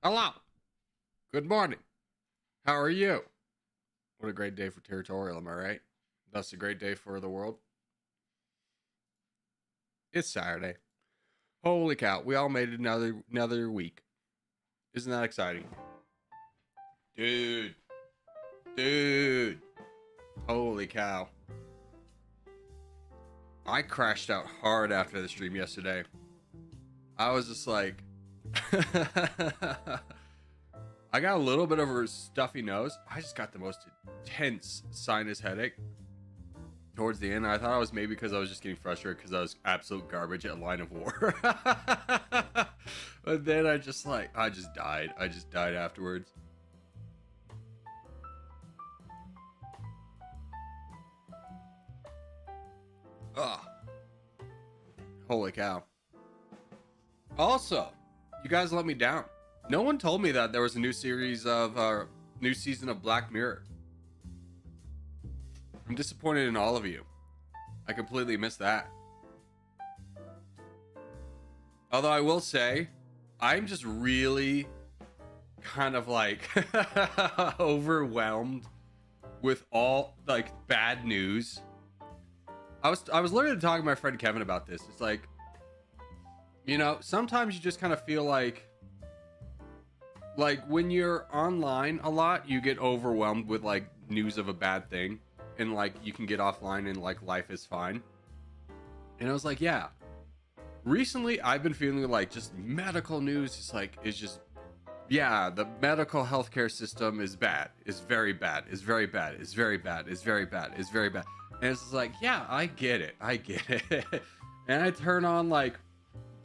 Hello. Good morning. How are you? What a great day for Territorial, am I right? That's a great day for the world. It's Saturday. Holy cow, we all made it another week. Isn't that exciting? Dude. Dude. Holy cow. I crashed out hard after the stream yesterday. I was just like I got a little bit of a stuffy nose. I just got the most intense sinus headache towards the end. I thought I was maybe because I was just getting frustrated because I was absolute garbage at Line of War. But then I just died. I just died afterwards. Ugh. Holy cow. Also, you guys let me down. No one told me that there was a new new season of Black Mirror. I'm disappointed in all of you. I completely missed that. Although I will say, I'm just really kind of like overwhelmed with all like bad news. I was literally talking to my friend Kevin about this. It's like, sometimes you just kind of feel like when you're online a lot, you get overwhelmed with like news of a bad thing, and like you can get offline and like life is fine. And I was like, yeah. Recently, I've been feeling like just medical news is just, yeah, the medical healthcare system is bad. It's very bad. It's very bad. It's very bad. It's very bad. It's very bad. And it's like, yeah, I get it. I get it. And I turn on like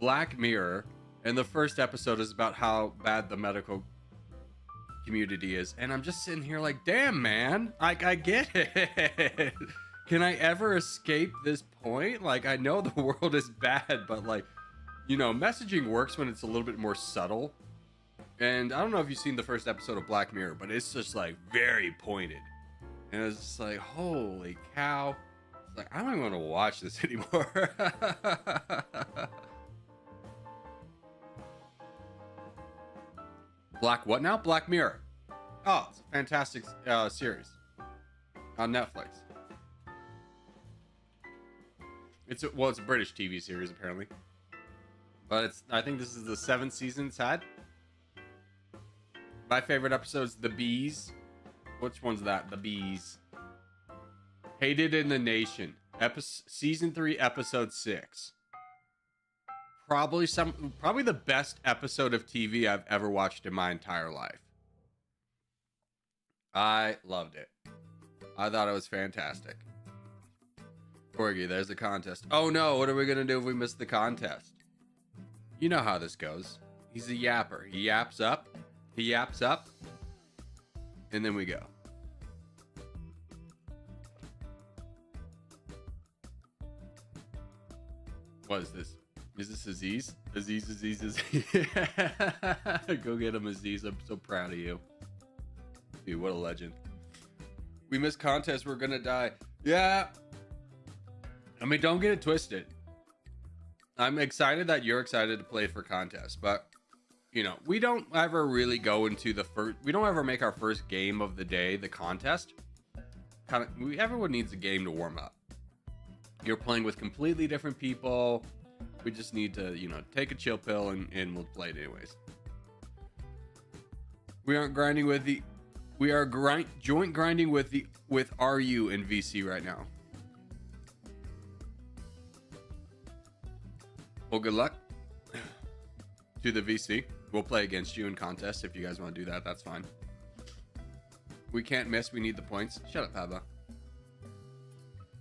Black Mirror, and the first episode is about how bad the medical community is. And I'm just sitting here like, damn, man, like, I get it. Can I ever escape this point? Like, I know the world is bad, but like, messaging works when it's a little bit more subtle. And I don't know if you've seen the first episode of Black Mirror, but it's just like very pointed. And it's just like, holy cow. It's like, I don't even want to watch this anymore. Black what now? Black Mirror. Oh, it's a fantastic series on Netflix. It's a British TV series apparently, but I think this is the 7th season it's had. My favorite episode's The Bees. Which one's that? The Bees. Hated in the Nation. Season 3, episode 6. Probably the best episode of TV I've ever watched in my entire life. I loved it. I thought it was fantastic. Corgi, there's the contest. Oh no, what are we gonna do if we miss the contest? You know how this goes. He's a yapper. He yaps up, and then we go. What is this? Is this Aziz? Aziz. Go get him, Aziz. I'm so proud of you. Dude, what a legend. We missed contest, we're gonna die. Yeah. I mean, don't get it twisted. I'm excited that you're excited to play for contest, but we don't ever really go into we don't ever make our first game of the day the contest. Everyone needs a game to warm up. You're playing with completely different people. We just need to, take a chill pill and we'll play it anyways. We aren't grinding with we are joint grinding with RU and VC right now. Well, good luck to the VC. We'll play against you in contest if you guys want to do that. That's fine. We can't miss. We need the points. Shut up, Abba.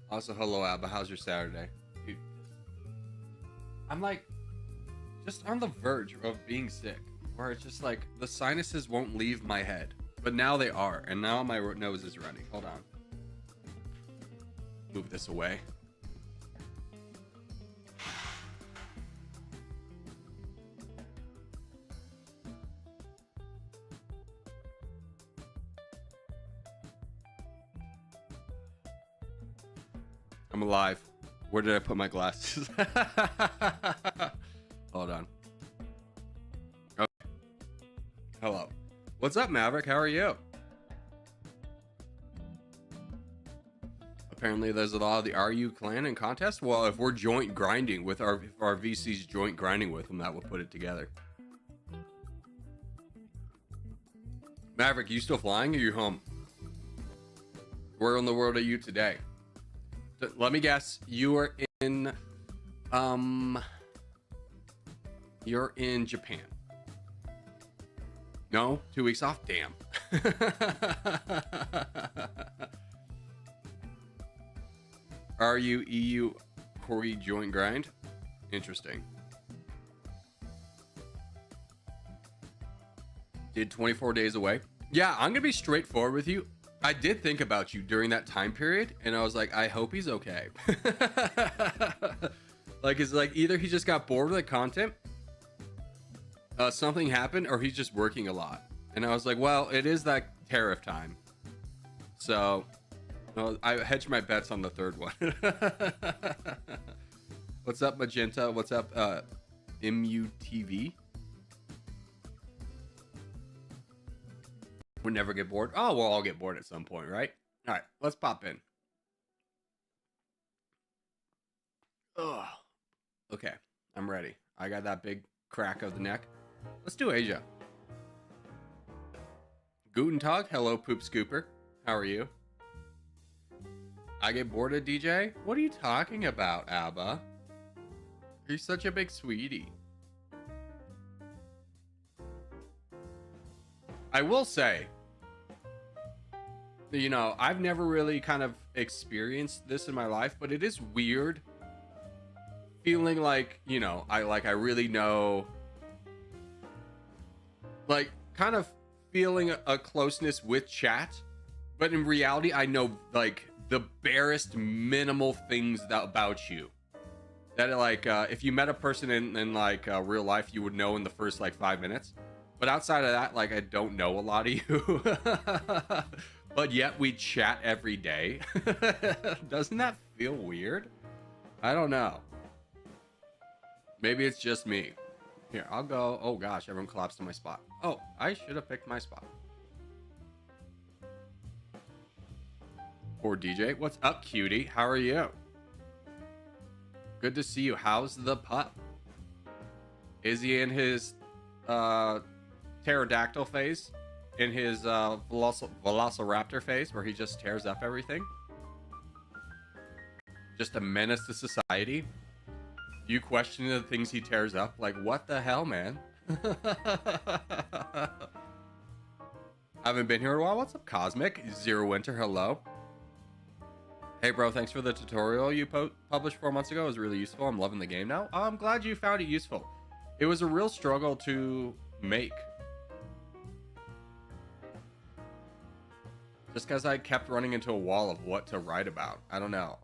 Also, hello, Abba. How's your Saturday? Dude, I'm like just on the verge of being sick, where it's just like the sinuses won't leave my head, but now they are, and now my nose is running. Hold on. Move this away. I'm alive. Where did I put my glasses? Hold on. Okay. Hello. What's up, Maverick? How are you? Apparently there's a lot of the RU clan in contest. Well, if we're joint grinding with our VC's joint grinding with them, that would put it together. Maverick, you still flying or you home? Where in the world are you today? Let me guess. You are in you're in Japan. No? 2 weeks off? Damn. Are you EU Corey joint grind? Interesting. Did 24 days away? Yeah, I'm gonna be straightforward with you. I did think about you during that time period, and I was like, I hope he's okay. Like, it's like either he just got bored with the content, something happened, or he's just working a lot. And I was like, well, it is that tariff time, so I hedged my bets on the third one. What's up, Magenta? What's up, MUTV? We'll never get bored. Oh, we'll all get bored at some point, right? All right, let's pop in. Ugh. Okay, I'm ready. I got that big crack of the neck. Let's do Asia. Guten Tag. Hello, Poop Scooper. How are you? I get bored of DJ? What are you talking about, Abba? You're such a big sweetie. I will say, you know, I've never really kind of experienced this in my life, but it is weird feeling like, you know, I really know, like, kind of feeling a closeness with chat, but in reality, I know, like, the barest minimal things about you that, like, if you met a person in like real life, you would know in the first like 5 minutes. But outside of that, like, I don't know a lot of you. But yet we chat every day. Doesn't that feel weird? I don't know. Maybe it's just me. Here, I'll go. Oh gosh, everyone collapsed in my spot. Oh, I should have picked my spot. Poor DJ. What's up, cutie? How are you? Good to see you. How's the pup? Is he in his pterodactyl phase? In his velociraptor phase where he just tears up everything? Just a menace to society? You question the things he tears up? Like, what the hell, man? Haven't been here in a while. What's up, Cosmic? Zero Winter, hello. Hey, bro, thanks for the tutorial you published 4 months ago. It was really useful. I'm loving the game now. I'm glad you found it useful. It was a real struggle to make. Just because I kept running into a wall of what to write about. I don't know.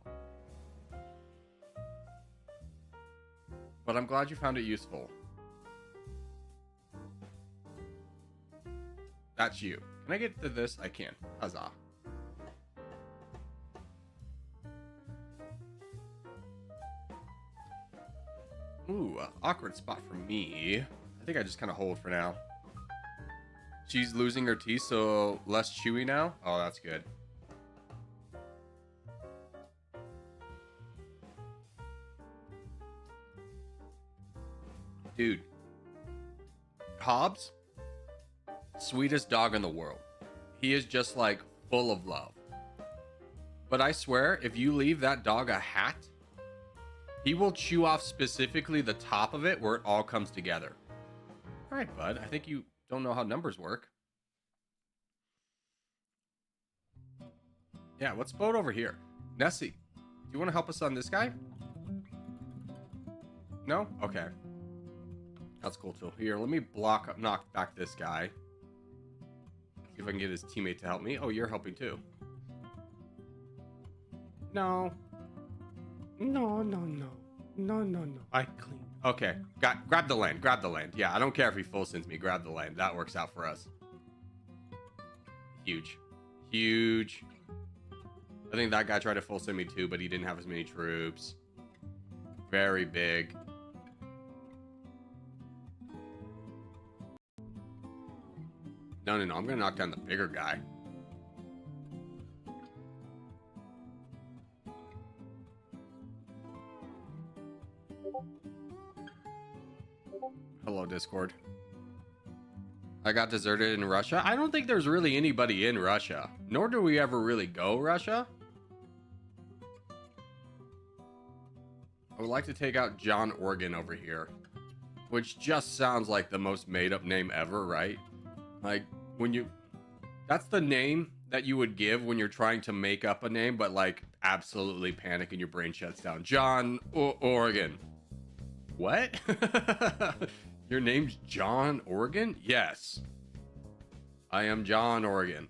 But I'm glad you found it useful. That's you. Can I get to this? I can. Huzzah. Ooh, awkward spot for me. I think I just kind of hold for now. She's losing her teeth, so less chewy now. Oh, that's good. Dude. Hobbs? Sweetest dog in the world. He is just like full of love. But I swear, if you leave that dog a hat, he will chew off specifically the top of it where it all comes together. All right, bud. I think you don't know how numbers work. Yeah, what's boat over here? Nessie, do you want to help us on this guy? No? Okay. That's cool too. Here, let me knock back this guy. See if I can get his teammate to help me. Oh, you're helping too. No. No, no, no. No, no, no. I clean. Okay. Grab the land. Grab the land. Yeah, I don't care if he full sends me. Grab the land. That works out for us. Huge. Huge. I think that guy tried to full send me too, but he didn't have as many troops. Very big. No, no, no. I'm gonna knock down the bigger guy. Hello, Discord. I got deserted in Russia. I don't think there's really anybody in Russia. Nor do we ever really go Russia. I would like to take out John Organ over here. Which just sounds like the most made-up name ever, right? Like, when you... That's the name that you would give when you're trying to make up a name, but, like, absolutely panic and your brain shuts down. John Organ. What? Your name's John Organ? Yes. I am John Organ.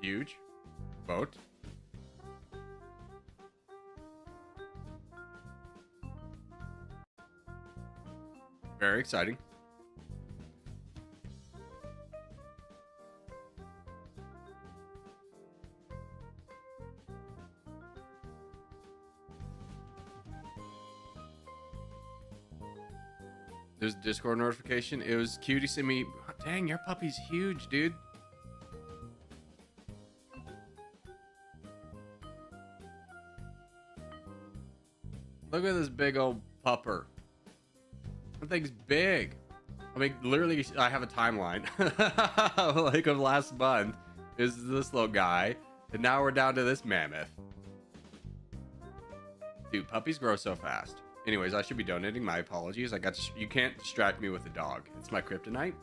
Huge boat. Very exciting. There's a Discord notification. It was cute. He sent me. Dang, your puppy's huge, dude. Look at this big old pupper. That thing's big. I mean, literally, I have a timeline. Like of last month is this little guy, and now we're down to this mammoth. Dude, puppies grow so fast. Anyways, I should be donating. My apologies. You can't distract me with a dog. It's my kryptonite.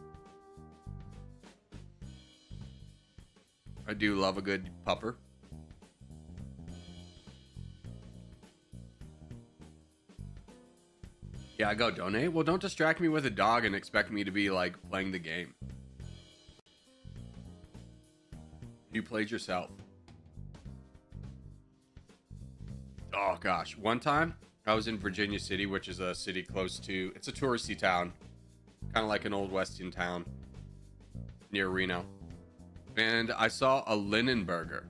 I do love a good pupper. Yeah, go donate. Well, don't distract me with a dog and expect me to be like playing the game. You played yourself. Oh gosh, one time I was in Virginia City, which is a city close to, it's a touristy town, kind of like an old western town near Reno. And I saw a Linenberger,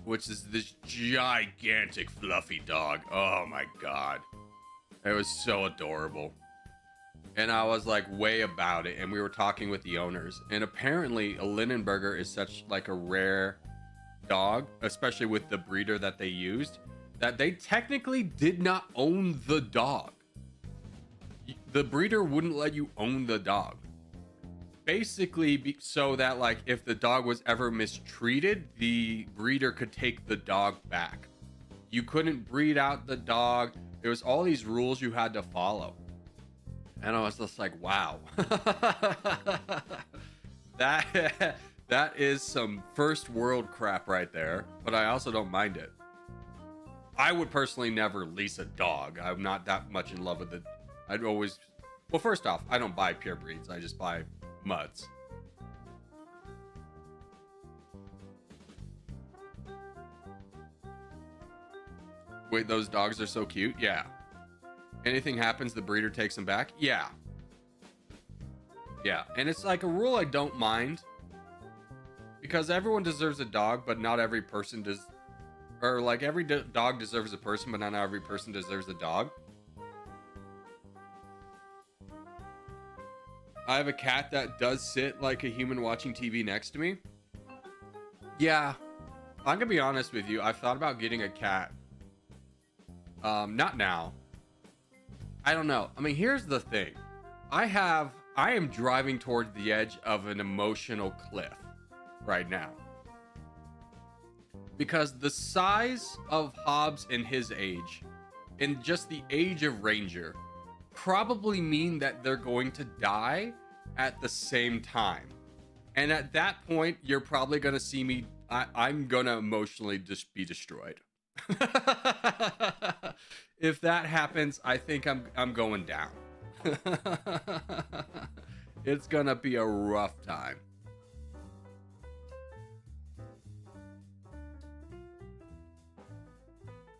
which is this gigantic fluffy dog. Oh my God. It was so adorable. And I was like way about it. And we were talking with the owners. And apparently a Linenberger is such like a rare dog, especially with the breeder that they used, that they technically did not own the dog. The breeder wouldn't let you own the dog. Basically, so that like if the dog was ever mistreated, the breeder could take the dog back. You couldn't breed out the dog. There was all these rules you had to follow. And I was just like, wow. That is some first world crap right there. But I also don't mind it. I would personally never lease a dog. I'm not that much in love with it. I'd always... Well, first off, I don't buy pure breeds. I just buy mutts. Wait, those dogs are so cute? Yeah. Anything happens, the breeder takes them back? Yeah. Yeah, and it's like a rule I don't mind. Because everyone deserves a dog, but not every person does... Or like every dog deserves a person, but not every person deserves a dog. I have a cat that does sit like a human watching TV next to me. Yeah. I'm gonna be honest with you. I've thought about getting a cat. Not now. I don't know. I mean, here's the thing. I am driving toward the edge of an emotional cliff right now. Because the size of Hobbs and his age, and just the age of Ranger, probably mean that they're going to die at the same time. And at that point, you're probably going to see me, I'm going to emotionally just be destroyed. If that happens, I think I'm going down. It's going to be a rough time.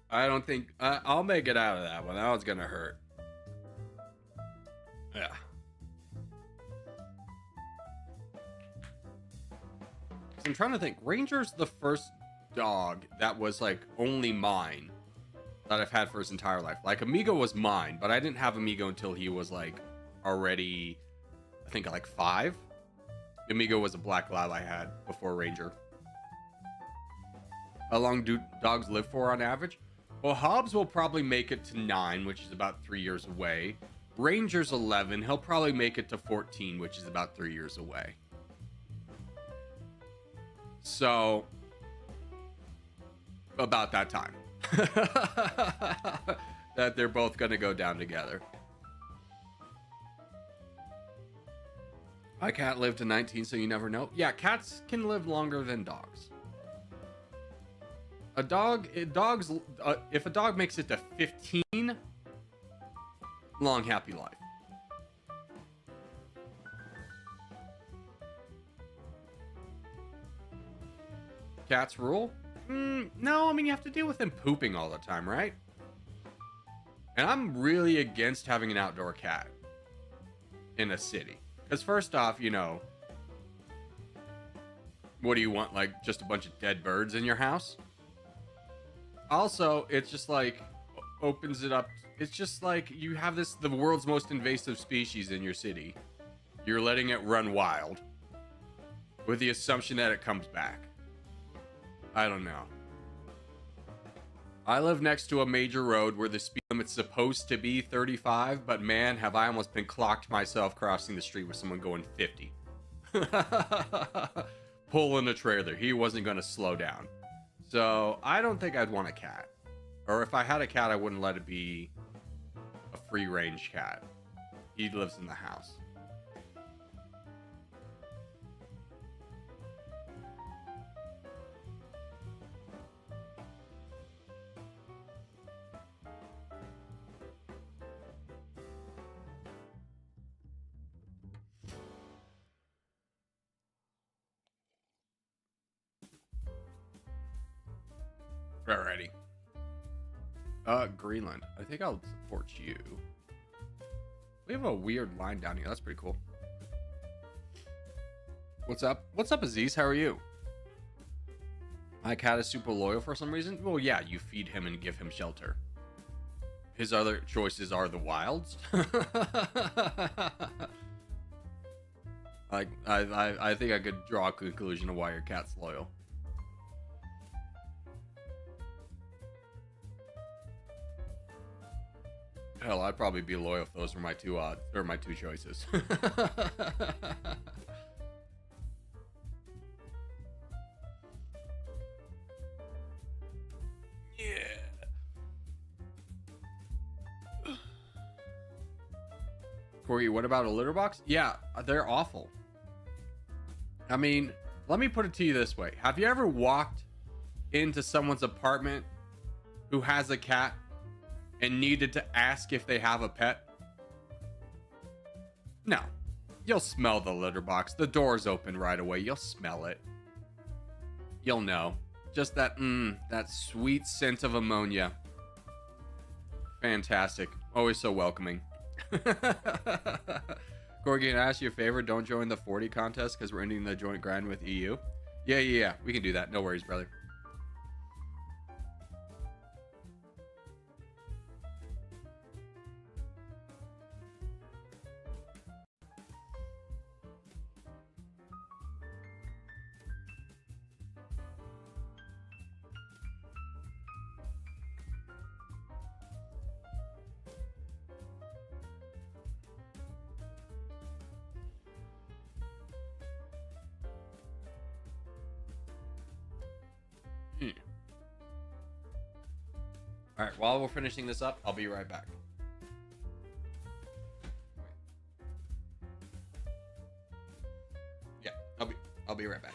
I don't think I'll make it out of that one. That one's gonna hurt. Yeah. I'm trying to think. Ranger's the first dog that was like only mine that I've had for his entire life. Like Amigo was mine, but I didn't have Amigo until he was like already, I think like 5. Amigo was a black lab I had before Ranger. How long do dogs live for on average? Well, Hobbs will probably make it to 9, which is about 3 years away. Ranger's 11. He'll probably make it to 14, which is about 3 years away. So, about that time. That they're both going to go down together. My cat lived to 19, so you never know. Yeah, cats can live longer than dogs. If a dog makes it to 15, long, happy life. Cats rule? No, I mean, you have to deal with them pooping all the time, right? And I'm really against having an outdoor cat in a city. Because first off, you know, what do you want? Like just a bunch of dead birds in your house? Also, it's just like opens it up. It's just like you have the world's most invasive species in your city. You're letting it run wild with the assumption that it comes back. I don't know. I live next to a major road where the speed limit's supposed to be 35, but man, have I almost been clocked myself crossing the street with someone going 50. Pulling a trailer. He wasn't going to slow down. So, I don't think I'd want a cat. Or if I had a cat, I wouldn't let it be a free-range cat. He lives in the house. Alrighty. Greenland. I think I'll support you. We have a weird line down here. That's pretty cool. What's up? What's up, Aziz? How are you? My cat is super loyal for some reason. Well, yeah, you feed him and give him shelter. His other choices are the wilds. Like, I think I could draw a conclusion of why your cat's loyal. Hell, I'd probably be loyal if those were my two choices. Yeah. Corey, what about a litter box? Yeah, they're awful. I mean, let me put it to you this way. Have you ever walked into someone's apartment who has a cat and needed to ask if they have a pet? No. You'll smell the litter box. The door's open right away. You'll smell it. You'll know. Just that sweet scent of ammonia. Fantastic. Always so welcoming. Corgi, can I ask you a favor? Don't join the 40 contest because we're ending the joint grind with EU. Yeah. We can do that. No worries, brother. All right, while we're finishing this up, I'll be right back. Yeah, I'll be right back.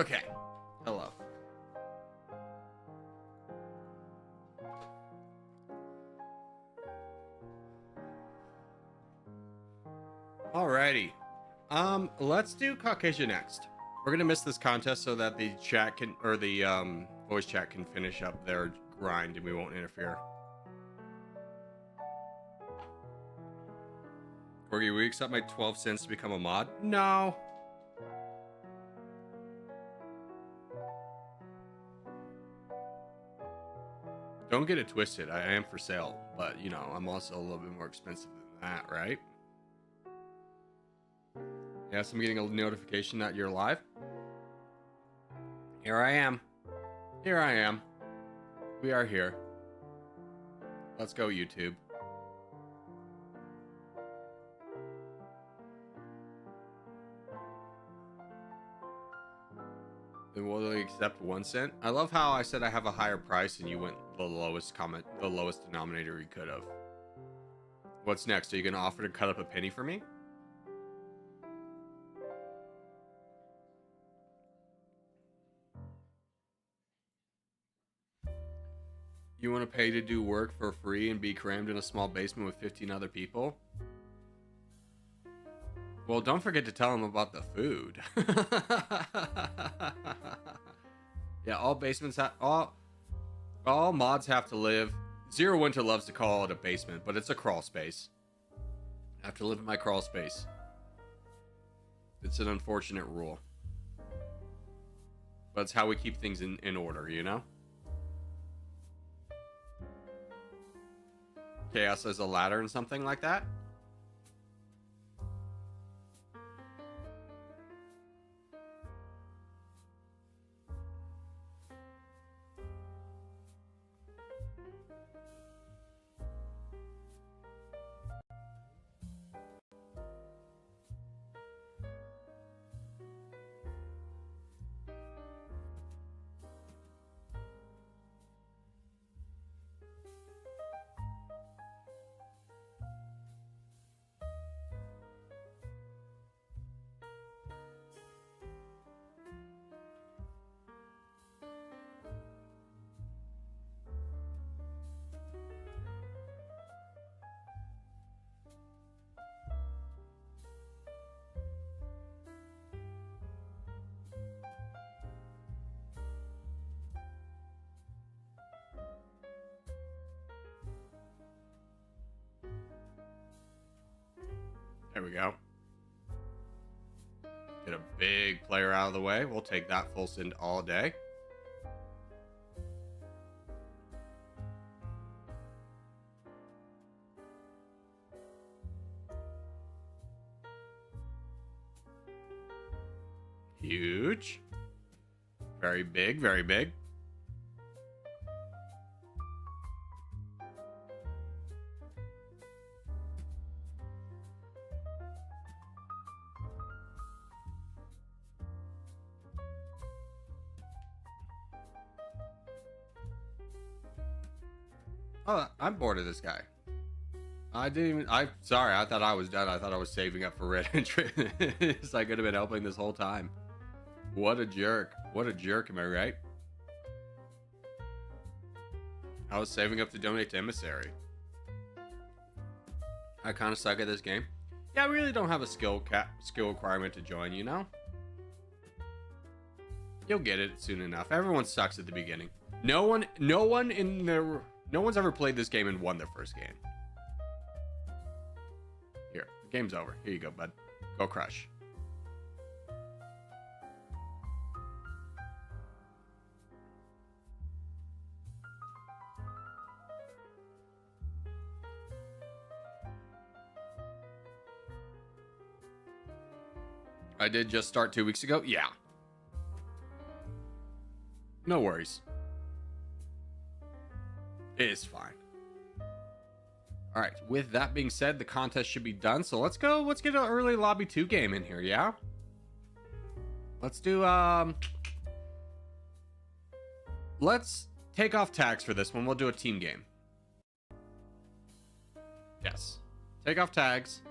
Okay. Hello. Alrighty. Let's do Caucasian next. We're gonna miss this contest so that the chat can, or the voice chat can finish up their grind and we won't interfere. Corgi, will you accept my 12 cents to become a mod? No. Don't get it twisted. I am for sale, but you know, I'm also a little bit more expensive than that, right? Yes, I'm getting a notification that you're live. Here I am. Here I am. We are here. Let's go, YouTube. Then will they accept 1 cent? I love how I said I have a higher price and you went the lowest denominator you could have. What's next? Are you going to offer to cut up a penny for me? You want to pay to do work for free and be crammed in a small basement with 15 other people? Well, don't forget to tell them about the food. Yeah, all basements have all mods have to live. Zero Winter loves to call it a basement, but it's a crawl space. I have to live in my crawl space. It's an unfortunate rule. But it's how we keep things in order, you know? Chaos as a ladder and something like that? There we go. Get a big player out of the way. We'll take that full send all day. Huge. Very big, very big. Oh, I'm bored of this guy. I didn't even. Sorry. I thought I was done. I thought I was saving up for red entry. So I could have been helping this whole time. What a jerk. What a jerk. Am I right? I was saving up to donate to Emissary. I kind of suck at this game. Yeah, I really don't have a skill requirement to join. You know. You'll get it soon enough. Everyone sucks at the beginning. No one's ever played this game and won their first game. Here, game's over. Here you go, bud. Go crush. I did just start 2 weeks ago? Yeah. No worries. It is fine. All right. With that being said, the contest should be done. So let's go. Let's get an early lobby 2 game in here. Yeah. Let's do. Let's take off tags for this one. We'll do a team game. Yes. Take off tags.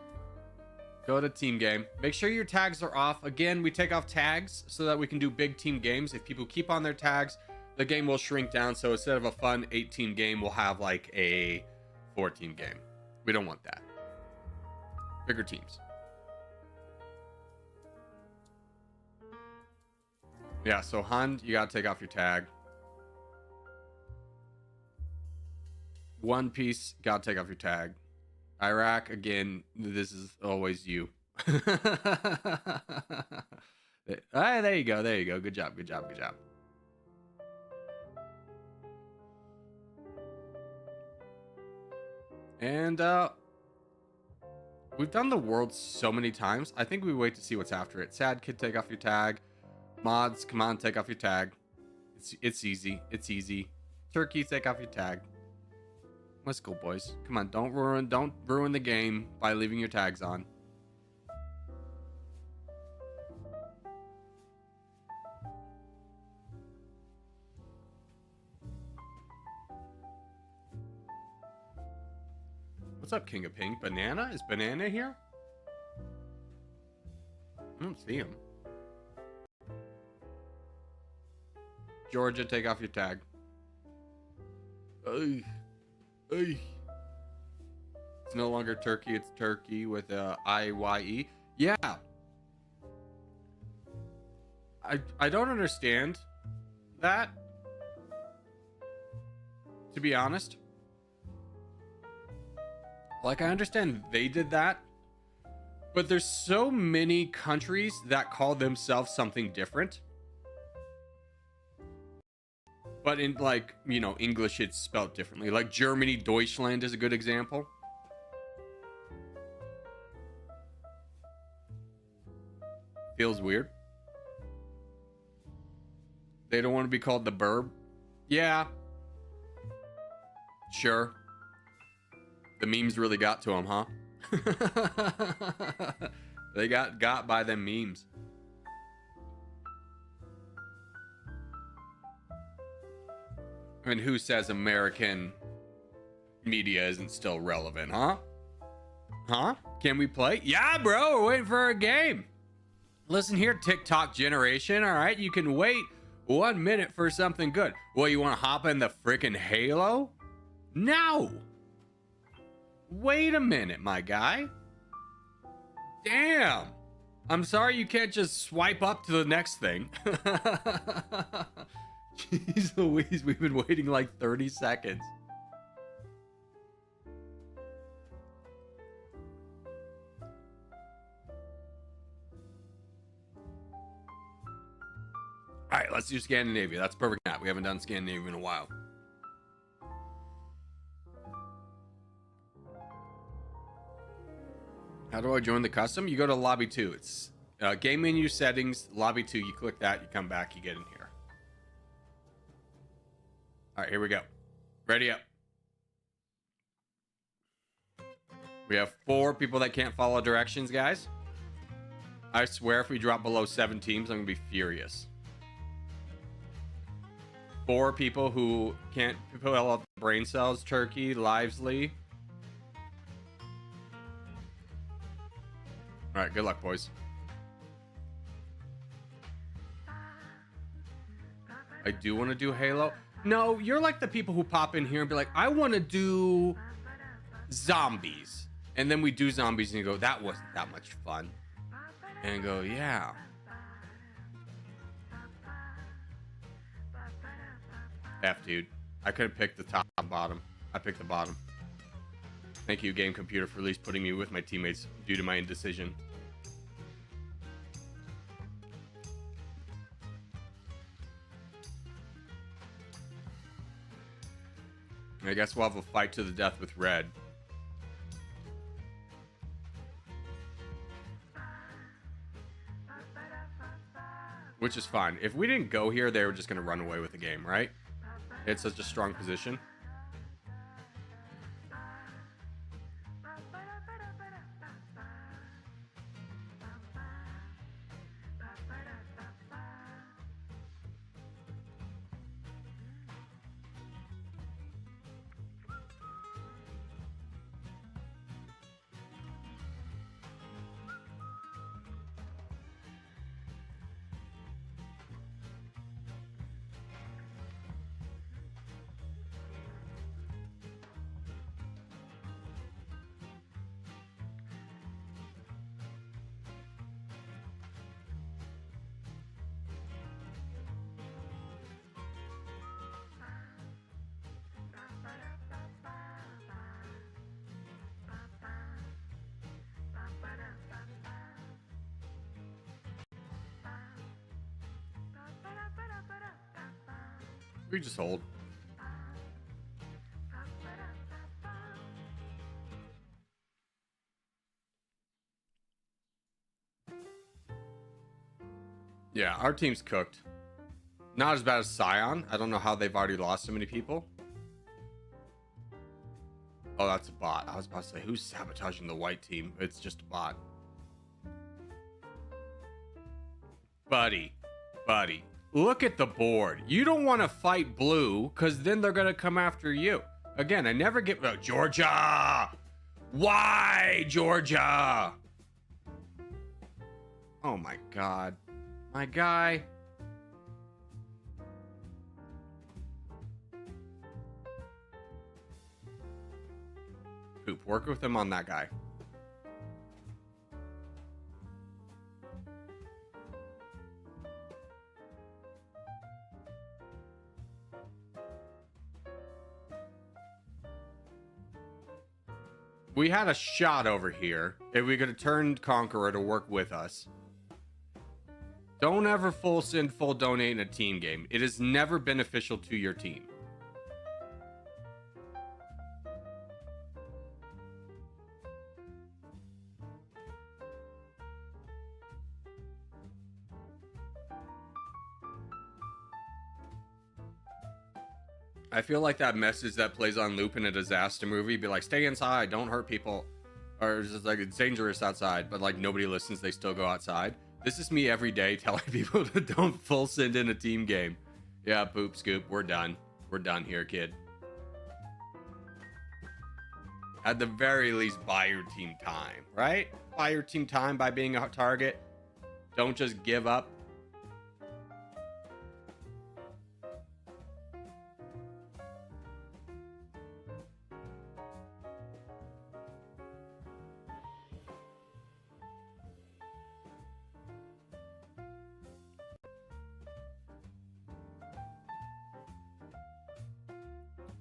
Go to team game. Make sure your tags are off. Again, we take off tags so that we can do big team games. If people keep on their tags, the game will shrink down. So instead of a fun 8-team game, we'll have like a 4-team game. We don't want that. Bigger teams. Yeah, so Hund, you gotta take off your tag. One Piece, gotta take off your tag. Iraq, again, this is always you. Ah, there you go, there you go. Good job, good job, good job. And we've done the world so many times. I think we wait to see what's after it. Sad Kid, take off your tag. Mods, come on, take off your tag. It's easy. It's easy. Turkey, take off your tag. Let's go, boys. Come on, don't ruin the game by leaving your tags on. What's up, King of Pink? Banana? Is Banana here? I don't see him. Georgia, take off your tag. It's no longer Turkey, it's Turkey with a IYE. Yeah. I don't understand that, to be honest. Like, I understand they did that, but there's so many countries that call themselves something different. But in, like, you know, English, it's spelled differently. Like Germany, Deutschland is a good example. Feels weird. They don't want to be called the Burb. Yeah. Sure. The memes really got to them, huh? They got by them memes. And who says American media isn't still relevant, huh? Huh? Can we play? Yeah, bro, we're waiting for a game. Listen here, TikTok generation, all right? You can wait 1 minute for something good. Well, you want to hop in the freaking Halo? No. Wait a minute, my guy. Damn. I'm sorry you can't just swipe up to the next thing. Jeez Louise, we've been waiting like 30 seconds. All right, let's do Scandinavia. That's perfect map. We haven't done Scandinavia in a while. How do I join the custom? You go to lobby 2. It's game menu settings, lobby 2. You click that, you come back, you get in here. All right, here we go. Ready up. We have 4 people that can't follow directions, guys. I swear if we drop below 7 teams, I'm going to be furious. 4 people who can't fill out brain cells. Turkey, Livesly. All right, good luck, boys. I do want to do Halo. No, you're like the people who pop in here and be like, I want to do zombies. And then we do zombies and you go, that wasn't that much fun. And you go, yeah. F, dude. I could have picked the top and bottom. I picked the bottom. Thank you, Game Computer, for at least putting me with my teammates due to my indecision. I guess we'll have a fight to the death with Red. Which is fine. If we didn't go here, they were just going to run away with the game, right? It's such a strong position. We just hold. Yeah, our team's cooked. Not as bad as Scion. I don't know how they've already lost so many people. Oh, that's a bot. I was about to say, who's sabotaging the white team? It's just a bot. Buddy, look at the board. You don't want to fight blue, because then they're going to come after you. Again, I never get... Oh, Georgia! Why, Georgia? Oh, my God. My guy. Poop, work with him on that guy. We had a shot over here if we could have turned Conqueror to work with us. Don't ever full send, full donate in a team game. It is never beneficial to your team. I feel like that message that plays on loop in a disaster movie, be like, stay inside, don't hurt people. Or it's just like, it's dangerous outside, but like nobody listens, they still go outside. This is me every day telling people to don't full send in a team game. Yeah, poop scoop, we're done. We're done here, kid. At the very least, buy your team time, right? Buy your team time by being a target. Don't just give up.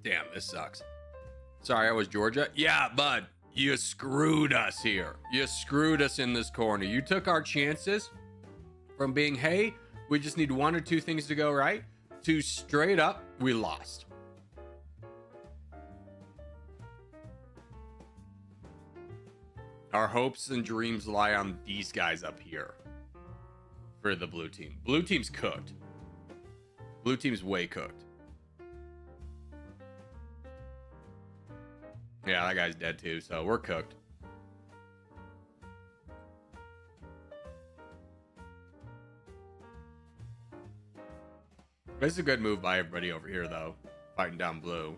Damn, this sucks. Sorry, I was Georgia. Yeah, bud, you screwed us here. You screwed us in this corner. You took our chances from being, hey, we just need one or two things to go right, to straight up, we lost. Our hopes and dreams lie on these guys up here for the blue team. Blue team's cooked. Blue team's way cooked. Yeah, that guy's dead too, so we're cooked. This is a good move by everybody over here, though. Fighting down blue.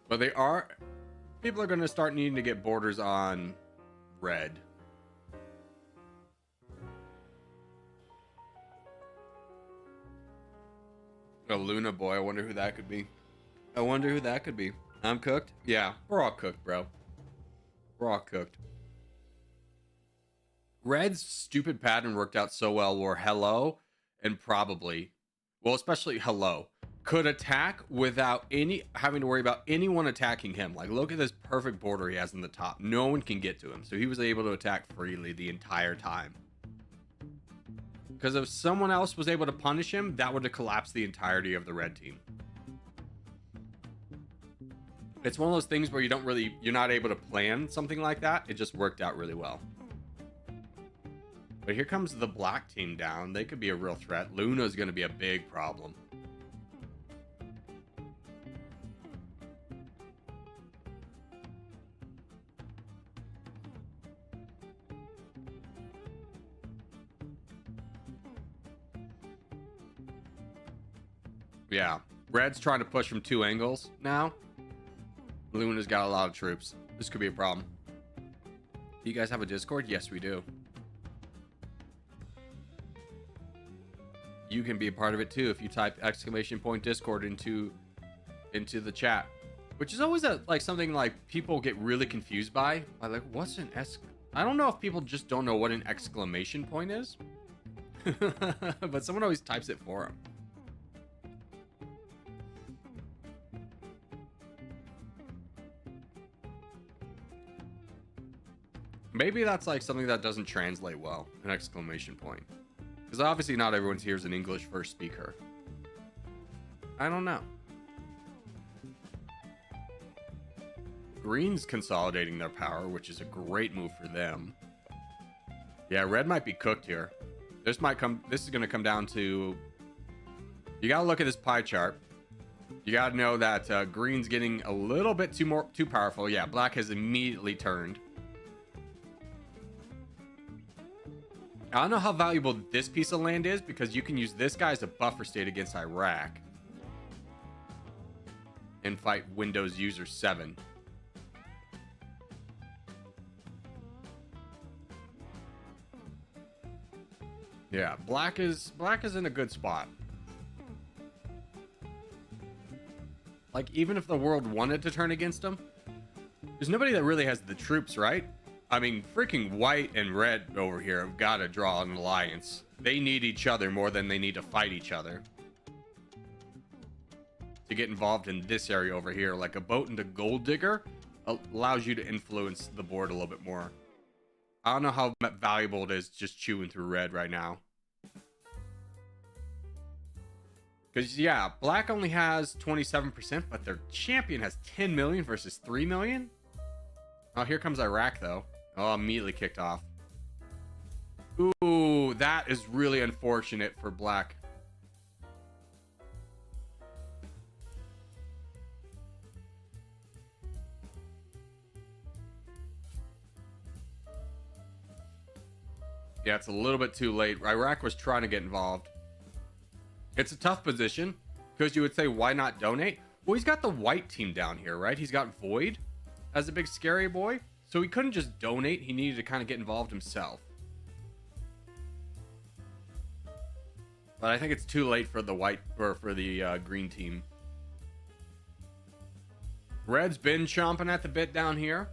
But they are... People are going to start needing to get borders on red. A Luna boy, I wonder who that could be. I wonder who that could be. I'm cooked? Yeah, we're all cooked, bro. We're all cooked. Red's stupid pattern worked out so well where hello and probably, well, especially hello, could attack without any having to worry about anyone attacking him. Like, look at this perfect border he has in the top. No one can get to him. So he was able to attack freely the entire time. Because if someone else was able to punish him, that would have collapsed the entirety of the red team. It's one of those things where you're not able to plan something like that. It just worked out really well. But here comes the black team down. They could be a real threat. Luna's going to be a big problem. Yeah. Red's trying to push from two angles now. Luna's got a lot of troops. This could be a problem. Do you guys have a Discord? Yes, we do. You can be a part of it too if you type !Discord into the chat, which is always something like people get really confused by like, what's an I don't know if people just don't know what an exclamation point is. But someone always types it for them. Maybe that's like something that doesn't translate well, an exclamation point. Because obviously not everyone here is an English first speaker. I don't know. Green's consolidating their power, which is a great move for them. Yeah, red might be cooked here. This is going to come down to... You got to look at this pie chart. You got to know that green's getting a little bit too powerful. Yeah, black has immediately turned. I don't know how valuable this piece of land is because you can use this guy as a buffer state against Iraq and fight Windows User 7. Yeah, black is in a good spot. Like, even if the world wanted to turn against him, there's nobody that really has the troops, right? I mean, freaking white and red over here have got to draw an alliance. They need each other more than they need to fight each other. To get involved in this area over here, like a boat into Gold Digger, allows you to influence the board a little bit more. I don't know how valuable it is just chewing through red right now. Because, yeah, black only has 27%, but their champion has 10 million versus 3 million. Oh, here comes Iraq, though. Oh, immediately kicked off. Ooh, that is really unfortunate for black. Yeah, it's a little bit too late. Iraq was trying to get involved. It's a tough position because you would say, why not donate? Well, he's got the white team down here, right? He's got Void as a big scary boy. So he couldn't just donate. He needed to kind of get involved himself. But I think it's too late for the white or for the green team. Red's been chomping at the bit down here.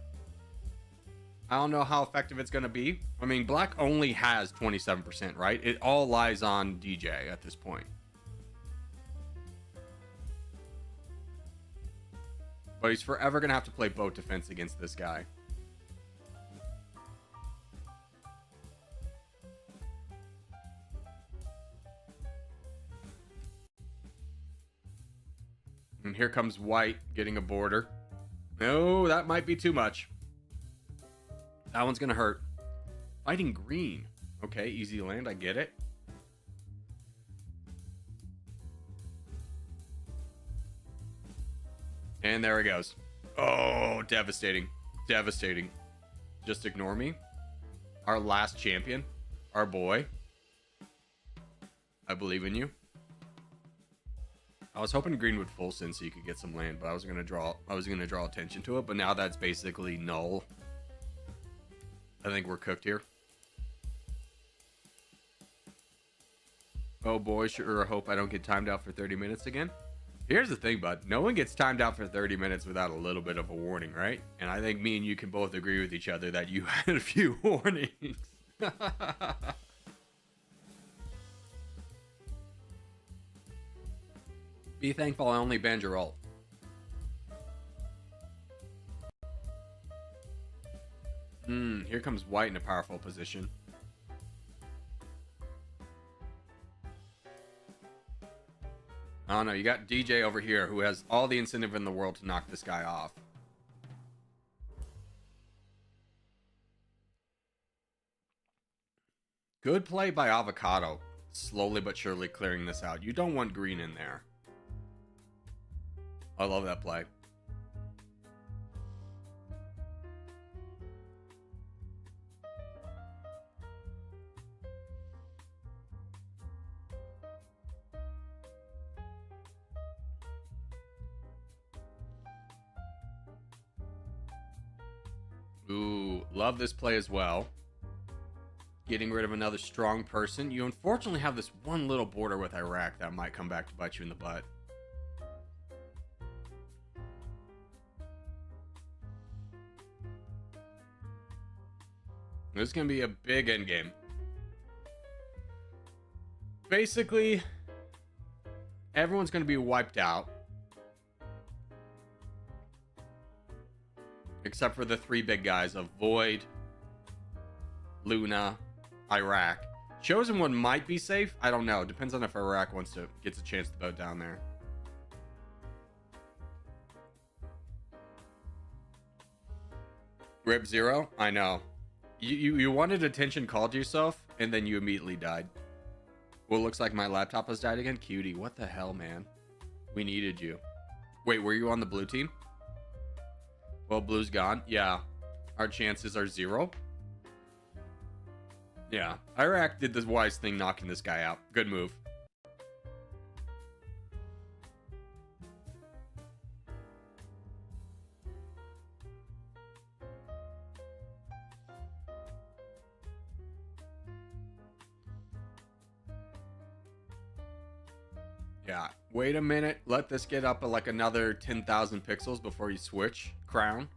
I don't know how effective it's going to be. I mean, black only has 27%, right? It all lies on DJ at this point. But he's forever going to have to play boat defense against this guy. And here comes white getting a border. No, that might be too much. That one's going to hurt. Fighting green. Okay, easy land. I get it. And there he goes. Oh, devastating. Devastating. Just ignore me. Our last champion. Our boy. I believe in you. I was hoping green would full send so you could get some land, but I was gonna draw attention to it, but now that's basically null. I think we're cooked here. Oh boy, sure hope I don't get timed out for 30 minutes again. Here's the thing, bud. No one gets timed out for 30 minutes without a little bit of a warning, right? And I think me and you can both agree with each other that you had a few warnings. Be thankful I only banned your ult. Here comes white in a powerful position. I don't know. You got DJ over here who has all the incentive in the world to knock this guy off. Good play by Avocado. Slowly but surely clearing this out. You don't want green in there. I love that play. Ooh, love this play as well. Getting rid of another strong person. You unfortunately have this one little border with Iraq that might come back to bite you in the butt. This is going to be a big endgame. Basically, everyone's going to be wiped out. Except for the three big guys of Void, Luna, Iraq. Chosen one might be safe. I don't know. Depends on if Iraq gets a chance to vote down there. Rip 0? I know. You wanted attention called yourself, and then you immediately died. Well, looks like my laptop has died again. Cutie, what the hell, man? We needed you. Wait, were you on the blue team? Well, blue's gone. Yeah. Our chances are 0. Yeah. Iraq did the wise thing knocking this guy out. Good move. Yeah, wait a minute. Let this get up at like another 10,000 pixels before you switch crown.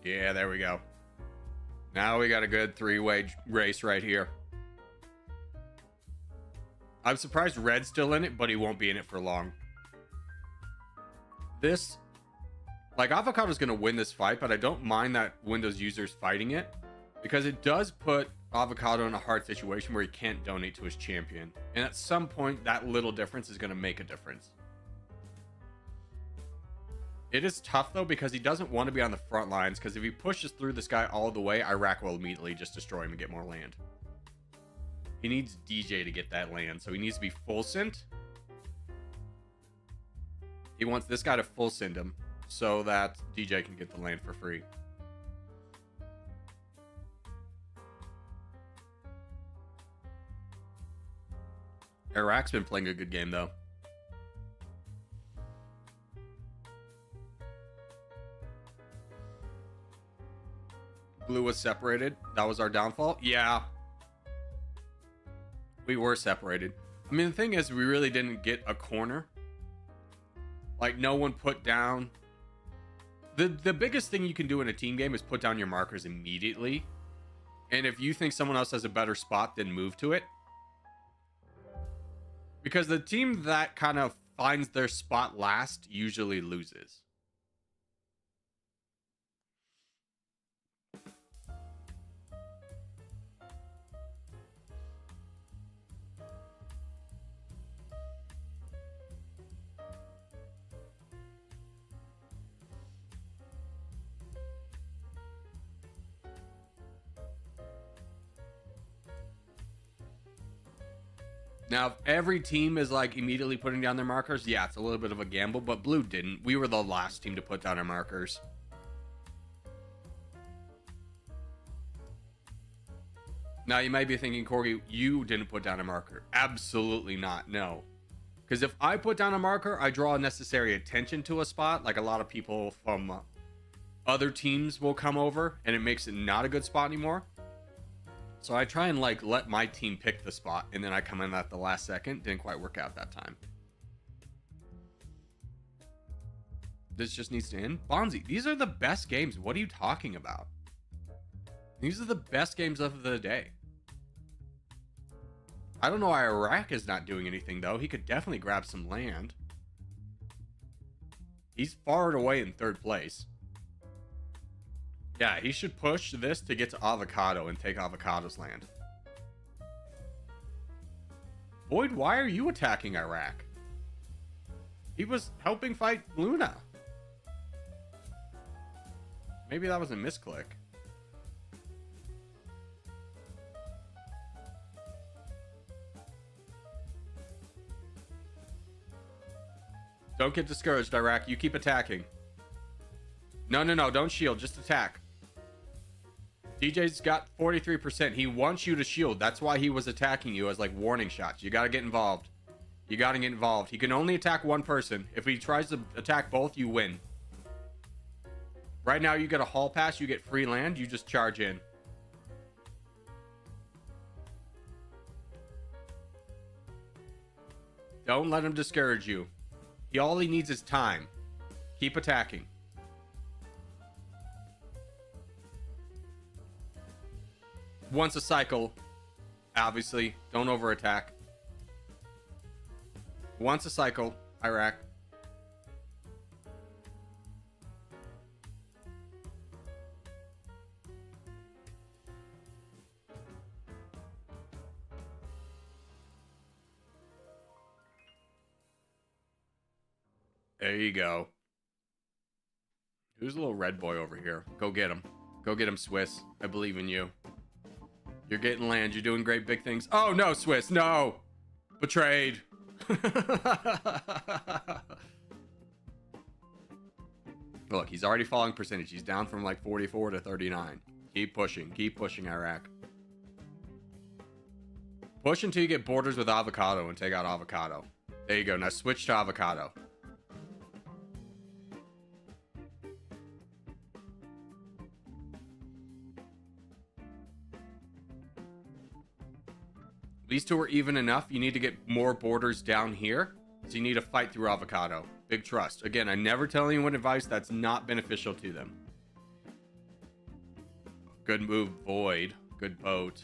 Yeah, there we go. Now we got a good 3-way race right here. I'm surprised Red's still in it, but he won't be in it for long. This, like, Avocado's going to win this fight, but I don't mind that Windows users fighting it because it does put Avocado in a hard situation where he can't donate to his champion. And at some point, that little difference is going to make a difference. It is tough, though, because he doesn't want to be on the front lines, because if he pushes through this guy all the way, Iraq will immediately just destroy him and get more land. He needs DJ to get that land, so he needs to be full sent. He wants this guy to full send him so that DJ can get the land for free. Iraq's been playing a good game, though. Blue was separated. That was our downfall. Yeah. We were separated. I mean, the thing is, we really didn't get a corner. Like, no one put down... The biggest thing you can do in a team game is put down your markers immediately. And if you think someone else has a better spot, then move to it. Because the team that kind of finds their spot last usually loses. Now, if every team is like immediately putting down their markers, yeah, it's a little bit of a gamble, but blue didn't. We were the last team to put down our markers. Now, you might be thinking, Corgi, you didn't put down a marker. Absolutely not, no. Because if I put down a marker, I draw unnecessary attention to a spot. Like a lot of people from other teams will come over, and it makes it not a good spot anymore. So I try and like let my team pick the spot, and then I come in at the last second. Didn't quite work out that time. This just needs to end. Bonzi, these are the best games. What are you talking about? These are the best games of the day. I don't know why Iraq is not doing anything, though. He could definitely grab some land. He's far away in third place. Yeah, he should push this to get to Avocado and take Avocado's land. Boyd, why are you attacking Iraq? He was helping fight Luna. Maybe that was a misclick. Don't get discouraged, Iraq. You keep attacking. No, don't shield. Just attack. DJ's got 43%. He wants you to shield. That's why he was attacking you as like warning shots. You gotta get involved. You gotta get involved. He can only attack one person. If he tries to attack both, you win. Right now, you get a hall pass. You get free land. You just charge in. Don't let him discourage you. All he needs is time. Keep attacking. Once a cycle, obviously. Don't over attack. Once a cycle, Iraq. There you go. Who's a little red boy over here? Go get him. Go get him, Swiss. I believe in you. You're getting land. You're doing great big things. Oh, no, Swiss. No. Betrayed. Look, he's already falling percentage. He's down from like 44 to 39. Keep pushing. Keep pushing, Iraq. Push until you get borders with avocado and take out avocado. There you go. Now switch to avocado. These two are even enough. You need to get more borders down here. So you need to fight through avocado. Big trust. Again, I never tell anyone advice that's not beneficial to them. Good move, Void. Good boat.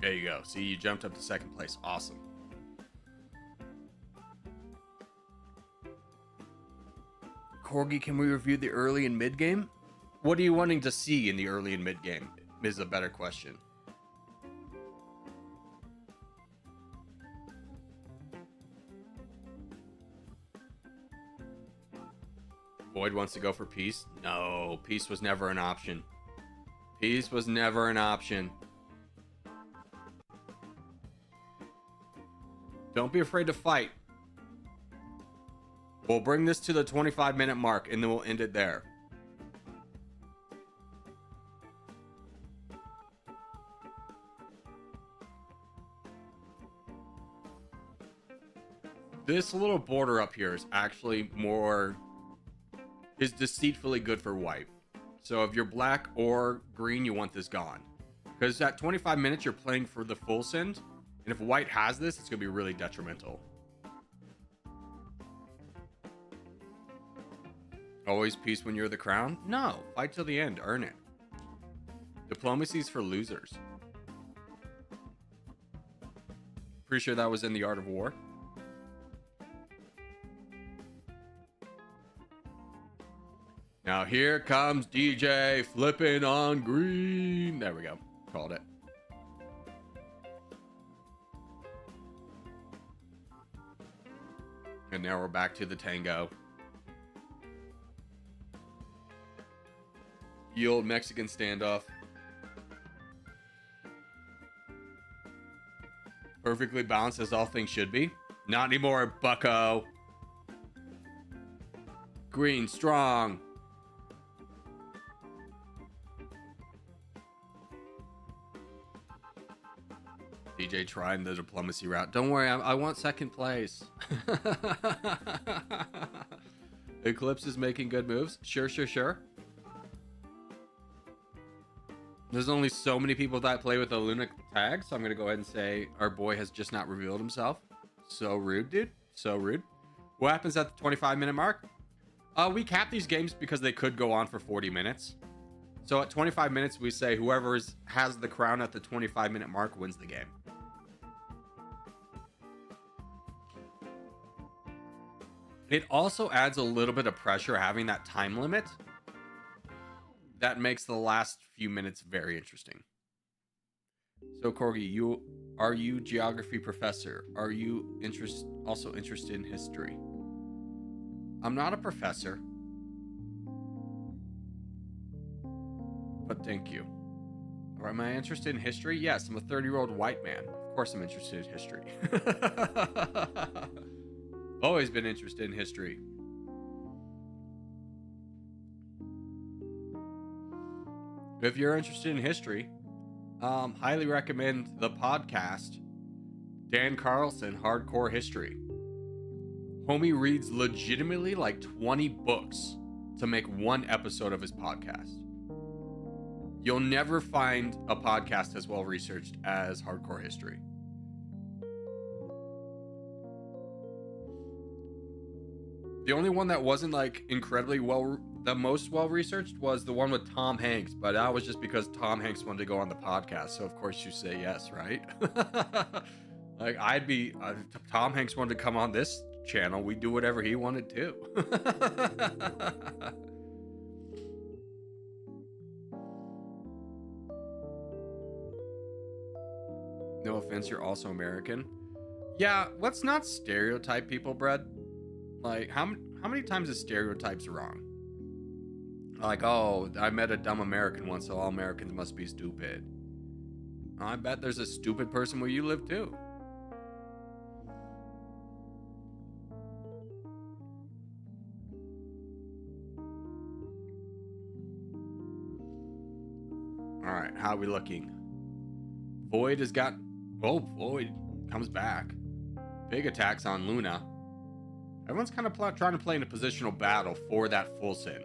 There you go. See, you jumped up to second place. Awesome. Corgi, can we review the early and mid game? What are you wanting to see in the early and mid game is a better question. Void wants to go for peace. No, peace was never an option. Peace was never an option. Don't be afraid to fight. We'll bring this to the 25-minute mark, and then we'll end it there. This little border up here is actually is deceitfully good for white. So if you're black or green, you want this gone. Because at 25 minutes, you're playing for the full send. And if white has this, it's going to be really detrimental. Always peace when you're the crown? No. Fight till the end. Earn it. Diplomacy's for losers. Pretty sure that was in The Art of War. Now here comes DJ flipping on green. There we go. Called it. And now we're back to the tango. The old Mexican standoff. Perfectly balanced as all things should be. Not anymore, bucko. Green, strong. DJ trying the diplomacy route. Don't worry, I want second place. Eclipse is making good moves. Sure. There's only so many people that play with the Luna tag, so I'm going to go ahead and say our boy has just not revealed himself. So rude, dude. So rude. What happens at the 25-minute mark? We cap these games because they could go on for 40 minutes. So at 25 minutes, we say whoever has the crown at the 25-minute mark wins the game. It also adds a little bit of pressure having that time limit. That makes the last few minutes very interesting. So Corgi, are you geography professor? Are you also interested in history? I'm not a professor. But thank you. Or am I interested in history? Yes, I'm a 30-year-old white man. Of course I'm interested in history. Always been interested in history. If you're interested in history, highly recommend the podcast Dan Carlson, Hardcore History. Homie reads legitimately like 20 books to make one episode of his podcast. You'll never find a podcast as well researched as Hardcore History. The only one that wasn't like incredibly the most well researched was the one with Tom Hanks, but that was just because Tom Hanks wanted to go on the podcast. So of course you say yes, right? Like I'd be Tom Hanks wanted to come on this channel, we'd do whatever he wanted to. No offense, you're also American. Yeah, let's not stereotype people, Brad. Like, how many times is stereotypes wrong? Like, oh, I met a dumb American once, so all Americans must be stupid. I bet there's a stupid person where you live, too. All right, how are we looking? Void has got... Oh, Void comes back. Big attacks on Luna. Everyone's kind of trying to play in a positional battle for that full send.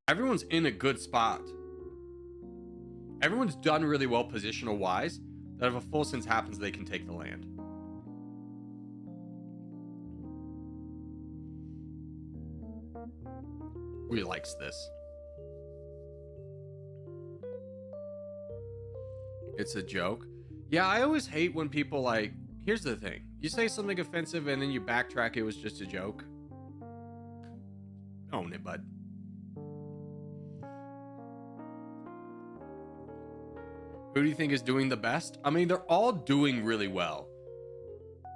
Everyone's in a good spot. Everyone's done really well positional wise, that if a full send happens, they can take the land. Really likes this. It's a joke. Yeah, I always hate when people like... Here's the thing. You say something offensive and then you backtrack it was just a joke. Own it, bud. Who do you think is doing the best? I mean, they're all doing really well.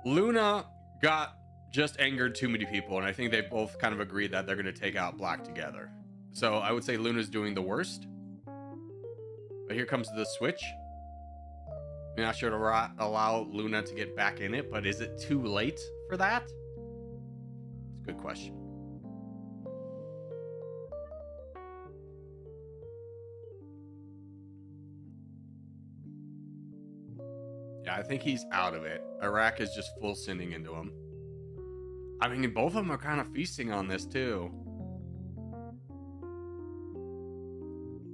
Luna got just angered too many people, and I think they both kind of agreed that they're going to take out Black together. So I would say Luna's doing the worst. But here comes the switch. I mean, I should allow Luna to get back in it, but is it too late for that? It's a good question. Yeah, I think he's out of it. Iraq is just full sending into him. I mean, both of them are kind of feasting on this, too.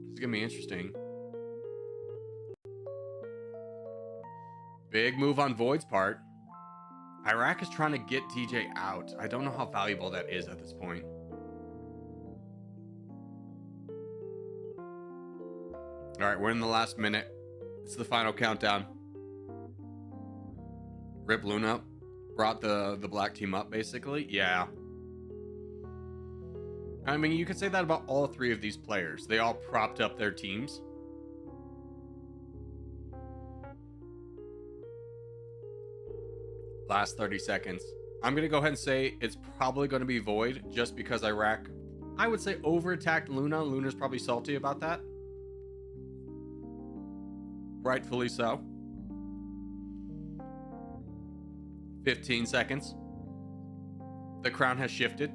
This is going to be interesting. Big move on Void's part. Iraq is trying to get TJ out. I don't know how valuable that is at this point. All right, we're in the last minute. It's the final countdown. Rip Luna brought the Black team up, basically. Yeah. I mean, you could say that about all three of these players. They all propped up their teams. Last 30 seconds. I'm going to go ahead and say it's probably going to be Void, just because Iraq, I would say, over-attacked Luna. Luna's probably salty about that. Rightfully so. 15 seconds. The crown has shifted.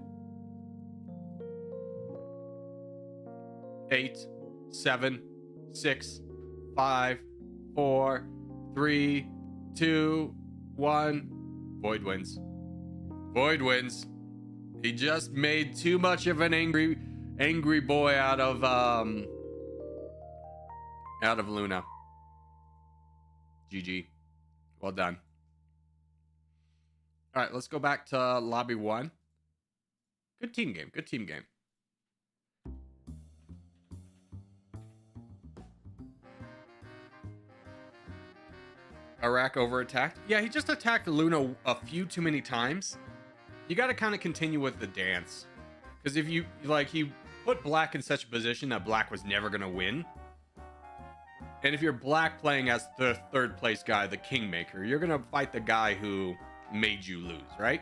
8, 7, 6, 5, 4, 3, 2, 1. Void wins. Void wins. He just made too much of an angry boy out of Luna. GG. Well done. All right, let's go back to lobby 1. Good team game. Good team game. Iraq over-attacked. Yeah, he just attacked Luna a few too many times. You got to kind of continue with the dance. Because if you, like, he put Black in such a position that Black was never going to win. And if you're Black playing as the third place guy, the Kingmaker, you're going to fight the guy who made you lose, right?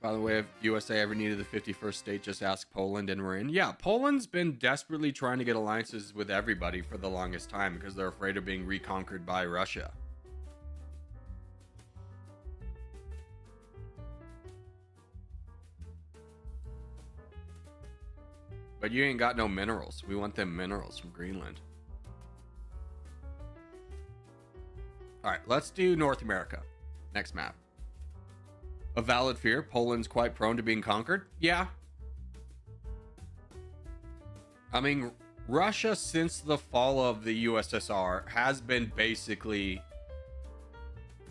By the way, if USA ever needed the 51st state, just ask Poland and we're in. Yeah, Poland's been desperately trying to get alliances with everybody for the longest time because they're afraid of being reconquered by Russia. But you ain't got no minerals. We want them minerals from Greenland. All right, let's do North America. Next map. A valid fear. Poland's quite prone to being conquered. Yeah. I mean, Russia, since the fall of the USSR, has been basically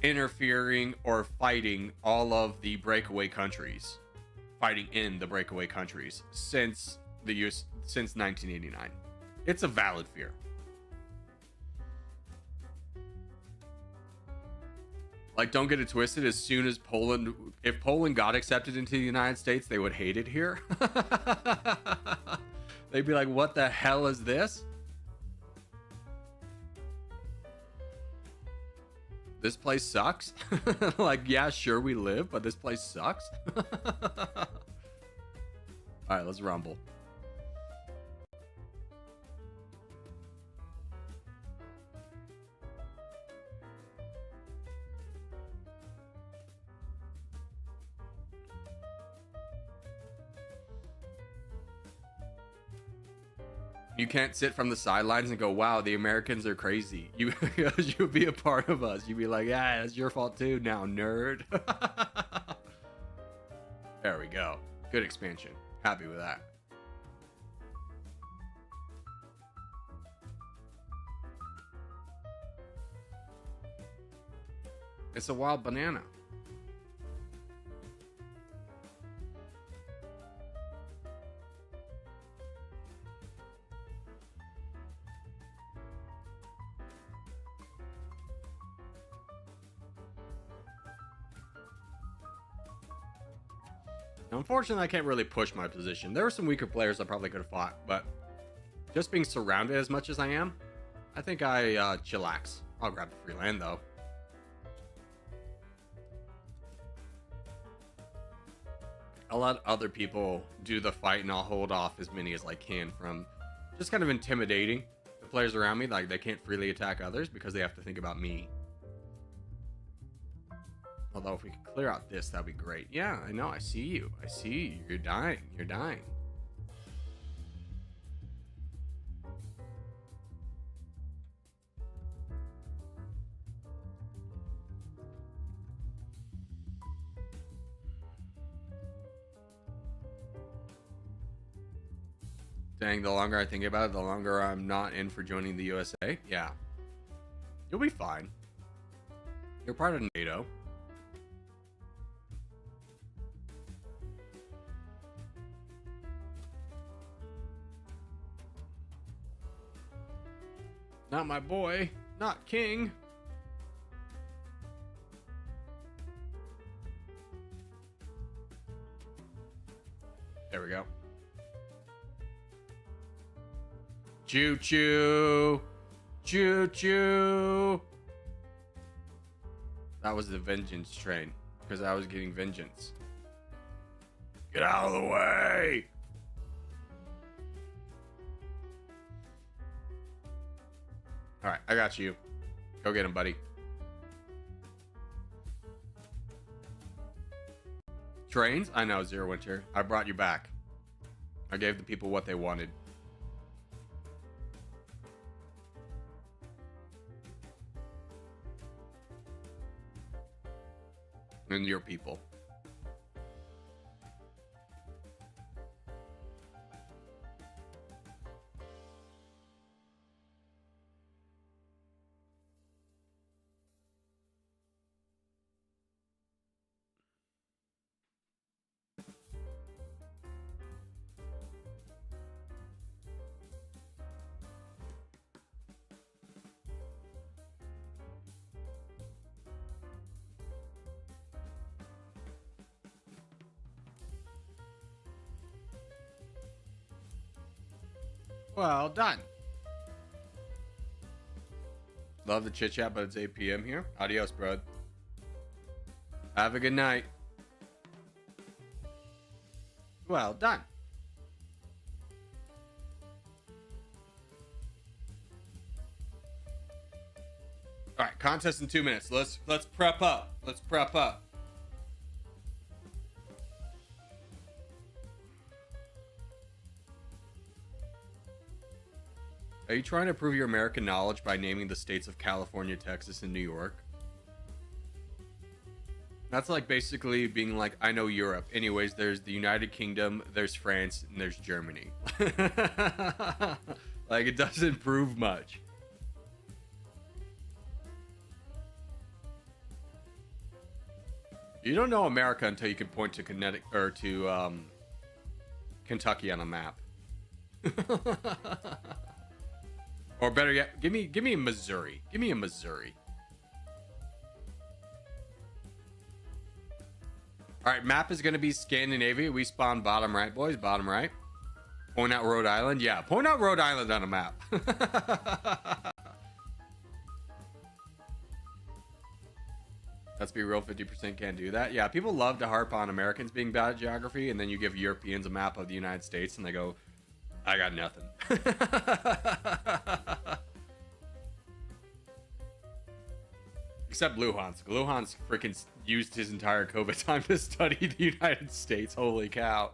interfering or fighting all of the breakaway countries, fighting in the breakaway countries since since 1989. It's a valid fear. Like, don't get it twisted. As soon as if Poland got accepted into the United States, they would hate it here. They'd be like, what the hell is this? This place sucks. Like, yeah, sure, we live, but this place sucks. All right, let's rumble. You can't sit from the sidelines and go, wow, the Americans are crazy. You'd be a part of us. You'd be like, yeah, it's your fault too now, nerd. There we go. Good expansion. Happy with that. It's a wild banana. Unfortunately, I can't really push my position. There were some weaker players I probably could have fought, but just being surrounded as much as I am, I think I chillax. I'll grab the free land, though. I'll let other people do the fight, and I'll hold off as many as I can from just kind of intimidating the players around me. Like, they can't freely attack others because they have to think about me. Although if we could clear out this, that'd be great. Yeah, I know. I see you. I see you. You're dying. You're dying. Dang, the longer I think about it, the longer I'm not in for joining the USA. Yeah. You'll be fine. You're part of NATO. Not my boy. Not King. There we go. Choo choo. Choo choo. That was the vengeance train because I was getting vengeance. Get out of the way. All right, I got you. Go get him, buddy. Trains? I know, Zero Winter. I brought you back. I gave the people what they wanted. And your people. Well done. Love the chit chat, but it's 8 p.m. here. Adios, bro. Have a good night. Well done. All right, contest in 2 minutes. Let's prep up. Let's prep up. Are you trying to prove your American knowledge by naming the states of California, Texas, and New York? That's like basically being like, I know Europe. Anyways, there's the United Kingdom, there's France, and there's Germany. Like, it doesn't prove much. You don't know America until you can point to Connecticut or to Kentucky on a map. Or better yet, give me a Missouri. Give me a Missouri. All right, map is going to be Scandinavia. We spawn bottom right, boys. Bottom right. Point out Rhode Island. Yeah, point out Rhode Island on a map. Let's be real, 50% can't do that. Yeah, people love to harp on Americans being bad at geography, and then you give Europeans a map of the United States, and they go, I got nothing. Except Luhansk. Luhansk freaking used his entire COVID time to study the United States. Holy cow.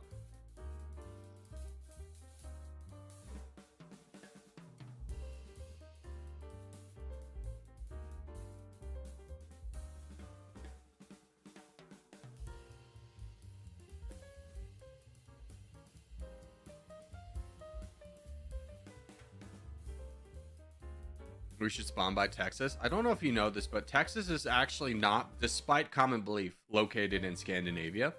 We should spawn by Texas. I don't know if you know this, but Texas is actually not, despite common belief, located in Scandinavia.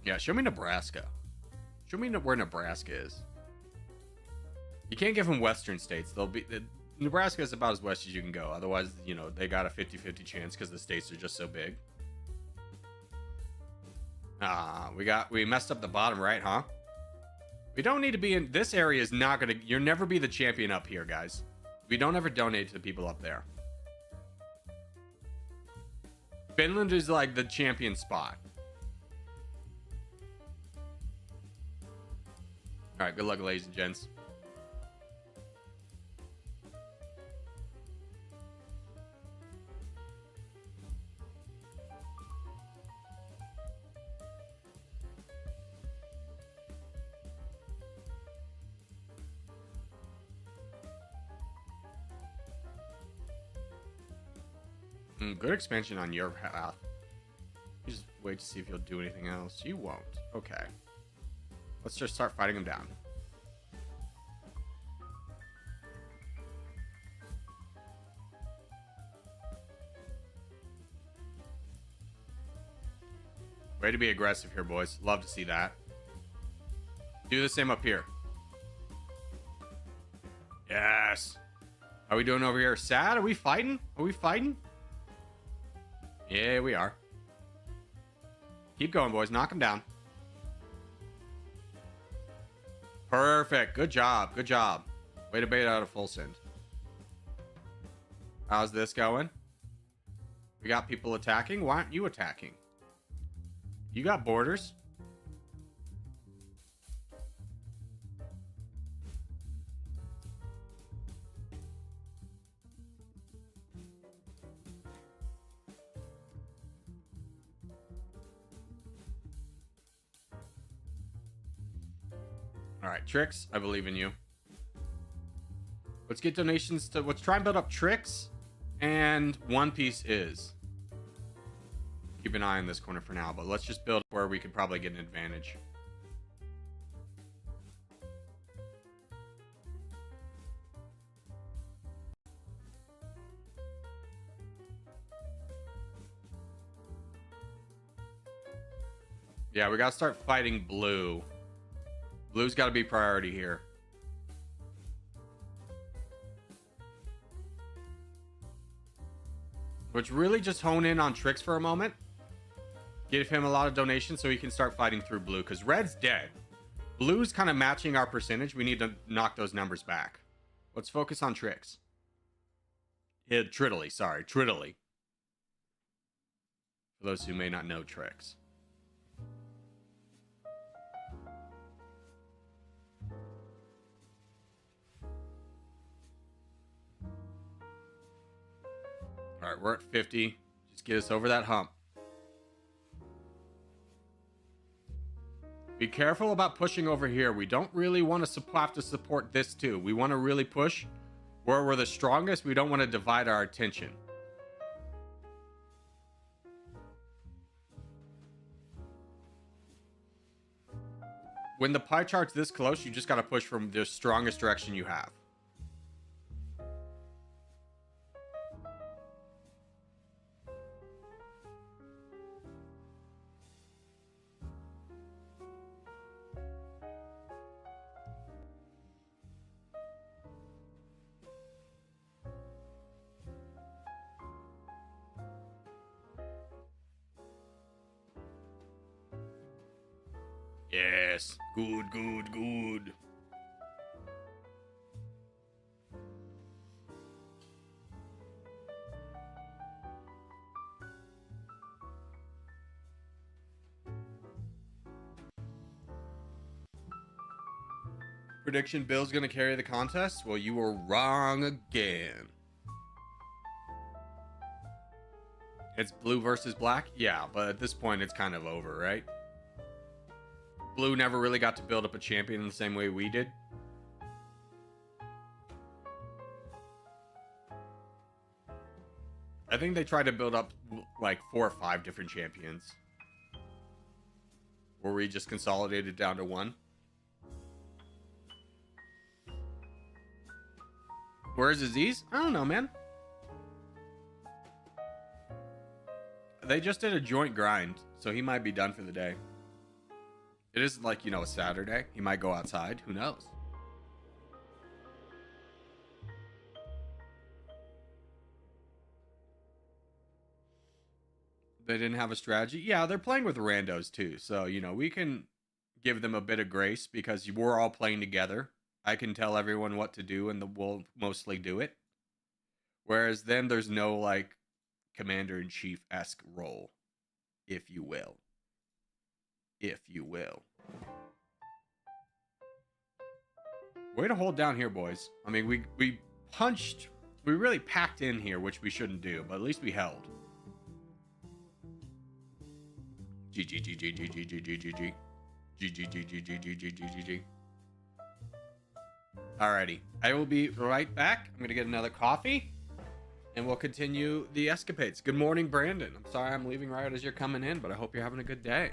Yeah, show me Nebraska. Show me where Nebraska is. You can't give them western states. They'll be... Nebraska is about as west as you can go. Otherwise, you know, they got a 50-50 chance because the states are just so big. We messed up the bottom right, huh? We don't need to be in... This area is not going to... You'll never be the champion up here, guys. We don't ever donate to the people up there. Finland is like the champion spot. Alright, good luck, ladies and gents. Good expansion on your path. You just wait to see if you'll do anything else. You won't. Okay. Let's just start fighting them down. Way to be aggressive here, boys. Love to see that. Do the same up here. Yes. How are we doing over here? Sad? Are we fighting? Are we fighting? Yeah, we are. Keep going, boys. Knock them down. Perfect. Good job. Good job. Way to bait out a full send. How's this going? We got people attacking. Why aren't you attacking? You got borders. All right, Tricks, I believe in you. Let's get donations to... Let's try and build up Tricks and One Piece is. Keep an eye on this corner for now, but let's just build where we could probably get an advantage. Yeah, we gotta start fighting blue. Blue's got to be priority here. Let's really just hone in on Tricks for a moment. Give him a lot of donations so he can start fighting through blue. Because red's dead. Blue's kind of matching our percentage. We need to knock those numbers back. Let's focus on Tricks. Yeah, Triddly. Sorry, Triddly. For those who may not know Tricks. All right, we're at 50. Just get us over that hump. Be careful about pushing over here. We don't really want to have to support this too. We want to really push Where we're the strongest, we don't want to divide our attention. When the pie chart's this close, you just got to push from the strongest direction you have. Yes. Good, good, good. Prediction Bill's gonna carry the contest? Well, you were wrong again. It's blue versus black? Yeah, but at this point it's kind of over, right? Blue never really got to build up a champion in the same way we did. I think they tried to build up like 4 or 5 different champions. Where we just consolidated down to 1. Where's Aziz? I don't know, man. They just did a joint grind, so he might be done for the day. It isn't like, you know, a Saturday. He might go outside. Who knows? They didn't have a strategy. Yeah, they're playing with randos too. So, you know, we can give them a bit of grace because we're all playing together. I can tell everyone what to do and we'll mostly do it. Whereas then there's no like commander-in-chief-esque role, if you will. If you will. Way to hold down here, boys. I mean, we punched, we really packed in here, which we shouldn't do, but at least we held. GG. Alrighty, I will be right back. I'm gonna get another coffee, and we'll continue the escapades. Good morning, Brandon. I'm sorry I'm leaving right as you're coming in, but I hope you're having a good day.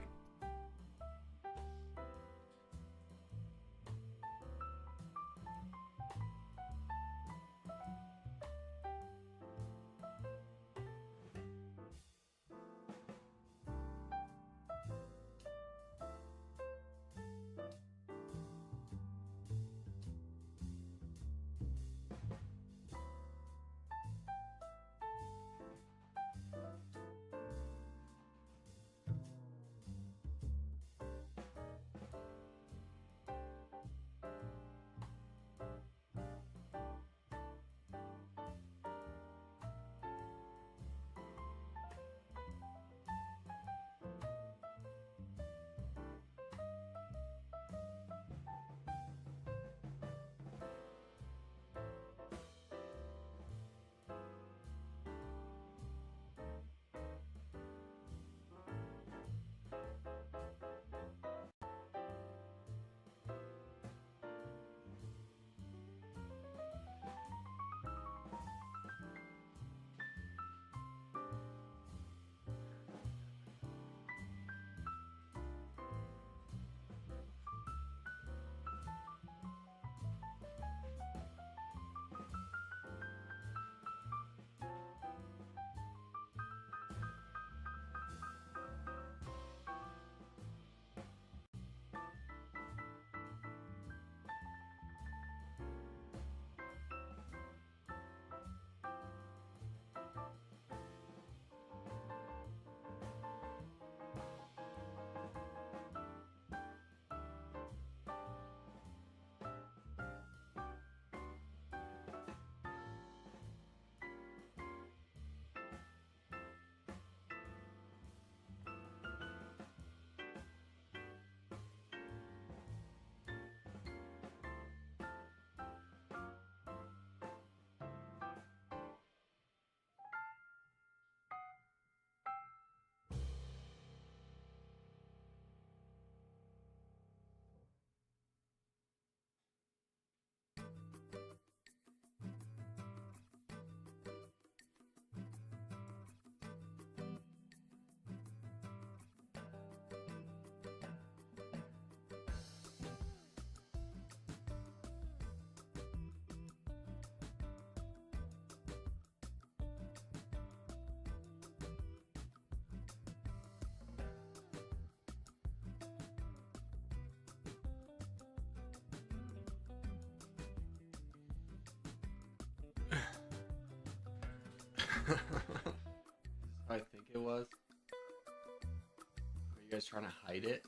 I think it was. Are you guys trying to hide it?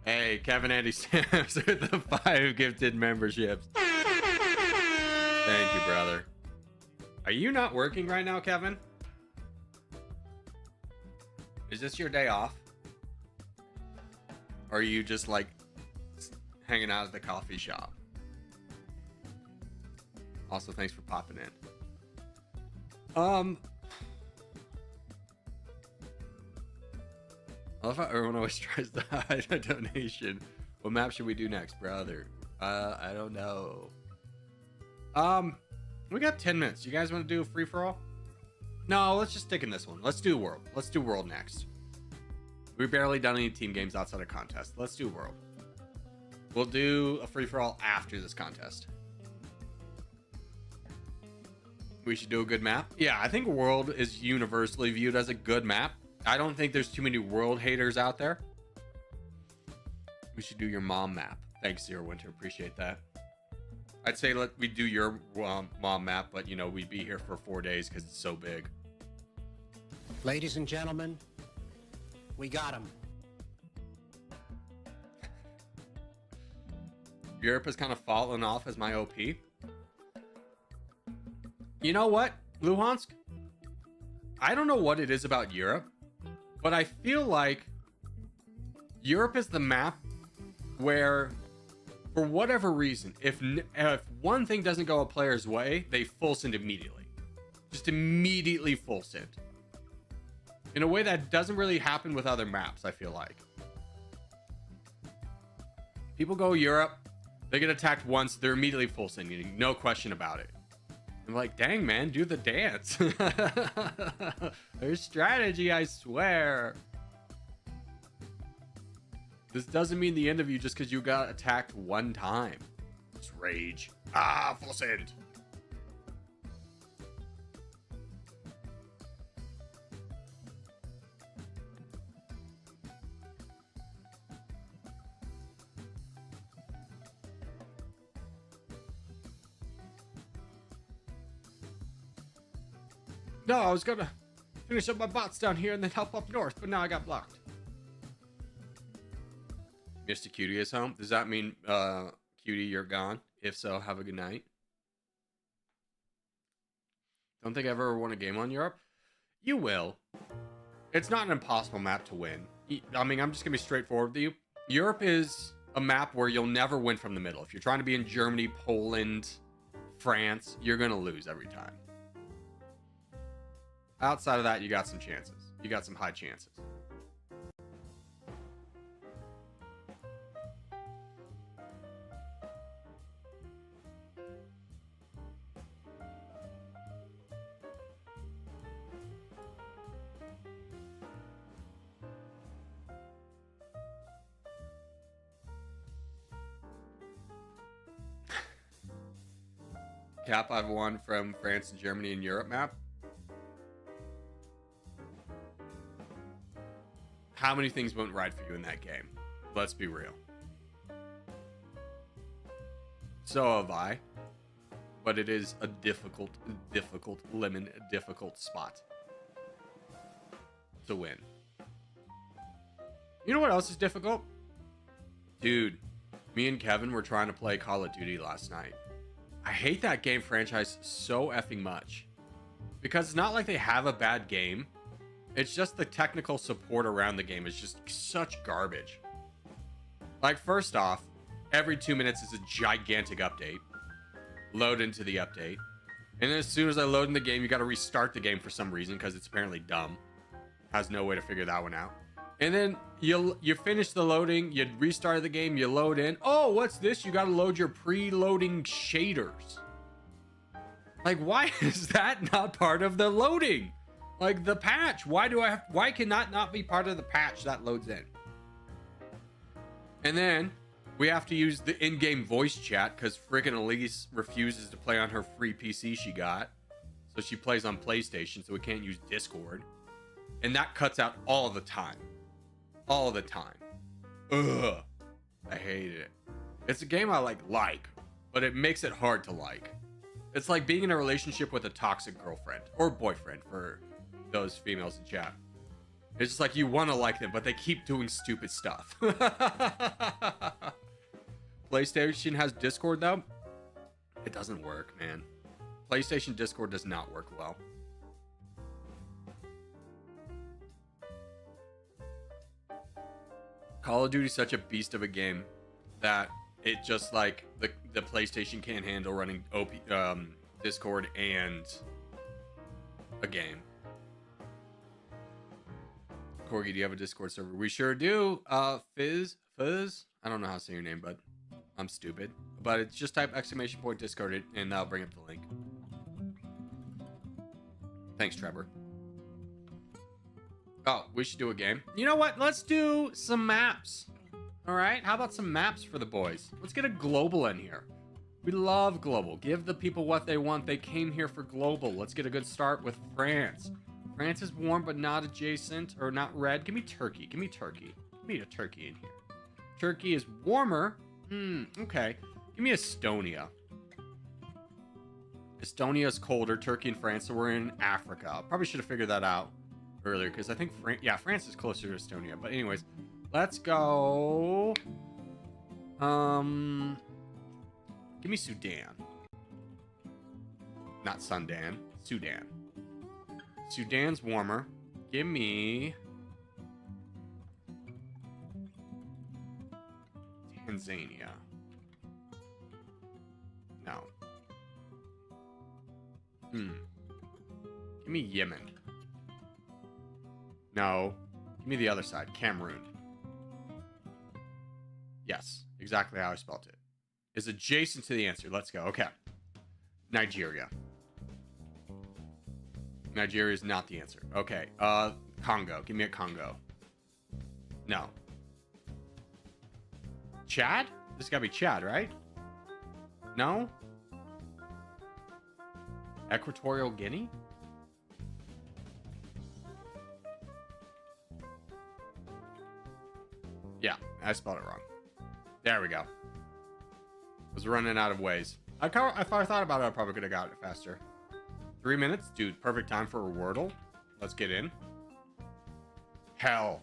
Hey, Kevin Andy Stamps with the 5 gifted memberships. Thank you, brother. Are you not working right now, Kevin? Is this your day off? Or are you just like hanging out at the coffee shop? Also, thanks for popping in. I love how everyone always tries to hide a donation. What map should we do next, brother? I don't know. We got 10 minutes. You guys want to do a free for all? No, let's just stick in this one. Let's do world. Let's do world next. We've barely done any team games outside of contest. Let's do world. We'll do a free for all after this contest. We should do a good map. Yeah, I think world is universally viewed as a good map. I don't think there's too many world haters out there. We should do your mom map. Thanks, Zero Winter. Appreciate that. I'd say we do your mom map, but you know, we'd be here for 4 days because it's so big. Ladies and gentlemen, we got him. Europe has kind of fallen off as my OP. You know what, Luhansk? I don't know what it is about Europe, but I feel like Europe is the map where, for whatever reason, if one thing doesn't go a player's way, they full send immediately. Just immediately full send. In a way that doesn't really happen with other maps, I feel like. People go Europe, they get attacked once, they're immediately full sending, no question about it. I'm like, dang, man, do the dance. There's strategy, I swear. This doesn't mean the end of you just because you got attacked one time. It's rage. Ah, full send. No, I was gonna finish up my bots down here and then help up north, but now I got blocked. Mr. Cutie is home. Does that mean, Cutie, you're gone? If so, have a good night. Don't think I ever won a game on Europe. You will. It's not an impossible map to win. I mean, I'm just gonna be straightforward with you. Europe is a map where you'll never win from the middle. If you're trying to be in Germany, Poland, France, you're gonna lose every time. Outside of that, you got some chances. You got some high chances. Cap, I've won from France and Germany in Europe map. How many things went right for you in that game? Let's be real. So have I. But it is a difficult spot to win. You know what else is difficult? Dude, me and Kevin were trying to play Call of Duty last night. I hate that game franchise so effing much. Because it's not like they have a bad game. It's just the technical support around the game is just such garbage. Like, first off, every 2 minutes is a gigantic update. Load into the update. And then as soon as I load in the game, you got to restart the game for some reason because it's apparently dumb. Has no way to figure that one out. And then you finish the loading, you restart the game, you load in. Oh, what's this? You got to load your preloading shaders. Like, why is that not part of the loading? Like, the patch. Why can that not be part of the patch that loads in? And then we have to use the in-game voice chat because freaking Elise refuses to play on her free PC she got. So she plays on PlayStation, so we can't use Discord. And that cuts out all the time. All the time. Ugh. I hate it. It's a game I like, but it makes it hard to like. It's like being in a relationship with a toxic girlfriend or boyfriend for those females in chat. It's just like you want to like them, but they keep doing stupid stuff. PlayStation has Discord though. It doesn't work, man. PlayStation Discord does not work well. Call of Duty is such a beast of a game that it just like the PlayStation can't handle running Discord and a game. Corgi, do you have a Discord server? We sure do. Fizz. I don't know how to say your name, but I'm stupid. But it's just type !Discord and that'll bring up the link. Thanks, Trevor. Oh, we should do a game. You know what? Let's do some maps. All right. How about some maps for the boys? Let's get a global in here. We love global. Give the people what they want. They came here for global. Let's get a good start with France. France is warm, but not adjacent or not red. Give me Turkey. Give me Turkey. Give me a Turkey in here. Turkey is warmer. Okay. Give me Estonia. Estonia is colder. Turkey and France. So we're in Africa. Probably should have figured that out earlier because I think France is closer to Estonia. But anyways, let's go. Give me Sudan. Not Sundan. Sudan. Sudan's warmer. Give me Tanzania. No. Give me Yemen. No. Give me the other side. Cameroon. Yes. Exactly how I spelled it. Is adjacent to the answer. Let's go. Okay. Nigeria. Nigeria is not the answer. Okay. Congo. Give me a Congo. No. Chad? This gotta be Chad, right? No? Equatorial Guinea? Yeah, I spelled it wrong. There we go. I was running out of ways. If I thought about it, I probably could have got it faster. 3 minutes? Dude, perfect time for a Wordle. Let's get in. Hell.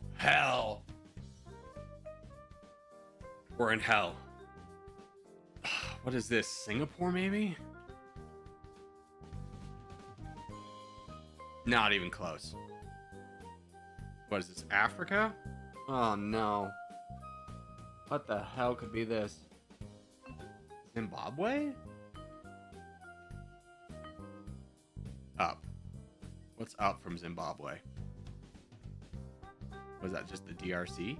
We're in hell. What is this? Singapore, maybe? Not even close. What is this? Africa? Oh, no. What the hell could be this? Zimbabwe? Up. What's up from Zimbabwe? Was that just the DRC?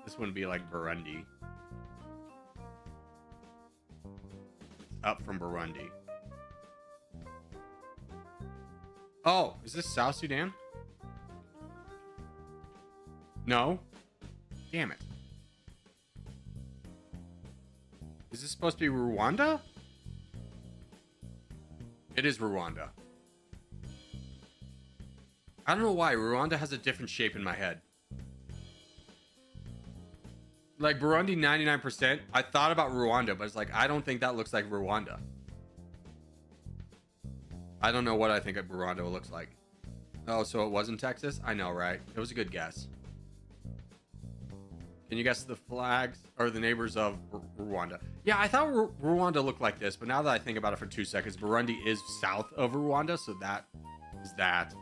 This wouldn't be like Burundi. Up from Burundi. Oh, is this South Sudan? No. Damn it. Is this supposed to be Rwanda? It is Rwanda. I don't know why. Rwanda has a different shape in my head. Like Burundi, 99%. I thought about Rwanda, but it's like, I don't think that looks like Rwanda. I don't know what I think Rwanda looks like. Oh, so it was in Texas? I know, right? It was a good guess. Can you guess the flags or the neighbors of Rwanda? Yeah, I thought Rwanda looked like this, but now that I think about it for 2 seconds, Burundi is south of Rwanda, so that is that.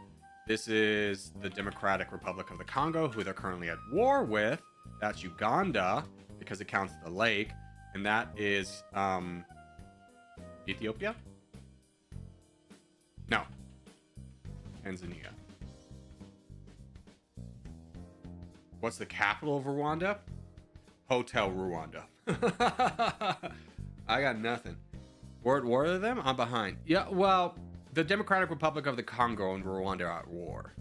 This is the Democratic Republic of the Congo, who they're currently at war with. That's Uganda, because it counts the lake. And that is Ethiopia? No. Tanzania. What's the capital of Rwanda? Hotel Rwanda. I got nothing. We're at war with them? I'm behind. Yeah, well, the Democratic Republic of the Congo and Rwanda are at war.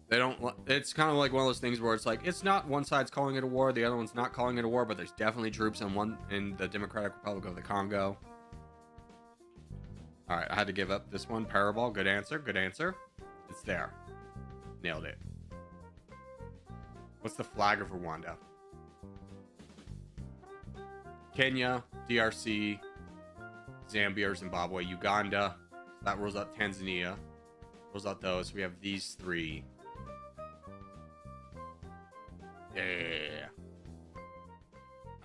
They don't. It's kind of like one of those things where it's like it's not one side's calling it a war, the other one's not calling it a war, but there's definitely troops in the Democratic Republic of the Congo. All right, I had to give up this one. Parabol, good answer, good answer. It's there. Nailed it. What's the flag of Rwanda? Kenya, DRC, Zambia or Zimbabwe, Uganda. That rules out Tanzania. Rules out those. We have these three. Yeah.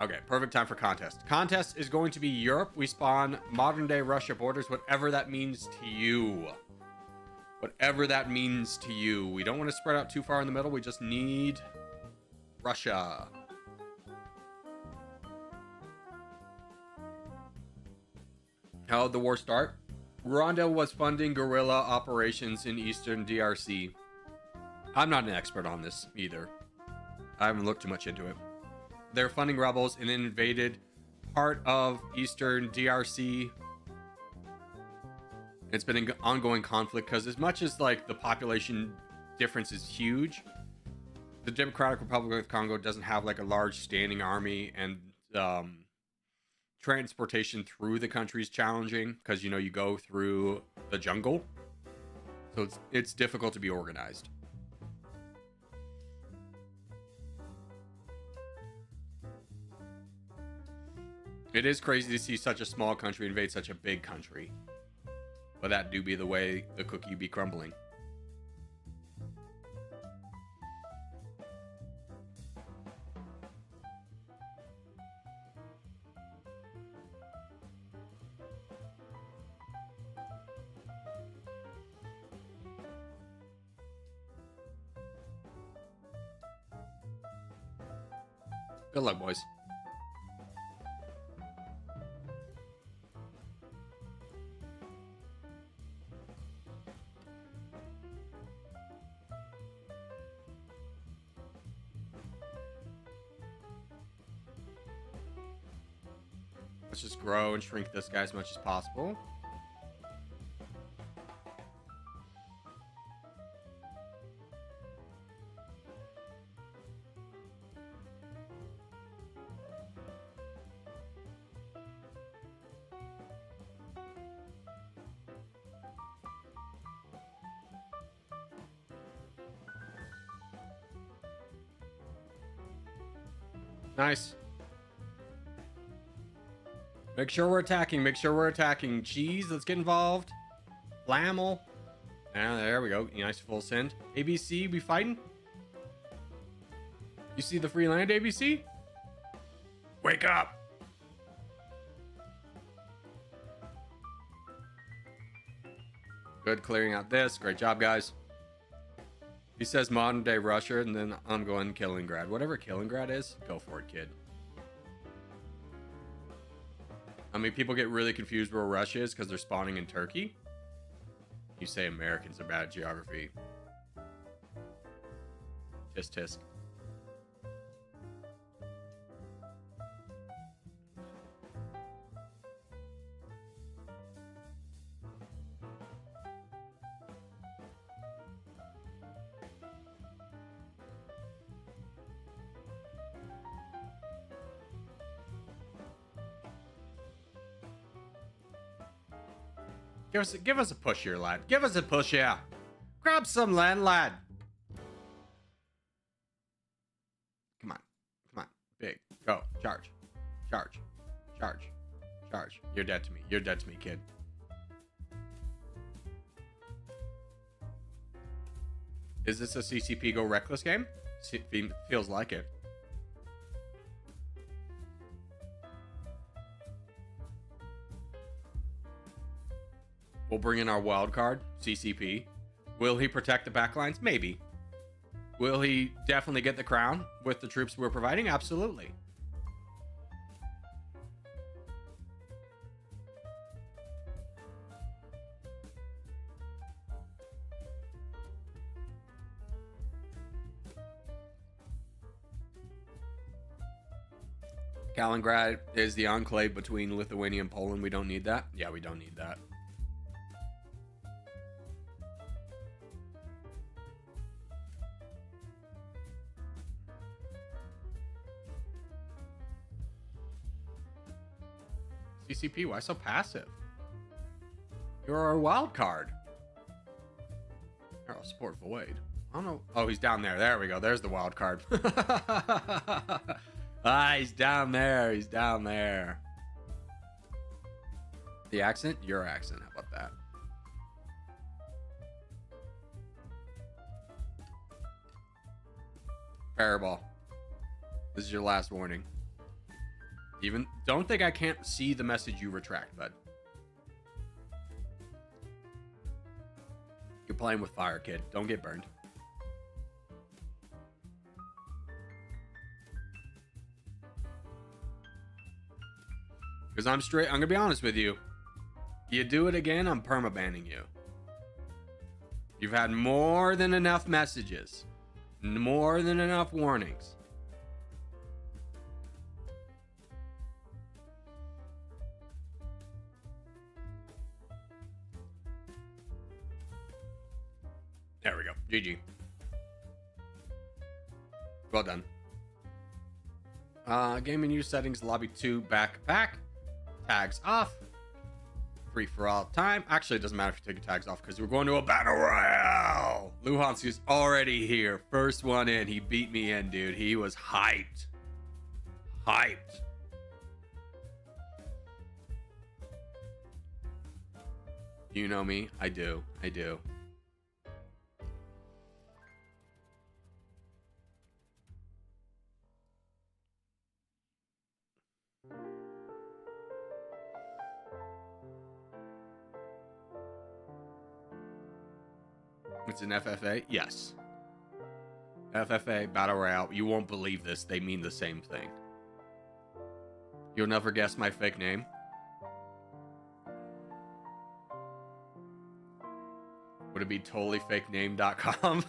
Okay, perfect time for contest. Contest is going to be Europe. We spawn modern day Russia borders, whatever that means to you. Whatever that means to you. We don't want to spread out too far in the middle. We just need Russia. How did the war start? Rwanda was funding guerrilla operations in eastern DRC. I'm not an expert on this either. I haven't looked too much into it. They're funding rebels and invaded part of eastern DRC. It's been an ongoing conflict because as much as like the population difference is huge, the Democratic Republic of Congo doesn't have like a large standing army, and transportation through the country is challenging because, you know, you go through the jungle, so it's difficult to be organized. It is crazy to see such a small country invade such a big country, but that do be the way the cookie be crumbling. Good luck, boys. Let's just grow and shrink this guy as much as possible. Nice. Make sure we're attacking. Make sure we're attacking. Cheese, let's get involved. Flammel. And there we go. Nice full send. ABC, we fighting? You see the free land, ABC? Wake up. Good, clearing out this. Great job, guys. He says modern day Russia, and then I'm going Kaliningrad. Whatever Kaliningrad is, go for it, kid. I mean, people get really confused where Russia is because they're spawning in Turkey. You say Americans are bad at geography. Tisk tisk. Give us a push here, lad. Give us a push here. Grab some land, lad. Come on. Come on. Big. Go. Charge. Charge. Charge. Charge. You're dead to me. You're dead to me, kid. Is this a CCP go reckless game? Feels like it. We'll bring in our wild card, CCP. Will he protect the backlines? Maybe. Will he definitely get the crown with the troops we're providing? Absolutely. Kaliningrad is the enclave between Lithuania and Poland. We don't need that. Yeah, we don't need that. CCP, why so passive? You're our wild card. I'll support Void. I don't know. Oh, he's down there. There we go. There's the wild card. Ah, he's down there. He's down there. The accent? Your accent. How about that? Fireball. This is your last warning. Even don't think I can't see the message you retract, bud. You're playing with fire, kid. Don't get burned. Because I'm gonna be honest with you. You do it again, I'm permabanning you. You've had more than enough messages. More than enough warnings. There we go. GG. Well done. Game menu settings, lobby 2, backpack. Tags off. Free for all time. Actually, it doesn't matter if you take your tags off because we're going to a battle royale. Luhanski's already here. First one in. He beat me in, dude. He was hyped. Hyped. You know me? I do. I do. It's an FFA? Yes. FFA, Battle Royale. You won't believe this. They mean the same thing. You'll never guess my fake name. Would it be totallyfakename.com?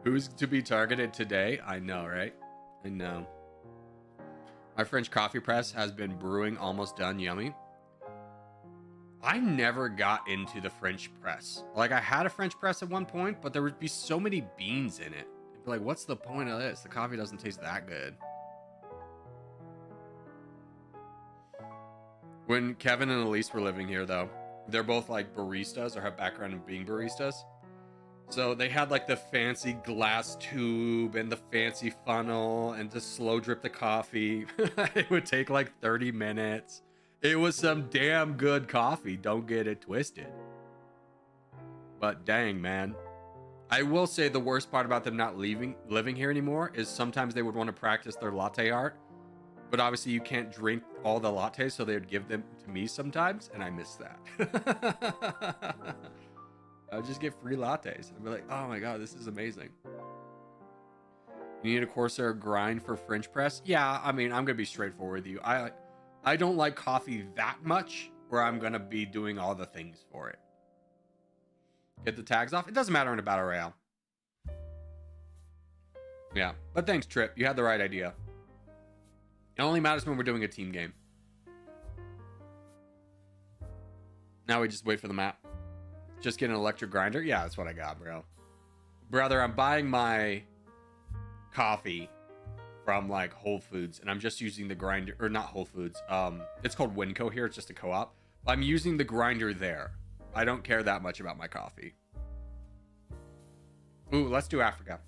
Who's to be targeted today? I know, right? I know. My French coffee press has been brewing, almost done. Yummy. I never got into the French press. Like, I had a French press at one point, but there would be so many beans in it. I'd be like, what's the point of this? The coffee doesn't taste that good. When Kevin and Elise were living here, though, they're both like baristas or have background in being baristas. So they had like the fancy glass tube and the fancy funnel and to slow drip the coffee. It would take like 30 minutes. It was some damn good coffee. Don't get it twisted. But dang, man. I will say the worst part about them not living here anymore is sometimes they would want to practice their latte art. But obviously you can't drink all the lattes, so they would give them to me sometimes, and I miss that. I would just get free lattes. I'd be like, oh my god, this is amazing. You need a Corsair grind for French press? Yeah, I mean, I'm going to be straightforward with you. I don't like coffee that much where I'm going to be doing all the things for it. Get the tags off? It doesn't matter in a battle royale. Yeah, but thanks, Trip. You had the right idea. It only matters when we're doing a team game. Now we just wait for the map. Just get an electric grinder? Yeah, that's what I got, bro. Brother, I'm buying my coffee from like Whole Foods, and I'm just using the grinder, or not Whole Foods. It's called Winco here. It's just a co-op. I'm using the grinder there. I don't care that much about my coffee. Ooh, let's do Africa.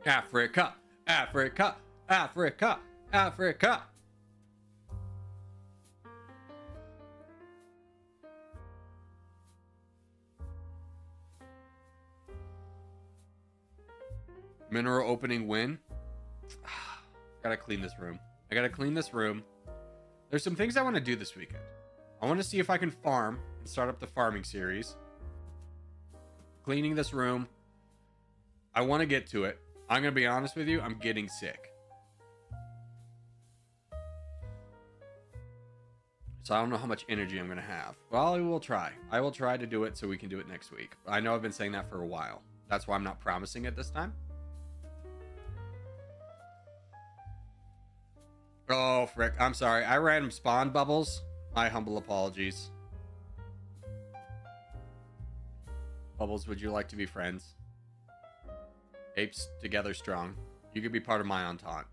Africa, Africa, Africa, Africa. Mineral opening win. Gotta clean this room. I gotta clean this room. There's some things I want to do this weekend. I want to see if I can farm and start up the farming series. Cleaning this room. I want to get to it. I'm gonna be honest with you. I'm getting sick. So I don't know how much energy I'm gonna have. Well, I will try. I will try to do it so we can do it next week. I know I've been saying that for a while. That's why I'm not promising it this time. Oh, frick. I'm sorry. I random spawned bubbles. My humble apologies. Bubbles, would you like to be friends? Apes together strong. You could be part of my entente.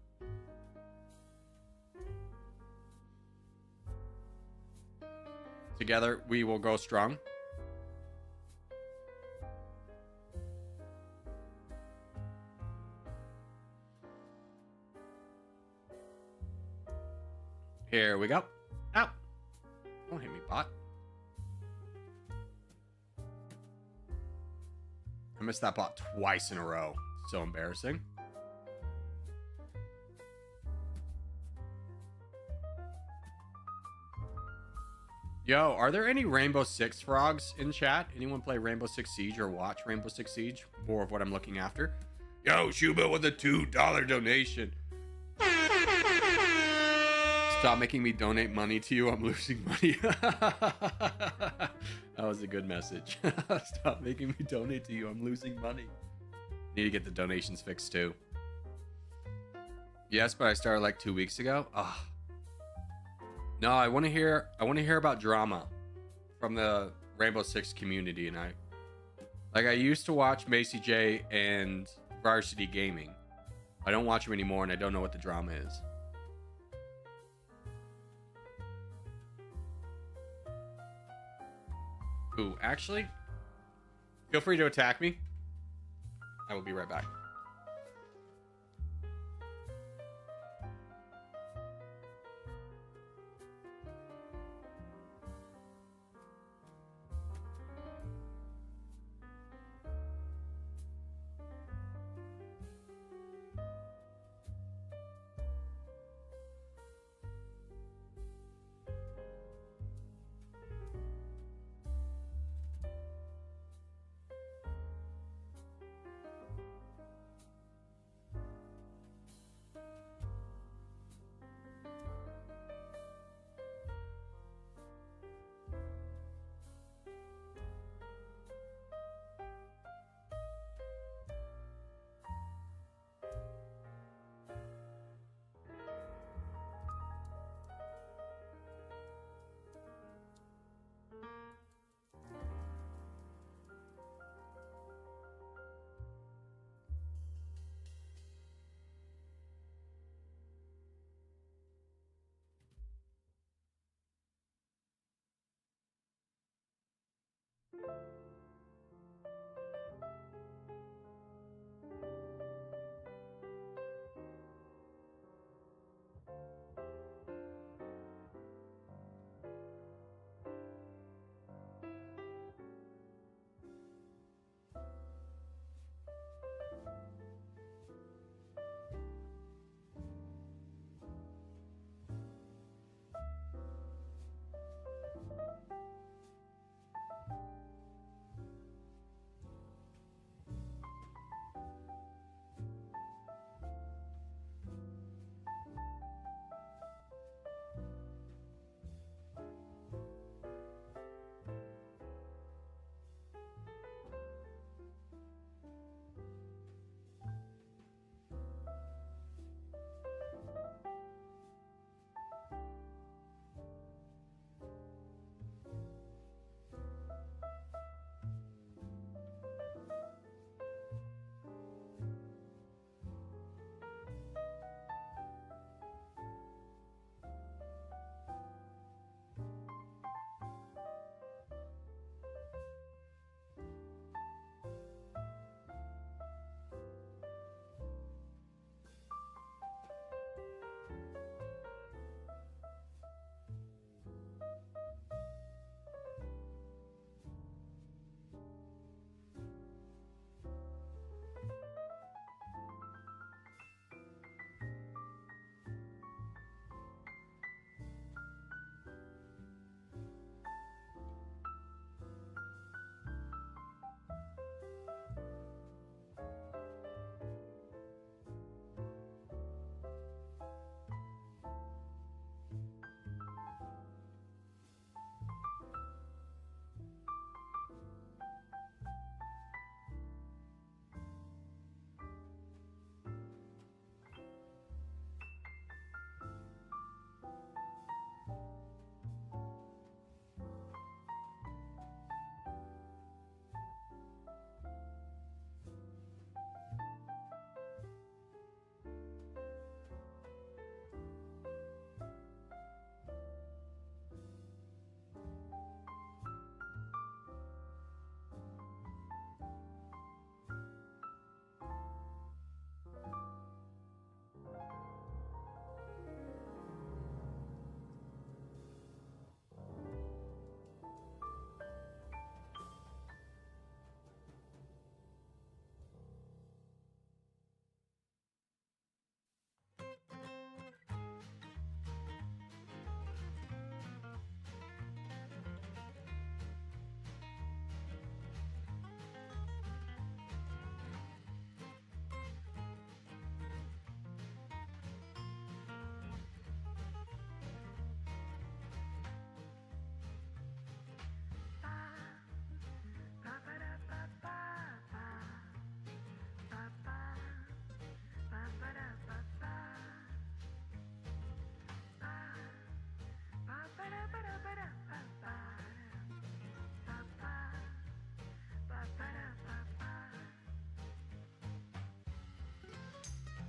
Together, we will go strong. Here we go. Ow. Don't hit me, bot. I missed that bot twice in a row. So embarrassing. Yo, are there any Rainbow Six frogs in chat? Anyone play Rainbow Six Siege or watch Rainbow Six Siege? More of what I'm looking after. Yo, Shuba with a $2 donation. Stop making me donate money to you. I'm losing money. That was a good message. Stop making me donate to you. I'm losing money. Need to get the donations fixed too. Yes, but I started like 2 weeks ago. Ah. No, I want to hear about drama from the Rainbow Six community, and I used to watch Macy J and Varsity Gaming. I don't watch them anymore, and I don't know what the drama is. Ooh, actually, feel free to attack me. I will be right back.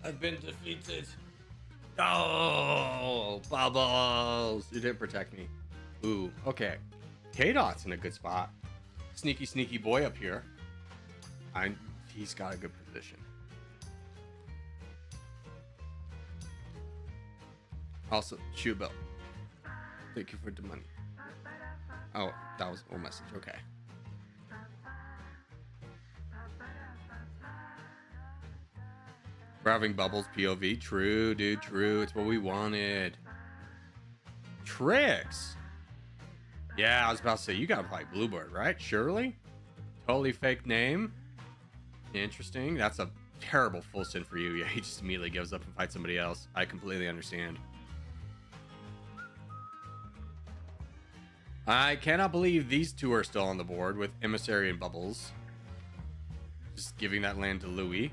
I've been defeated. Oh, bubbles. You didn't protect me. Ooh, okay. K-Dot's in a good spot. Sneaky, sneaky boy up here. He's got a good position. Also, shoot bill. Thank you for the money. Oh, that was a whole message. Okay. We're having bubbles POV. True, dude. True. It's what we wanted. Tricks. Yeah, I was about to say, you gotta play Bluebird, right? Surely? Totally fake name. Interesting. That's a terrible full sin for you. Yeah, he just immediately gives up and fights somebody else. I completely understand. I cannot believe these two are still on the board with Emissary and Bubbles. Just giving that land to Louis.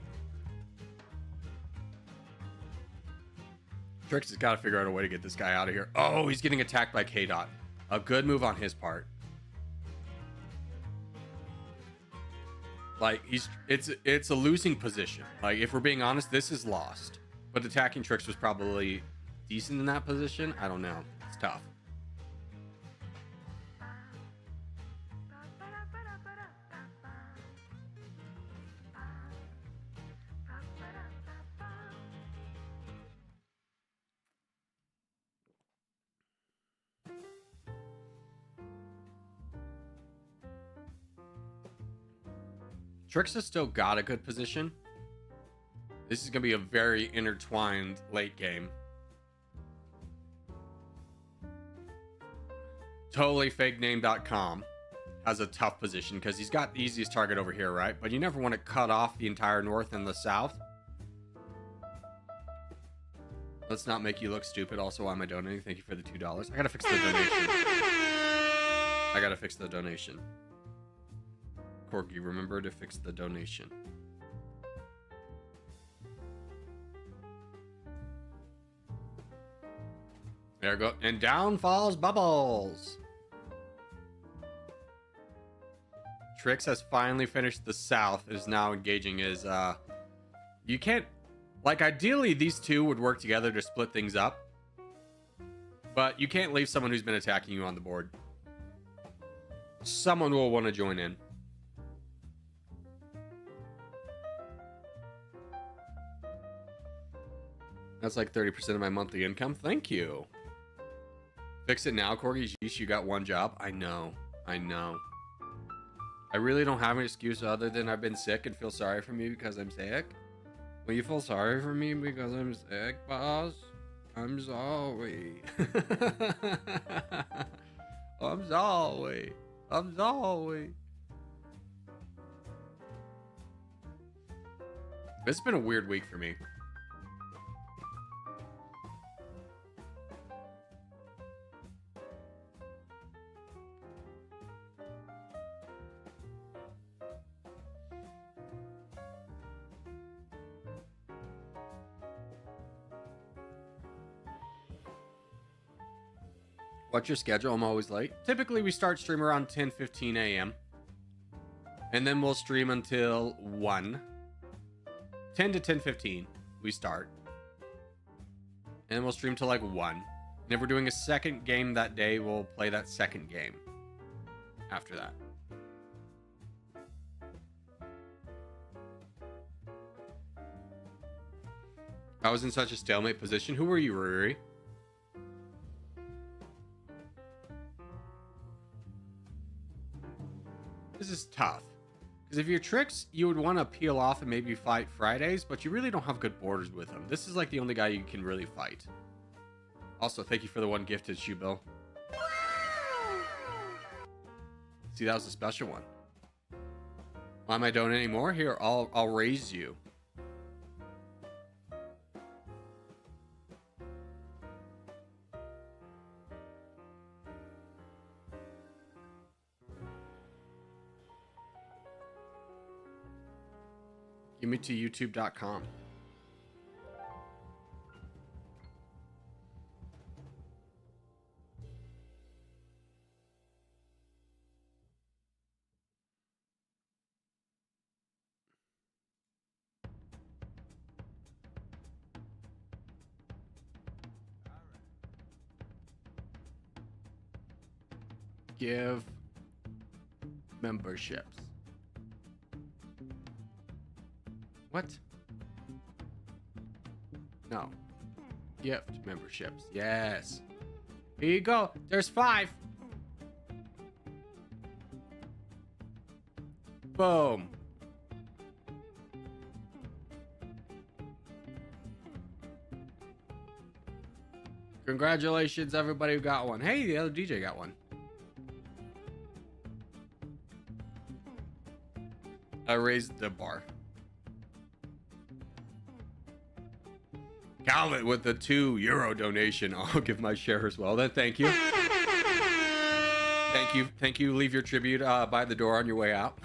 Trix has got to figure out a way to get this guy out of here. Oh, he's getting attacked by K-Dot. A good move on his part. Like, it's a losing position. Like, if we're being honest, this is lost. But attacking Trix was probably decent in that position. I don't know. It's tough. Trix has still got a good position. This is going to be a very intertwined late game. TotallyFakeName.com has a tough position because he's got the easiest target over here, right? But you never want to cut off the entire north and the south. Let's not make you look stupid. Also, why am I donating? Thank you for the $2. I gotta fix the donation. I gotta fix the donation. Corgi, remember to fix the donation. There we go. And down falls Bubbles. Trix has finally finished the south. Is now engaging his you can't, like, ideally these two would work together to split things up, but you can't leave someone who's been attacking you on the board. Someone will want to join in. That's like 30% of my monthly income. Thank you. Fix it now, Corgi. Yeesh, you got one job. I know. I know. I really don't have an excuse other than I've been sick and feel sorry for me because I'm sick. Will you feel sorry for me because I'm sick, boss? I'm sorry. I'm sorry. I'm sorry. It's been a weird week for me. What's your schedule? I'm always late. Typically, we start stream around 10:15 a.m. And then we'll stream until 1. 10 to 10:15, we start. And we'll stream till like 1. And if we're doing a second game that day, we'll play that second game after that. I was in such a stalemate position. Who were you, Riri? This is tough. Because if you're Trix, you would want to peel off and maybe fight Fridays, but you really don't have good borders with him. This is like the only guy you can really fight. Also, thank you for the one gifted shoe bill. See, that was a special one. Why am I donating more? Here, I'll raise you. Give me to youtube.com. Give memberships. What? No. Gift memberships. Yes. Here you go. There's 5. Boom. Congratulations, everybody who got one. Hey, the other DJ got one. I raised the bar. Calvin with the €2 donation. I'll give my share as well. Then thank you. Thank you. Leave your tribute by the door on your way out.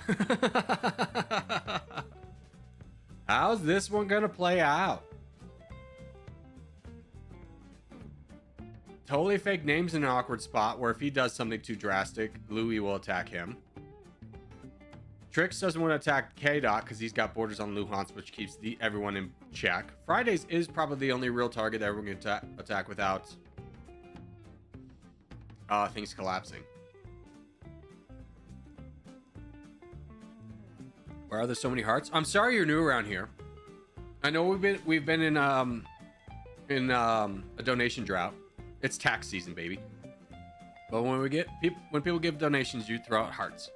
How's this one gonna play out? Totally fake name's in an awkward spot where if he does something too drastic, Louis will attack him. Trix doesn't want to attack K-Dot because he's got borders on Luhansk, which keeps everyone in check. Fridays is probably the only real target that everyone can attack without things collapsing. Why are there so many hearts? I'm sorry you're new around here. I know we've been in a donation drought. It's tax season, baby. But when people give donations, you throw out hearts.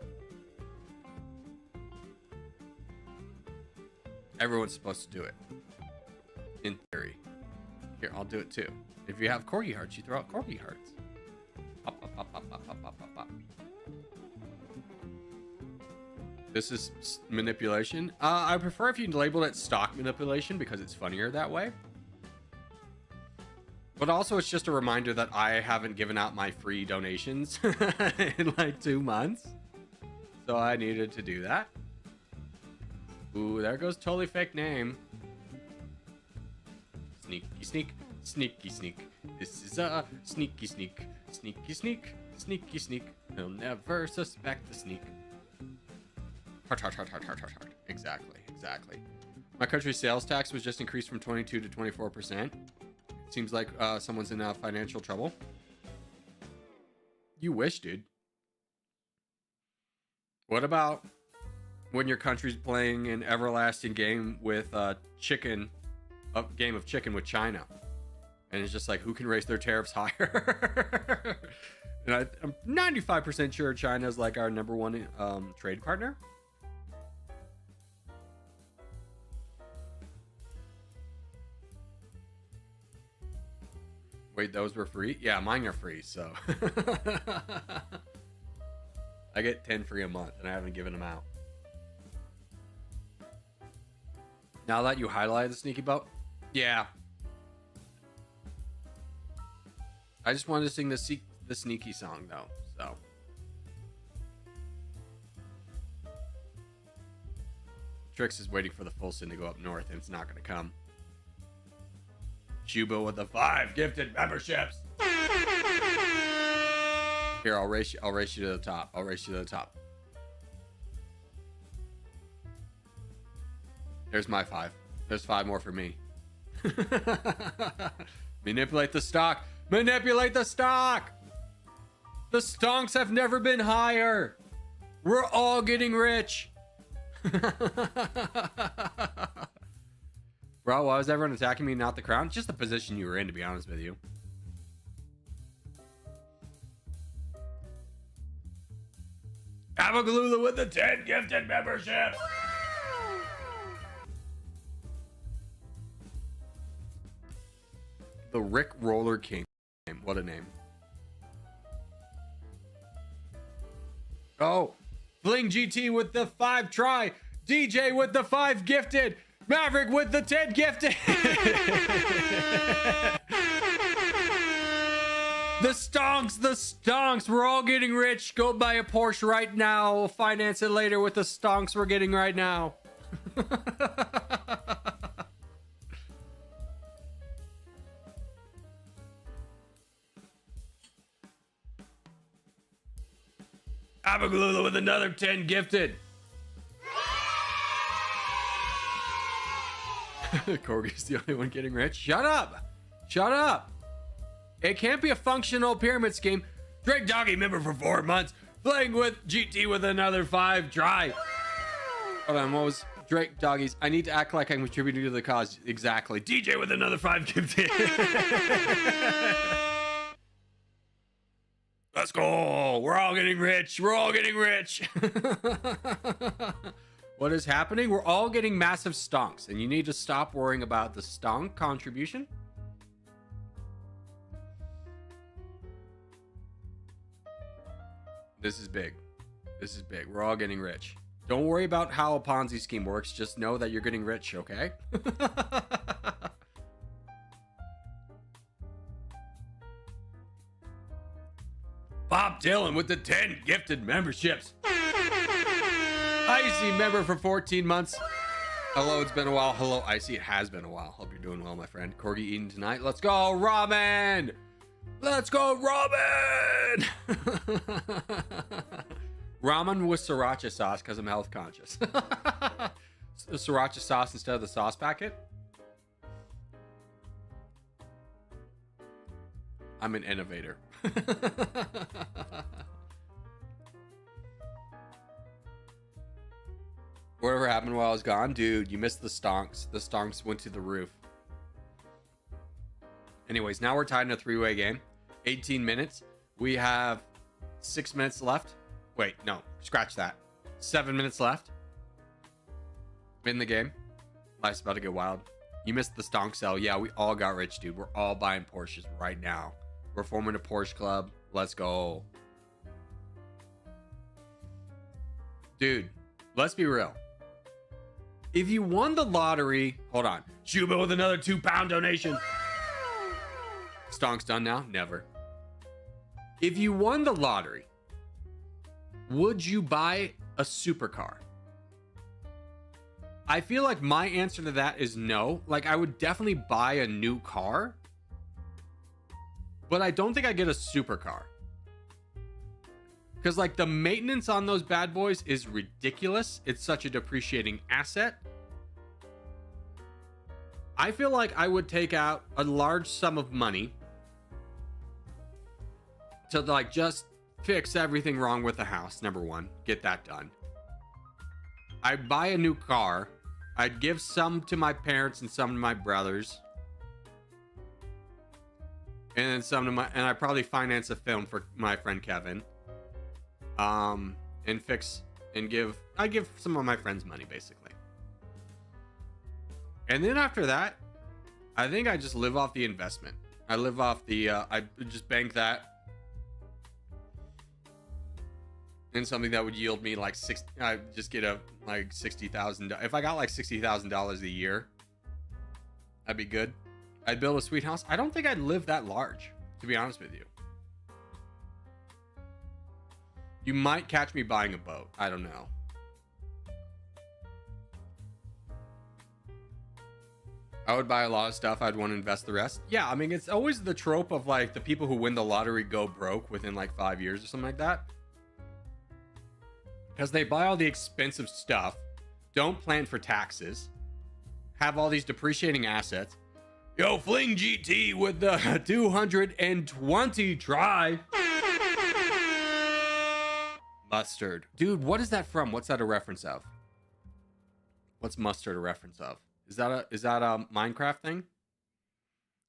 Everyone's supposed to do it. In theory. Here, I'll do it too. If you have corgi hearts, you throw out corgi hearts. Pop, pop, pop, pop, pop, pop, pop, pop, pop. This is manipulation. I prefer if you label it stock manipulation because it's funnier that way. But also, it's just a reminder that I haven't given out my free donations in like 2 months. So I needed to do that. Ooh, there goes totally fake name. Sneaky sneak, sneaky sneak. This is a sneaky sneak, sneaky sneak, sneaky sneak. He'll never suspect the sneak. Heart, heart, heart, heart, heart, heart, heart. Exactly, exactly. My country's sales tax was just increased from 22 to 24%. Seems like someone's in financial trouble. You wish, dude. What about when your country's playing an everlasting game with a game of chicken with China, and it's just like, who can raise their tariffs higher? And I'm 95% sure China's like our #1 trade partner. Wait, those were free? Yeah, mine are free, so I get 10 free a month, and I haven't given them out. Now that you highlighted the sneaky boat, yeah. I just wanted to sing the sneaky song though, so. Trix is waiting for the full sin to go up north, and it's not going to come. Chuba with the 5 gifted memberships. Here, I'll race you to the top. I'll race you to the top. There's my 5. There's 5 more for me. Manipulate the stock. Manipulate the stock. The stonks have never been higher. We're all getting rich. Bro, why was everyone attacking me, not the crown? Just the position you were in, to be honest with you. Abagalula with the 10 gifted memberships. The Rick Roller King. What a name. Oh, Fling GT with the 5 try. DJ with the 5 gifted. Maverick with the 10 gifted. The stonks. We're all getting rich. Go buy a Porsche right now. We'll finance it later with the stonks we're getting right now. Abagalula with another 10 gifted. Corgi's the only one getting rich. Shut up. Shut up. It can't be a functional pyramid scheme. Drake Doggy member for 4 months. Playing with GT with another 5 try. Hold on, what was Drake Doggies? I need to act like I'm contributing to the cause. Exactly. DJ with another 5 gifted. Let's go. We're all getting rich. We're all getting rich. What is happening? We're all getting massive stonks, and you need to stop worrying about the stonk contribution. This is big. This is big. We're all getting rich. Don't worry about how a Ponzi scheme works. Just know that you're getting rich, okay? Bob Dylan with the 10 gifted memberships. Icy member for 14 months. Hello, it's been a while. Hello, Icy. It has been a while. Hope you're doing well, my friend. Corgi eating tonight. Let's go, ramen. Let's go, ramen. Ramen with sriracha sauce because I'm health conscious. Sriracha sauce instead of the sauce packet. I'm an innovator. Whatever happened while I was gone? Dude, you missed the stonks. The stonks went to the roof. Anyways, now we're tied in a 3-way game. 18 minutes. We have 6 minutes left. Wait, no. Scratch that. 7 minutes left in the game. Life's about to get wild. You missed the stonk sell. Yeah, we all got rich, dude. We're all buying Porsches right now. We're forming a Porsche club. Let's go. Dude, let's be real. If you won the lottery, hold on. Shuba with another £2 donation. Stonk's done now? Never. If you won the lottery, would you buy a supercar? I feel like my answer to that is no. Like, I would definitely buy a new car, but I don't think I get a supercar. Because, like, the maintenance on those bad boys is ridiculous. It's such a depreciating asset. I feel like I would take out a large sum of money to, like, just fix everything wrong with the house. Number one, get that done. I'd buy a new car. I'd give some to my parents and some to my brothers. And then some to my, and I'd probably finance a film for my friend Kevin. And fix and give, I give some of my friends money basically. And then after that, I think I just live off the investment. I live off the, I just bank that in something that would yield me like I just get a like $60,000. If I got like $60,000 a year, that'd be good. I'd build a sweet house. I don't think I'd live that large, to be honest with you. You might catch me buying a boat. I don't know. I would buy a lot of stuff. I'd want to invest the rest. Yeah, I mean, it's always the trope of like the people who win the lottery go broke within like 5 years or something like that. Because they buy all the expensive stuff, don't plan for taxes, have all these depreciating assets. Yo, Fling GT with the 220 try. Mustard. Dude, what is that from? What's that a reference of? What's mustard a reference of? Is that a Minecraft thing?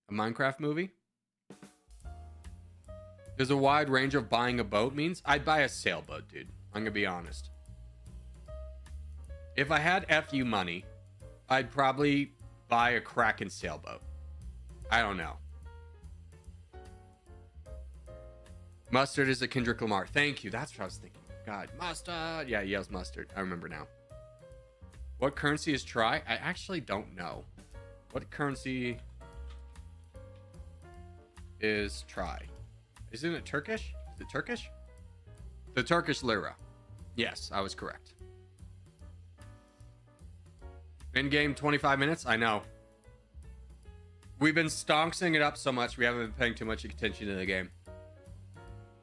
A Minecraft movie? There's a wide range of buying a boat means. I'd buy a sailboat, dude. I'm gonna be honest. If I had FU money, I'd probably buy a Kraken sailboat. I don't know. Mustard is a Kendrick Lamar. Thank you. That's what I was thinking. God, mustard. Yeah, he yells mustard. I remember now. What currency is try? I actually don't know. What currency is try? Isn't it Turkish? Is it Turkish? The Turkish lira. Yes, I was correct. In-game 25 minutes? I know. We've been stonksing it up so much, we haven't been paying too much attention to the game.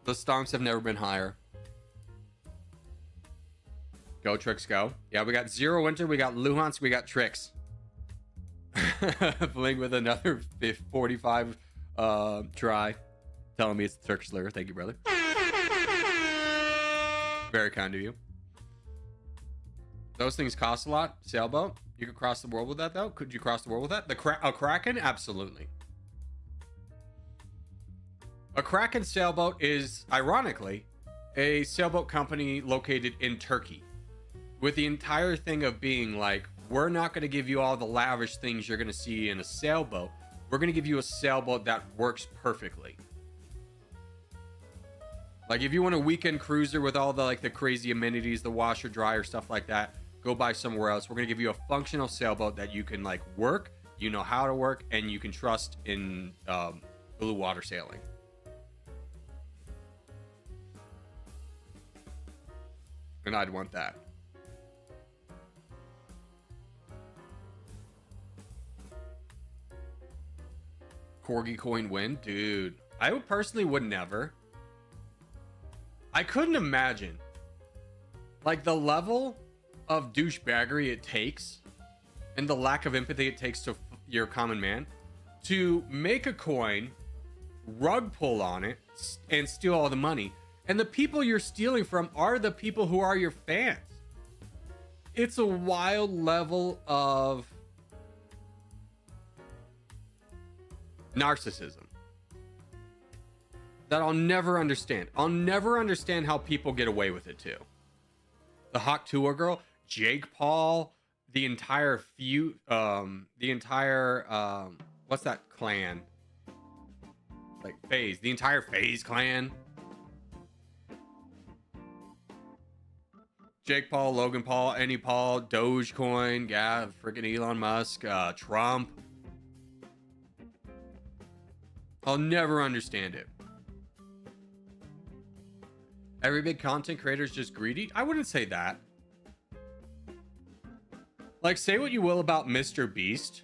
The stonks have never been higher. Go, Tricks, go. Yeah, we got Zero Winter, we got Luhansk, we got Tricks. Fling with another 45 try. Telling me it's the Turkish lira. Thank you, brother. Very kind of you. Those things cost a lot. Sailboat. You could cross the world with that, though. Could you cross the world with that? A Kraken? Absolutely. A Kraken sailboat is, ironically, a sailboat company located in Turkey. With the entire thing of being like, we're not going to give you all the lavish things you're going to see in a sailboat. We're going to give you a sailboat that works perfectly. Like, if you want a weekend cruiser with all the, like, the crazy amenities, the washer, dryer, stuff like that, go buy somewhere else. We're going to give you a functional sailboat that you can, like, work, you know how to work, and you can trust in blue water sailing. And I'd want that. Corgi coin win? Dude, I would personally would never. I couldn't imagine, like, the level of douchebaggery it takes and the lack of empathy it takes to your common man to make a coin, rug pull on it, and steal all the money. And the people you're stealing from are the people who are your fans. It's a wild level of narcissism that I'll never understand. I'll never understand how people get away with it too. The Hawk Tour girl, Jake Paul, the entire what's that clan? Like FaZe, the entire FaZe clan. Jake Paul, Logan Paul, Any Paul, Dogecoin, yeah, freaking Elon Musk, Trump. I'll never understand it. Every big content creator is just greedy? I wouldn't say that. Like, say what you will about Mr. Beast,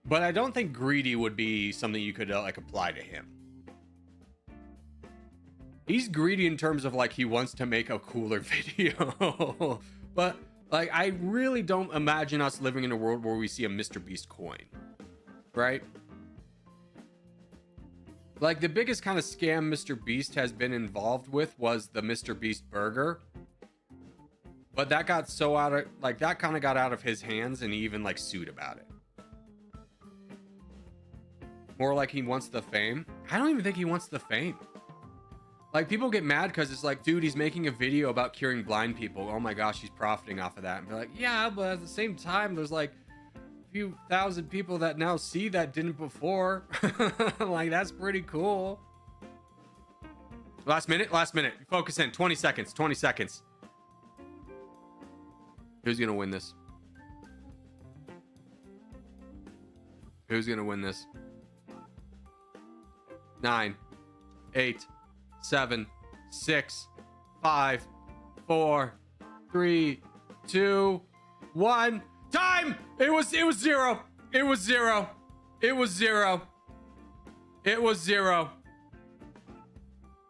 but I don't think greedy would be something you could like apply to him. He's greedy in terms of like he wants to make a cooler video. But like, I really don't imagine us living in a world where we see a Mr. Beast coin, right? Like, the biggest kind of scam Mr. Beast has been involved with was the Mr. Beast burger. But that got so out of, like, that kind of got out of his hands, and he even like sued about it. More like he wants the fame. I don't even think he wants the fame. Like, people get mad because it's like, dude, he's making a video about curing blind people. Oh my gosh, he's profiting off of that. And be like, yeah, but at the same time, there's like a few thousand people that now see that didn't before. Like, that's pretty cool. Last minute. Focus in. 20 seconds. 20 seconds. Who's gonna win this? Who's gonna win this? 9, 8, 7, 6, 5, 4, 3, 2, 1. Time! It was 0. It was 0. It was 0. It was 0.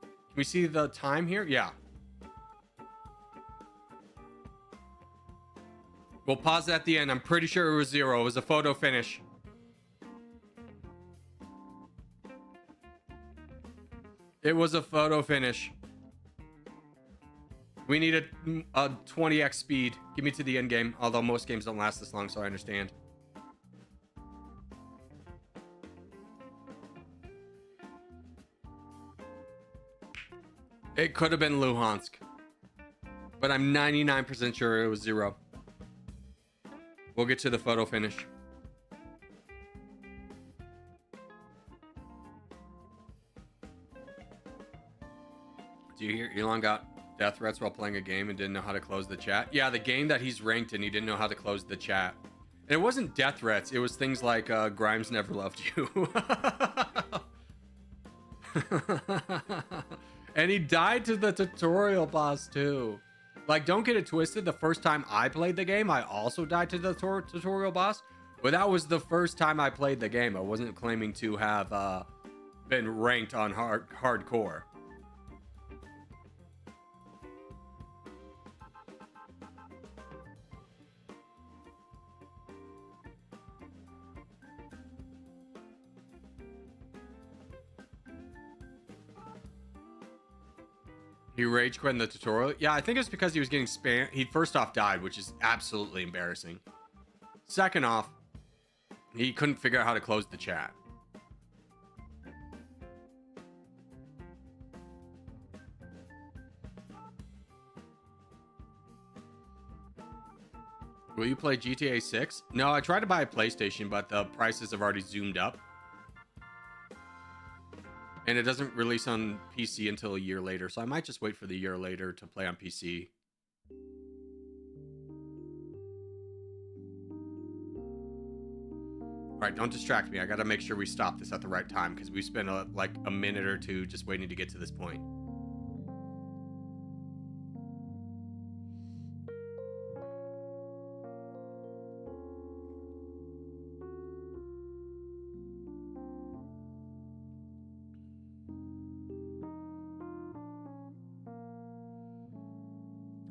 Can we see the time here? Yeah. We'll pause at the end. I'm pretty sure it was 0. It was a photo finish. It was a photo finish. We need a 20x speed. Give me to the end game. Although most games don't last this long, so I understand. It could have been Luhansk. But I'm 99% sure it was 0. We'll get to the photo finish. Do you hear Elon got death threats while playing a game and didn't know how to close the chat? Yeah, the game that he's ranked in, he didn't know how to close the chat. And it wasn't death threats. It was things like Grimes never loved you. And he died to the tutorial boss too. Like, don't get it twisted. The first time I played the game, I also died to the tutorial boss. But that was the first time I played the game. I wasn't claiming to have been ranked on hardcore. He rage quit in the tutorial. Yeah, I think it's because he was getting spammed. He first off died, which is absolutely embarrassing. Second off, he couldn't figure out how to close the chat. Will you play GTA 6? No, I tried to buy a PlayStation, but the prices have already zoomed up. And it doesn't release on PC until a year later, so I might just wait for the year later to play on PC. Alright, don't distract me. I gotta make sure we stop this at the right time, because we spent like a minute or two just waiting to get to this point.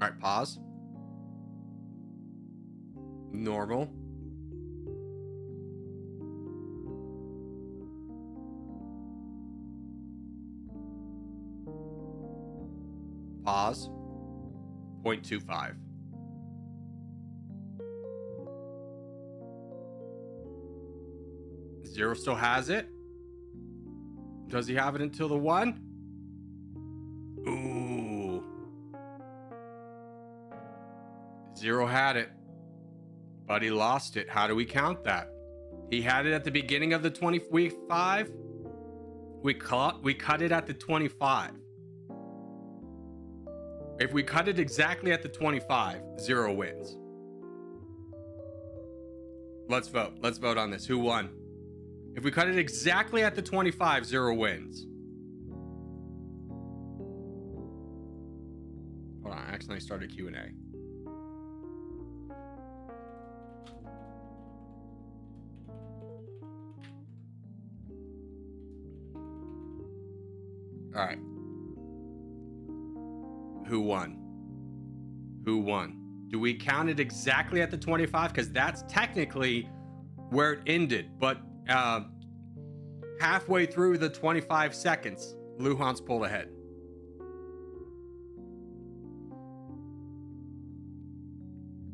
Alright, pause. Normal. Pause. 0.25. Zero still has it. Does he have it until the 1? Ooh. Zero had it, but he lost it. How do we count that? He had it at the beginning of the 25. We cut it at the 25. If we cut it exactly at the 25, Zero wins. Let's vote. Let's vote on this. Who won? If we cut it exactly at the 25, Zero wins. Hold on, I accidentally started Q&A. All right. Who won? Who won? Do we count it exactly at the 25? Because that's technically where it ended. But halfway through the 25 seconds, Luhan's pulled ahead.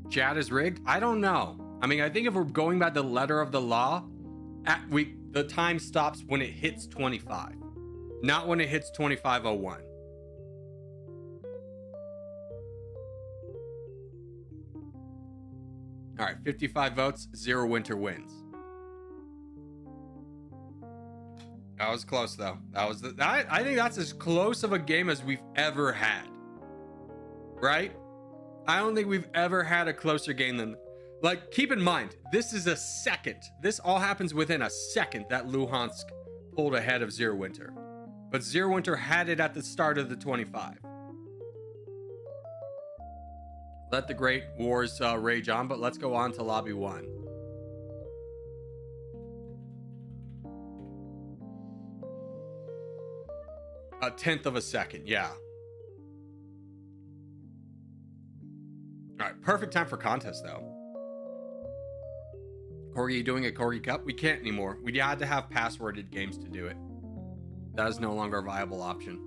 Chat is rigged? I don't know. I mean, I think if we're going by the letter of the law, the time stops when it hits 25. Not when it hits 25:01. All right, 55 votes, Zero Winter wins. That was close, though. I think that's as close of a game as we've ever had. Right? I don't think we've ever had a closer game than... Like, keep in mind, this is a second. This all happens within a second that Luhansk pulled ahead of Zero Winter. But Zero Winter had it at the start of the 25. Let the great wars rage on, but let's go on to lobby 1. A tenth of a second, yeah. All right, perfect time for contest, though. Corgi, you doing a Corgi Cup? We can't anymore. We had to have passworded games to do it. That is no longer a viable option.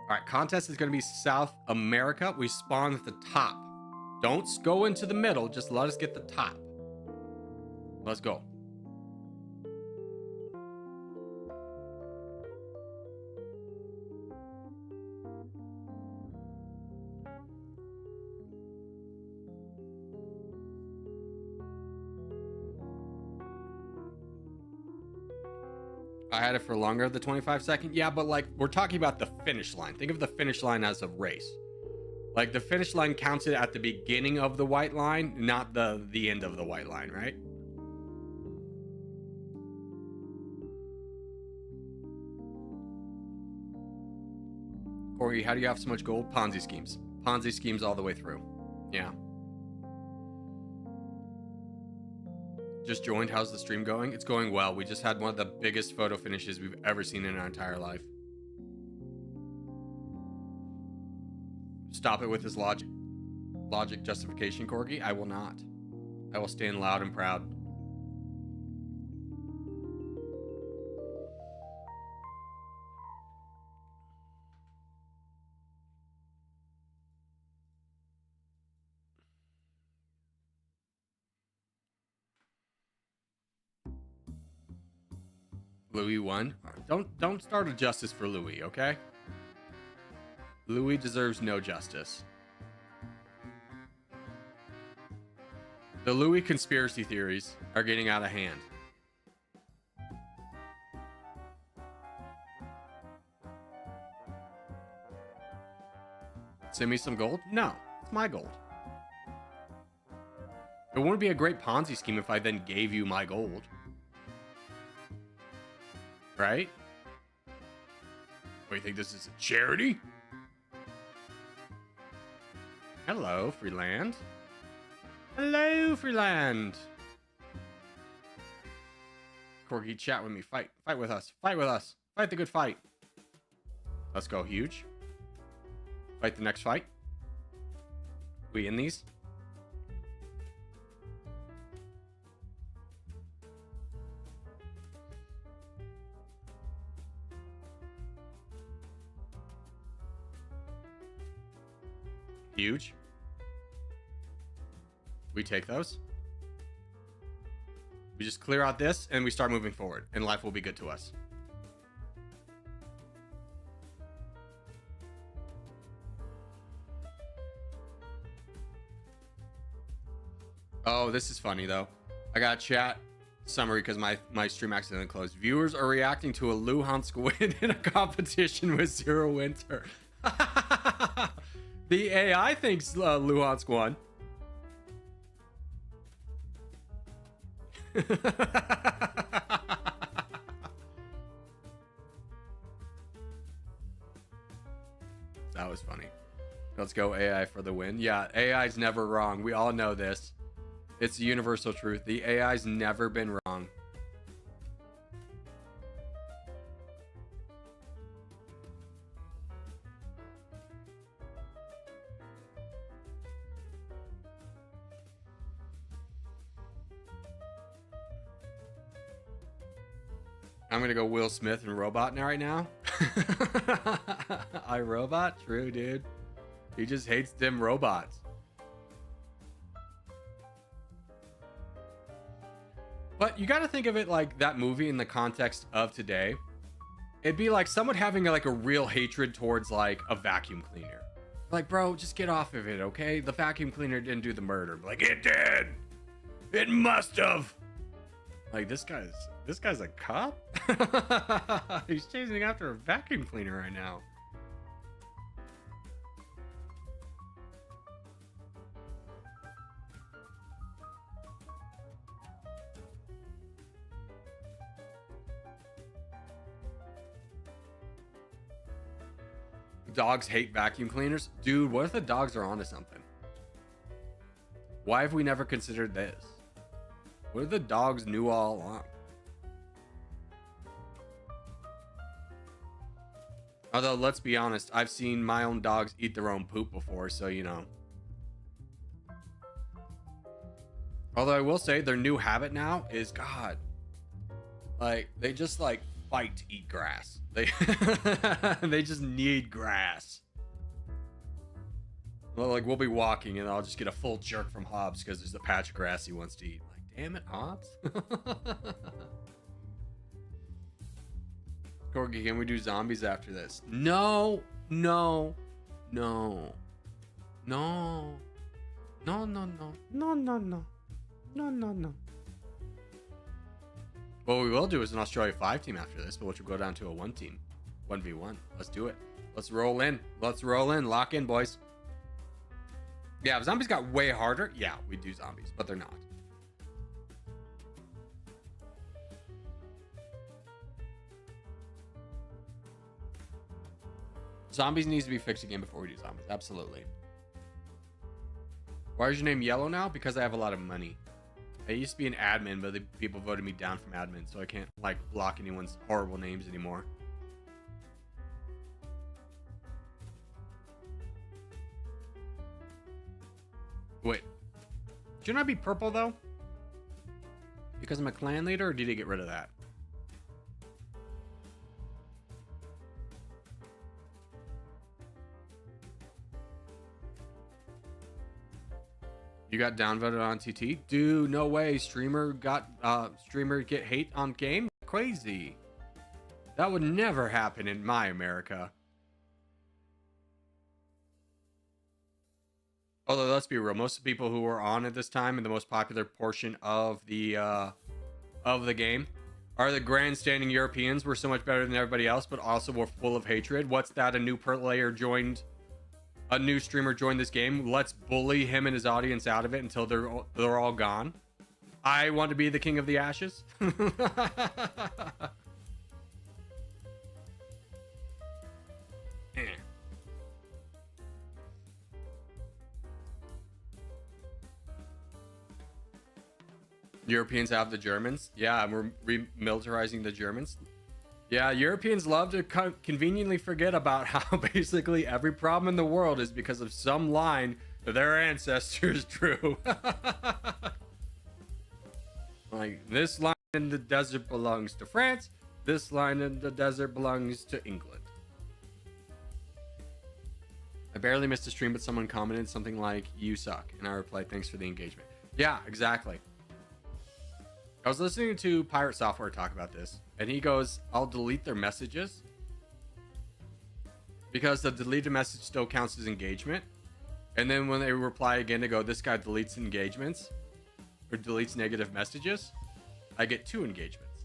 All right, contest is going to be South America. We spawn at the top. Don't go into the middle. Just let us get the top. Let's go. I had it for longer, the 25 second. Yeah, but like, we're talking about the finish line. Think of the finish line as a race. Like, the finish line counts it at the beginning of the white line, not the end of the white line, right? Corey, how do you have so much gold? Ponzi schemes. Ponzi schemes all the way through. Yeah. Just joined. How's the stream going? It's going well. We just had one of the biggest photo finishes we've ever seen in our entire life. Stop it with his logic justification, Corgi. I will not. I will stand loud and proud. Louis won. Don't start a justice for Louis, okay? Louis deserves no justice. The Louis conspiracy theories are getting out of hand. Send me some gold? No, it's my gold. It wouldn't be a great Ponzi scheme if I then gave you my gold. Right? What, do you think this is a charity? Hello, Freeland. Hello, Freeland. Corgi, chat with me. Fight. Fight with us. Fight with us. Fight the good fight. Let's go, huge. Fight the next fight. We in these? Huge. We take those. We just clear out this and we start moving forward and life will be good to us. Oh, this is funny though. I got chat summary because my stream accidentally closed. Viewers are reacting to a Luhansk win in a competition with Zero Winter. The AI thinks Luhansk won. That was funny. Let's go AI for the win. Yeah, AI's never wrong. We all know this. It's a universal truth. The AI's never been wrong. I'm gonna go Will Smith and Robot now right now. I Robot? True, dude. He just hates them robots. But you gotta think of it like that movie in the context of today. It'd be like someone having like a real hatred towards like a vacuum cleaner. Like, bro, just get off of it, okay? The vacuum cleaner didn't do the murder. Like, it did. It must have. Like, this guy's a cop? He's chasing after a vacuum cleaner right now. Dogs hate vacuum cleaners? Dude, what if the dogs are onto something? Why have we never considered this? What if the dogs knew all along? Although, let's be honest, I've seen my own dogs eat their own poop before, so you know. Although I will say their new habit now is, God, like, they just like fight to eat grass. They just need grass. Well, like, we'll be walking and I'll just get a full jerk from Hobbs because there's a patch of grass he wants to eat. Like, damn it, Hobbs. Corgi, can we do zombies after this? No, no, no, no, no, no, no, no, no, no, no, no, no. What we will do is an Australia 5 team after this, but which will go down to a 1 team. 1v1. Let's do it. Let's roll in. Let's roll in. Lock in, boys. Yeah, if zombies got way harder, yeah, we'd do zombies, but they're not. Zombies needs to be fixed again before we do zombies. Absolutely. Why is your name yellow now? Because I have a lot of money. I used to be an admin, but the people voted me down from admin, so I can't like block anyone's horrible names anymore. Wait, shouldn't I be purple though? Because I'm a clan leader, or did he get rid of that? You got downvoted on TT? Dude, no way. Streamer get hate on game? Crazy. That would never happen in my America. Although, let's be real, most of the people who were on at this time and the most popular portion of the game are the grandstanding Europeans. Were so much better than everybody else, but also were full of hatred. What's that? A new streamer joined this game. Let's bully him and his audience out of it until they're all gone. I want to be the king of the ashes. Europeans have the Germans. Yeah, we're remilitarizing the Germans. Yeah, Europeans love to conveniently forget about how basically every problem in the world is because of some line that their ancestors drew. Like, this line in the desert belongs to France. This line in the desert belongs to England. I barely missed a stream, but someone commented something like, "You suck." And I replied, "Thanks for the engagement." Yeah, exactly. I was listening to Pirate Software talk about this, and he goes, "I'll delete their messages because the deleted message still counts as engagement. And then when they reply again to go, this guy deletes engagements or deletes negative messages, I get 2 engagements."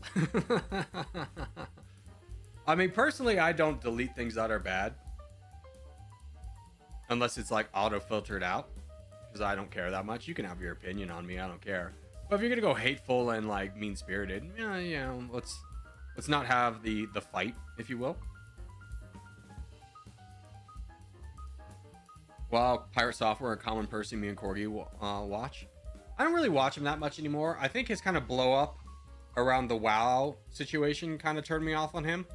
I mean, personally, I don't delete things that are bad unless it's like auto filtered out, because I don't care that much. You can have your opinion on me, I don't care. But if you're gonna go hateful and like mean-spirited, yeah, let's not have the fight, if you will. While Pirate Software, a common person me and Corgi watch. I don't really watch him that much anymore. I think his kind of blow up around the WoW situation kind of turned me off on him,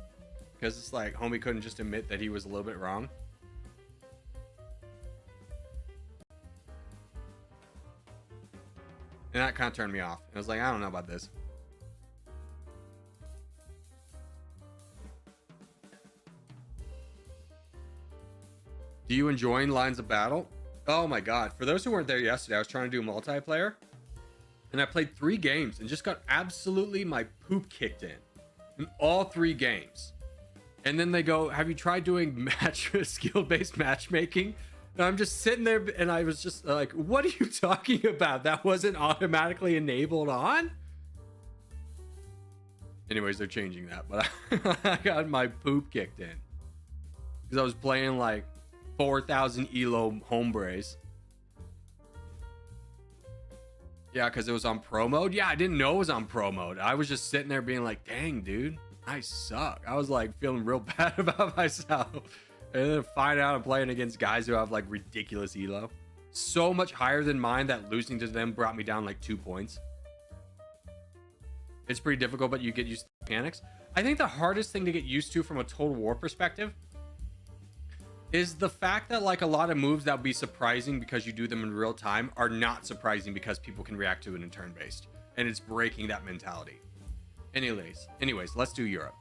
because it's like homie couldn't just admit that he was a little bit wrong. And that kind of turned me off. I was like, I don't know about this. Do you enjoy Lines of Battle? Oh my god. For those who weren't there yesterday, I was trying to do multiplayer. And I played 3 games and just got absolutely my poop kicked in all 3 games. And then they go, "Have you tried doing skill-based matchmaking?" And I'm just sitting there, and I was just like, what are you talking about? That wasn't automatically enabled on? Anyways, they're changing that, but I got my poop kicked in. Because I was playing like 4,000 ELO hombres. Yeah, because it was on pro mode. Yeah, I didn't know it was on pro mode. I was just sitting there being like, dang, dude, I suck. I was like feeling real bad about myself. And then find out I'm playing against guys who have like ridiculous elo, so much higher than mine that losing to them brought me down like 2 points. It's pretty difficult, but you get used to the mechanics. I think the hardest thing to get used to from a Total War perspective is the fact that like a lot of moves that would be surprising because you do them in real time are not surprising because people can react to it in turn-based, and it's breaking that mentality. Anyways, let's do Europe.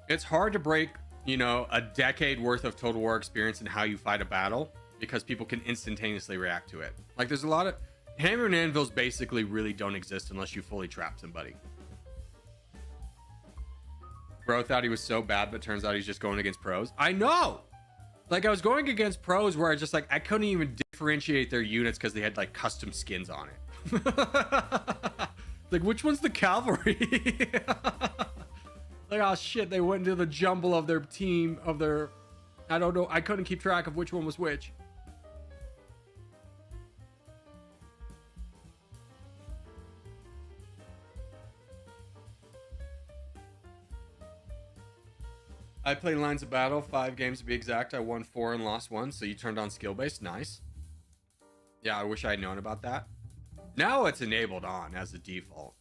It's hard to break, a decade worth of Total War experience in how you fight a battle, because people can instantaneously react to it. Like, there's a lot of hammer and anvils basically really don't exist unless you fully trap somebody. Bro thought he was so bad, but turns out he's just going against pros. I know. Like, I was going against pros where I couldn't even differentiate their units because they had like custom skins on it. Like, which one's the cavalry? Like, oh shit, they went into the jumble of their team, I don't know, I couldn't keep track of which one was which. I played Lines of Battle, 5 games to be exact. I won 4 and lost 1, so you turned on skill-based, nice. Yeah, I wish I had known about that. Now it's enabled on as a default.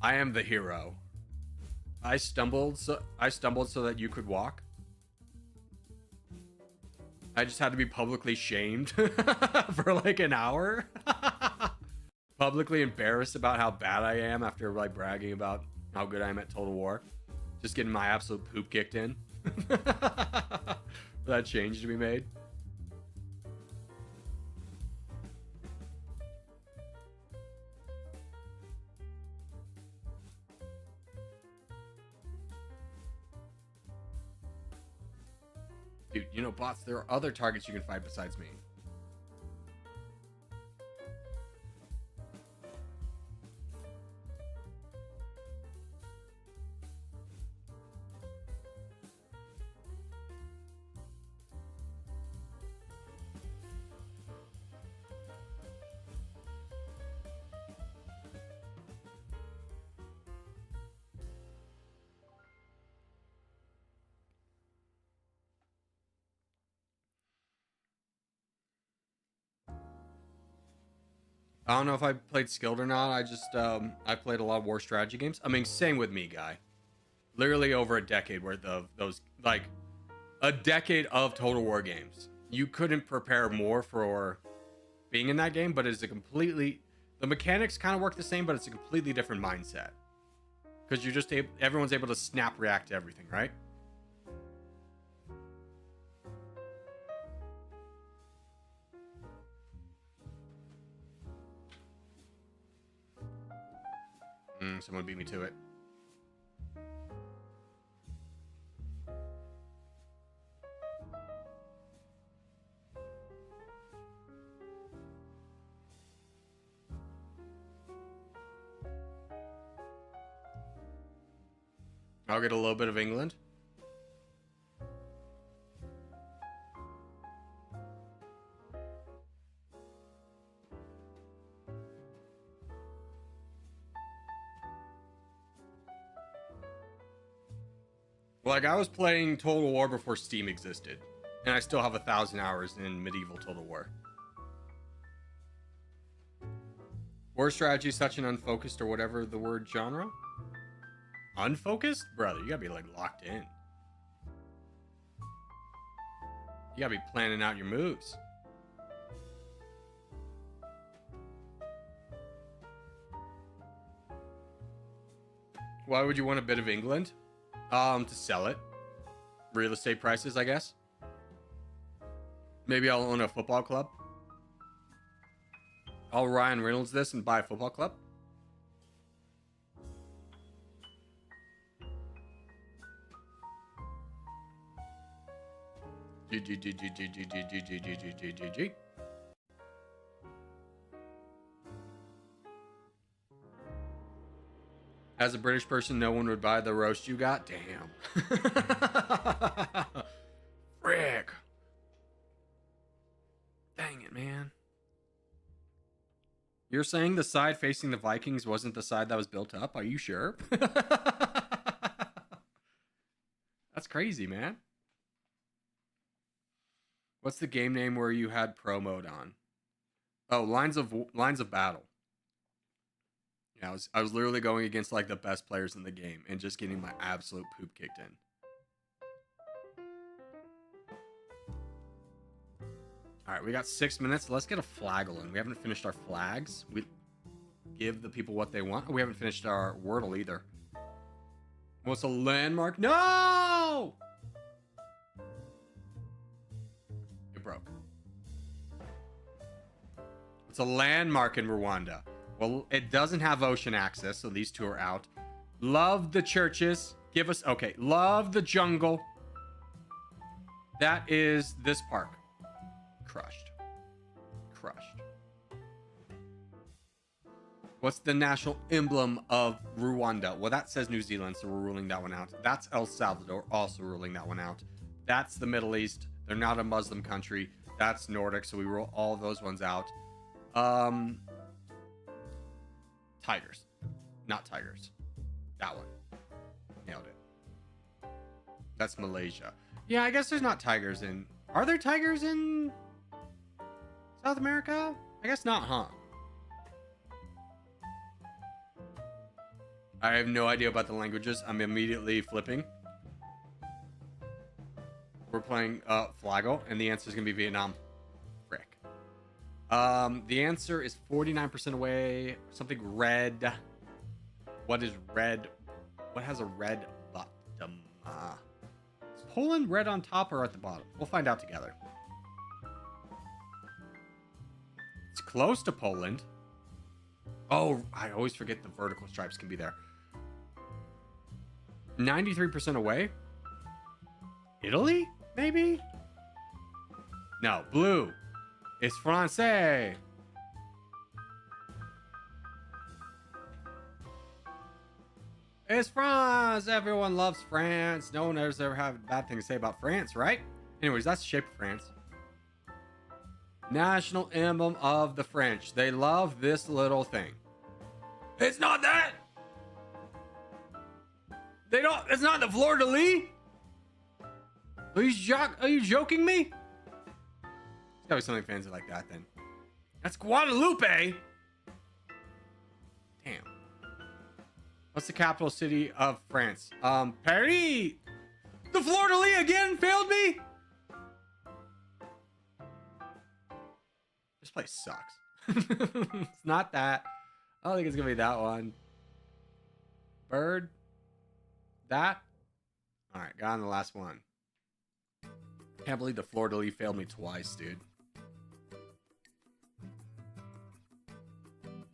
I am the hero. I stumbled so that you could walk. I just had to be publicly shamed for like an hour. Publicly embarrassed about how bad I am after like bragging about how good I am at Total War. Just getting my absolute poop kicked in. For that change to be made. you know, bots, there are other targets you can fight besides me. I don't know if I played skilled or not. I just I played a lot of war strategy games. I mean, same with me, guy. Literally over a decade worth of those, like a decade of Total War games. You couldn't prepare more for being in that game, but it's a completely, the mechanics kind of work the same, but it's a completely different mindset. Because you're just everyone's able to snap react to everything, right? Someone beat me to it. I'll get a little bit of England. Like, I was playing Total War before Steam existed, and I still have 1,000 hours in medieval Total War. War strategy is such an unfocused, or whatever the word genre. Unfocused? Brother, you gotta be, like, locked in. You gotta be planning out your moves. Why would you want a bit of England? To sell it. Real estate prices, I guess. Maybe I'll own a football club. I'll Ryan Reynolds this and buy a football club. G. As a British person, no one would buy the roast you got? Damn. Frick. Dang it, man. You're saying the side facing the Vikings wasn't the side that was built up? Are you sure? That's crazy, man. What's the game name where you had pro mode on? Oh, Lines of Battle. Yeah, I was literally going against like the best players in the game and just getting my absolute poop kicked in. All right, we got 6 minutes. Let's get a flaggle in. We haven't finished our flags. We give the people what they want. We haven't finished our Wordle either. What's a landmark? No! It broke. It's a landmark in Rwanda. Well, it doesn't have ocean access, so these two are out. Love the churches. Give us... Okay, love the jungle. That is this park. Crushed. What's the national emblem of Rwanda? Well, that says New Zealand, so we're ruling that one out. That's El Salvador, also ruling that one out. That's the Middle East. They're not a Muslim country. That's Nordic, so we rule all of those ones out. Tigers. Not tigers. That one. Nailed it. That's Malaysia. Yeah, I guess there's not tigers in... Are there tigers in South America? I guess not, huh? I have no idea about the languages. I'm immediately flipping. We're playing Flagel, and the answer is going to be Vietnam. Frick. The answer is 49% away. Something red. What is red? What has a red bottom? Is Poland red on top or at the bottom? We'll find out together. It's close to Poland. Oh, I always forget the vertical stripes can be there. 93% away. Italy? Maybe? No, blue. It's français. It's France. Everyone loves France. No one ever have a bad thing to say about France, right? Anyways, that's the shape of France. National emblem of the French. They love this little thing. It's not that. They don't. It's not the fleur de lis. Are you joking me? There's gotta be something fancy like that then. That's Guadalupe. Damn. What's the capital city of France? Paris. The fleur de lis again failed me. This place sucks. It's not that. I don't think it's gonna be that one. Bird. That. All right, got on the last one. Can't believe the fleur de lis failed me twice, dude.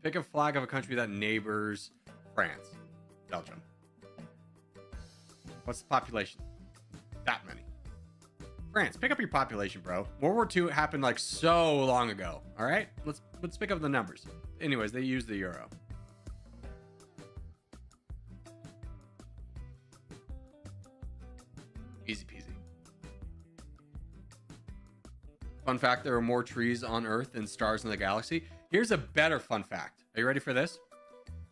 Pick a flag of a country that neighbors France. Belgium. What's the population? That many. France. Pick up your population, bro. World War II happened like so long ago. All right, let's pick up the numbers. Anyways, they use the euro. Easy peasy. Fun fact, there are more trees on Earth than stars in the galaxy. Here's a better fun fact. Are you ready for this?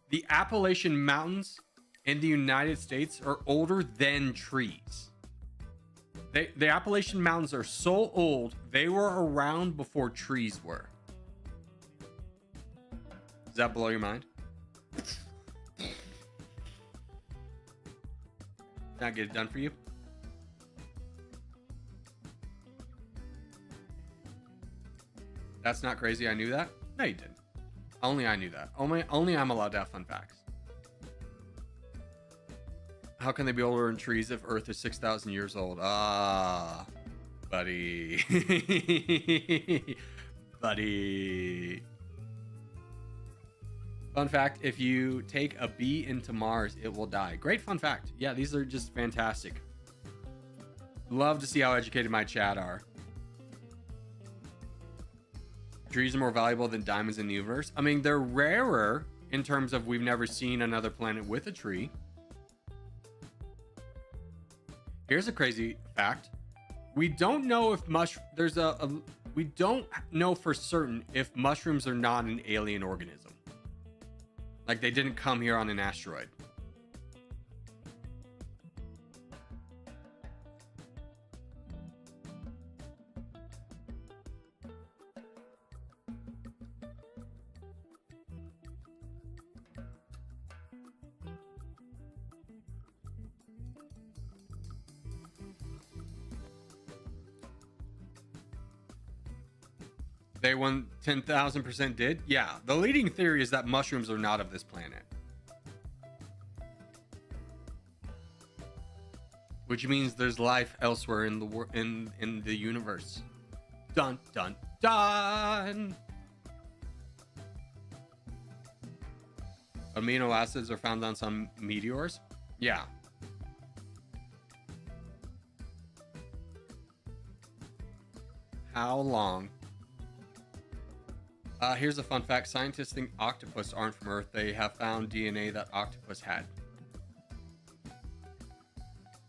The Appalachian Mountains in the United States are older than trees. The Appalachian Mountains are so old, they were around before trees were. Does that blow your mind? Not get it done for you? That's not crazy. I knew that. No, you didn't. Only I knew that. Only I'm allowed to have fun facts. How can they be older than trees if Earth is 6,000 years old? Ah, buddy. Buddy. Fun fact, if you take a bee into Mars, it will die. Great fun fact. Yeah, these are just fantastic. Love to see how educated my chat are. Trees are more valuable than diamonds in the universe. I mean, they're rarer in terms of we've never seen another planet with a tree. Here's a crazy fact. We don't know if we don't know for certain if mushrooms are not an alien organism. Like they didn't come here on an asteroid. They 10,000% did? Yeah. The leading theory is that mushrooms are not of this planet. Which means there's life elsewhere in the universe. Dun dun dun. Amino acids are found on some meteors? Yeah. How long? Here's a fun fact. Scientists think octopus aren't from Earth. They have found DNA that octopus had.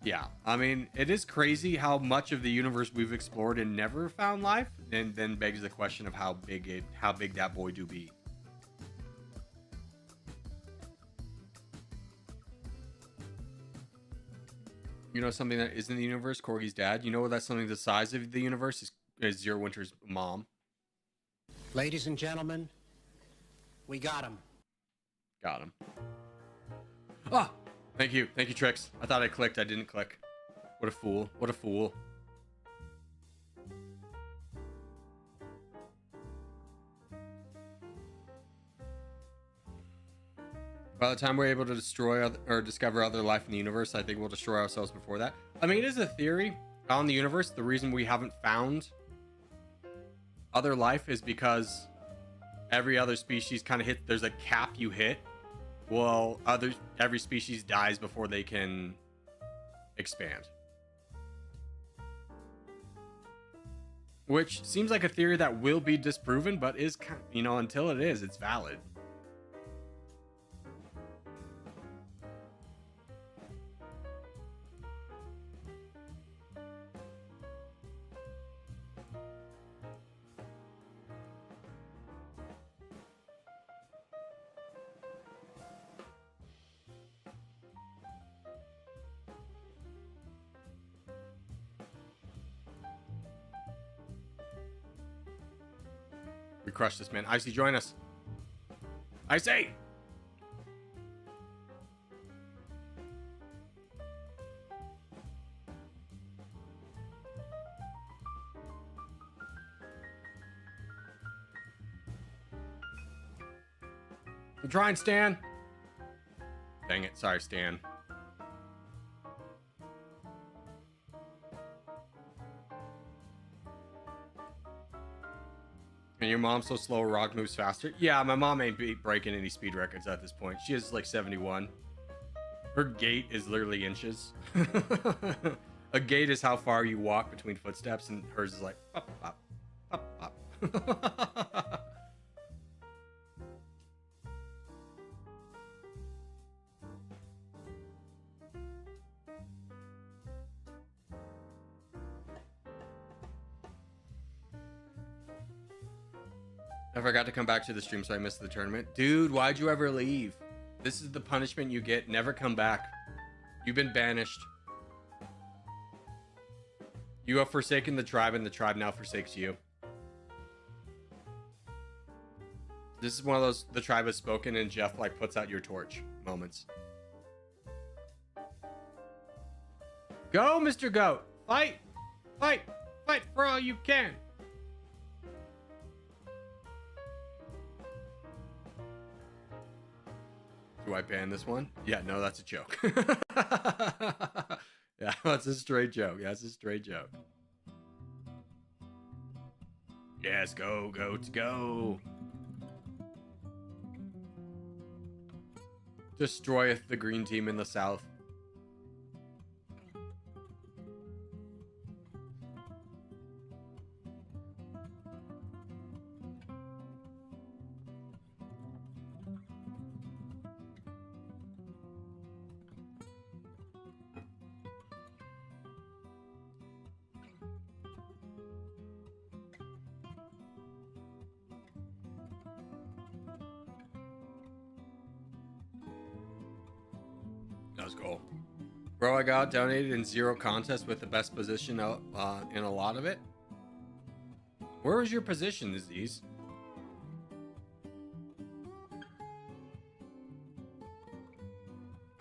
Yeah, I mean, it is crazy how much of the universe we've explored and never found life. And then begs the question of how big that boy do be. You know something that is in the universe? Corgi's dad. You know that's something the size of the universe is Zero Winter's mom. Ladies and gentlemen, we got him. Got him. Ah, thank you, Trix. I thought I clicked. I didn't click. What a fool! What a fool! By the time we're able to destroy or discover other life in the universe, I think we'll destroy ourselves before that. I mean, it is a theory on the universe. The reason we haven't found other life is because every other species kind of there's a cap you hit. Well, every species dies before they can expand. which seems like a theory that will be disproven, but is, you know, until it is, it's valid. We crushed this, man. Icy, join us. Icy! I'm trying, Stan. Dang it. Sorry, Stan. And your mom's so slow, rock moves faster. Yeah, my mom ain't breaking any speed records at this point. She is like 71. Her gait is literally inches. A gait is how far you walk between footsteps, and hers is like pop, pop, pop, pop. I forgot to come back to the stream, so I missed the tournament. Dude, why'd you ever leave? This is the punishment you get. Never come back. You've been banished. You have forsaken the tribe, and the tribe now forsakes you. This is one of those, the tribe has spoken, and Jeff, like, puts out your torch moments. Go, Mr. Goat! Fight! Fight! Fight for all you can! Do I ban this one? Yeah, no, that's a joke. Yeah, that's a straight joke. Yeah, that's a straight joke. Yes, go, goats, go. Destroyeth the green team in the south. Let's go. Bro, I got donated in 0 contests with the best position in a lot of it. Where was your position, Aziz?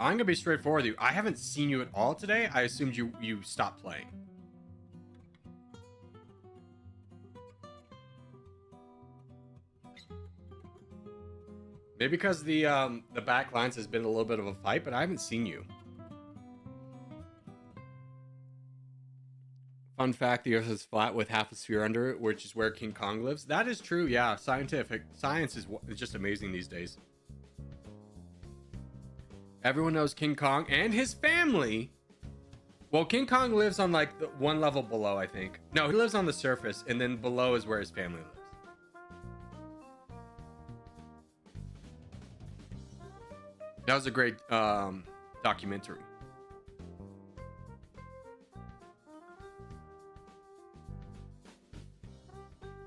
I'm gonna be straightforward with you. I haven't seen you at all today. I assumed you stopped playing. Maybe because the back lines has been a little bit of a fight, but I haven't seen you. Fun fact, the Earth is flat with half a sphere under it, which is where King Kong lives. That is true, yeah. Science is just amazing these days. Everyone knows King Kong and his family. Well, King Kong lives on like the one level below, I think. No, he lives on the surface, and then below is where his family lives. That was a great documentary.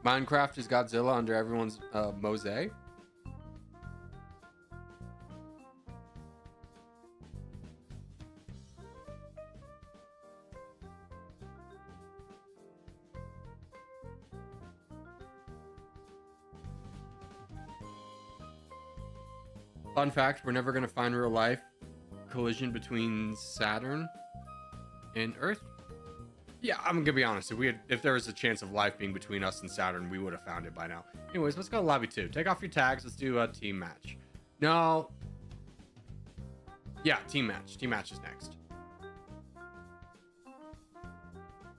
Minecraft is Godzilla under everyone's mosaic. Fun fact, we're never going to find real life collision between Saturn and Earth. Yeah, I'm going to be honest. If there was a chance of life being between us and Saturn, we would have found it by now. Anyways, let's go to lobby 2. Take off your tags. Let's do a team match. No. Yeah, team match. Team match is next.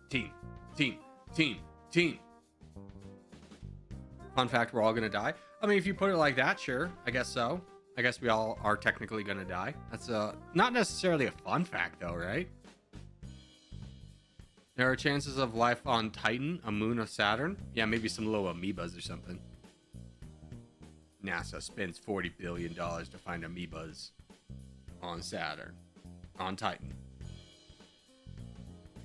Team. Fun fact, we're all going to die. I mean, if you put it like that, sure. I guess so. I guess we all are technically gonna die. That's not necessarily a fun fact though, right? There are chances of life on Titan, a moon of Saturn. Yeah, maybe some little amoebas or something. NASA spends $40 billion to find amoebas on Saturn, on Titan.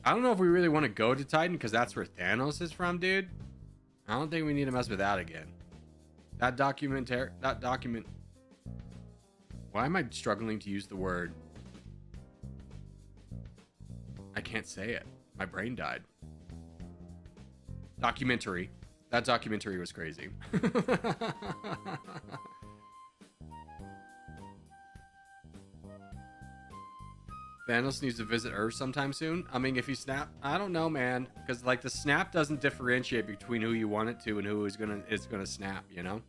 I don't know if we really want to go to Titan because that's where Thanos is from, dude. I don't think we need to mess with that again. That document. Why am I struggling to use the word? I can't say it. My brain died. Documentary. That documentary was crazy. Thanos needs to visit Earth sometime soon. I mean, if he snap, I don't know, man, because like the snap doesn't differentiate between who you want it to and who is gonna snap, you know.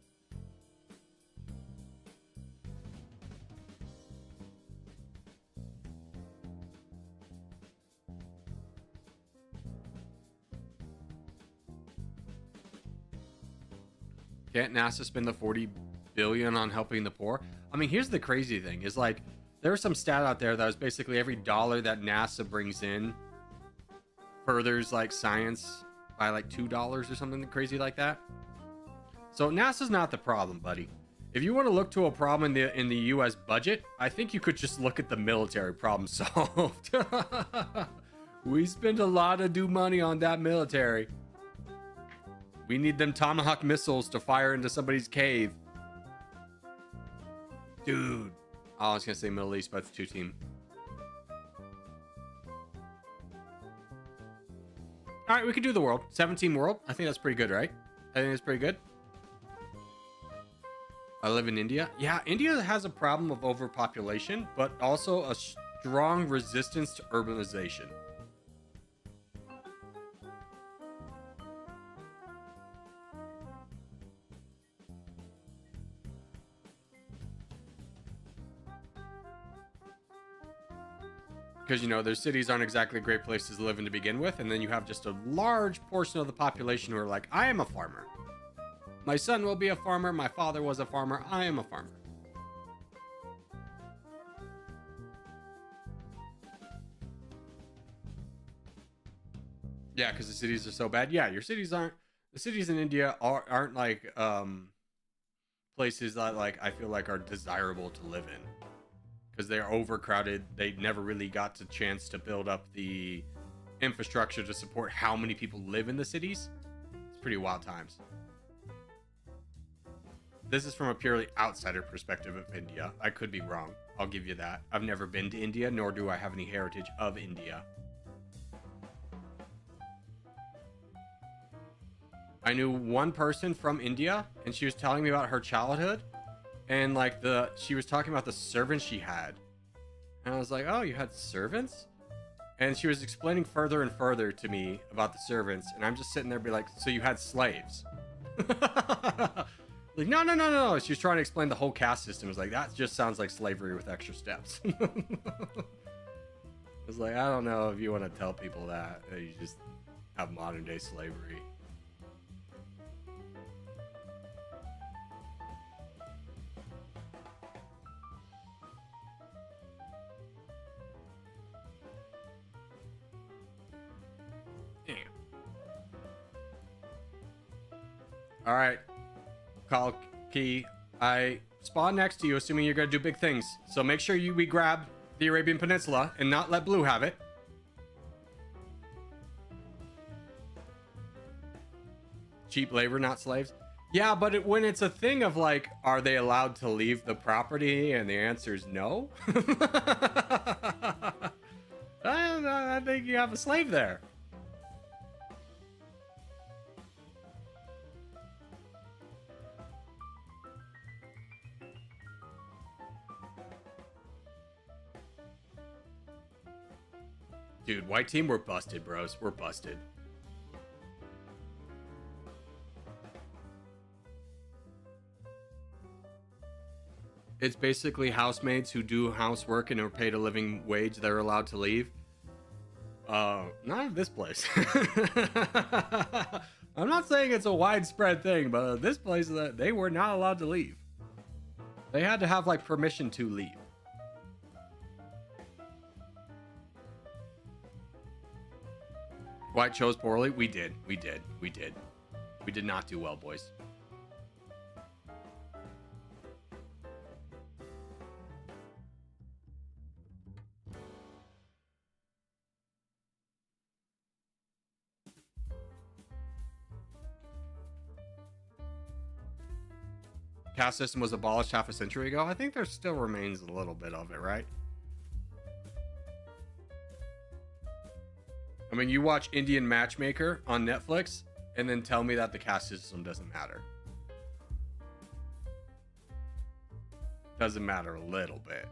Can't NASA spend the 40 billion on helping the poor? I mean, here's the crazy thing is like there was some stat out there that was basically every dollar that NASA brings in furthers like science by like $2 or something crazy like that. So NASA's not the problem, buddy. If you want to look to a problem in the US budget, I think you could just look at the military. Problem solved. We spend a lot of money on that military. We need them Tomahawk missiles to fire into somebody's cave. Dude. Oh, I was going to say Middle East, but it's 2-team. All right, we could do the world. 17 world. I think that's pretty good, right? I think that's pretty good. I live in India. Yeah, India has a problem of overpopulation, but also a strong resistance to urbanization. Because, you know, their cities aren't exactly great places to live in to begin with. And then you have just a large portion of the population who are like, I am a farmer. My son will be a farmer. My father was a farmer. I am a farmer. Yeah, because the cities are so bad. Yeah, your cities aren't... The cities in India aren't like places that like I feel like are desirable to live in. Because they're overcrowded. They never really got the chance to build up the infrastructure to support how many people live in the cities. It's pretty wild times. This is from a purely outsider perspective of India. I could be wrong. I'll give you that. I've never been to India, nor do I have any heritage of India. I knew one person from India, and she was telling me about her childhood. And like she was talking about the servants she had. And I was like, oh, you had servants? And she was explaining further and further to me about the servants. And I'm just sitting there be like, so you had slaves? Like, no. She was trying to explain the whole caste system. I was like, that just sounds like slavery with extra steps. I was like, I don't know if you want to tell people that you just have modern day slavery. All right, Call Key. I spawn next to you, assuming you're gonna do big things. So make sure we grab the Arabian Peninsula and not let Blue have it. Cheap labor, not slaves. Yeah, but when it's a thing of like, are they allowed to leave the property? And the answer is no. I think you have a slave there. Dude, white team, we're busted, bros. We're busted. It's basically housemaids who do housework and are paid a living wage. They're allowed to leave. Not in this place. I'm not saying it's a widespread thing, but this place, they were not allowed to leave. They had to have like permission to leave. White chose poorly. We did. We did not do well, boys. Caste system was abolished half a century ago. I think there still remains a little bit of it, right? I mean, you watch Indian Matchmaker on Netflix and then tell me that the caste system doesn't matter. Doesn't matter a little bit.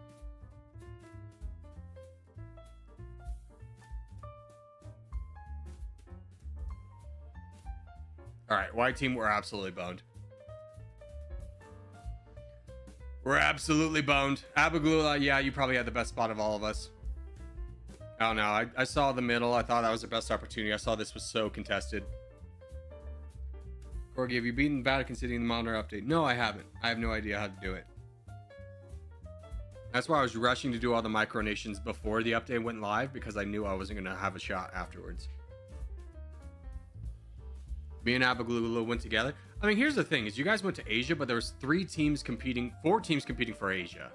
All right, white team, we're absolutely boned. We're absolutely boned. Abaglula, yeah, you probably had the best spot of all of us. I don't know. I saw the middle. I thought that was the best opportunity. I saw this was so contested. Corgi, have you beaten Vatican City in the Monitor update? No, I haven't. I have no idea how to do it. That's why I was rushing to do all the micronations before the update went live, because I knew I wasn't going to have a shot afterwards. Me and Abaglula went together. I mean, here's the thing, is you guys went to Asia, but there was 4 teams competing for Asia.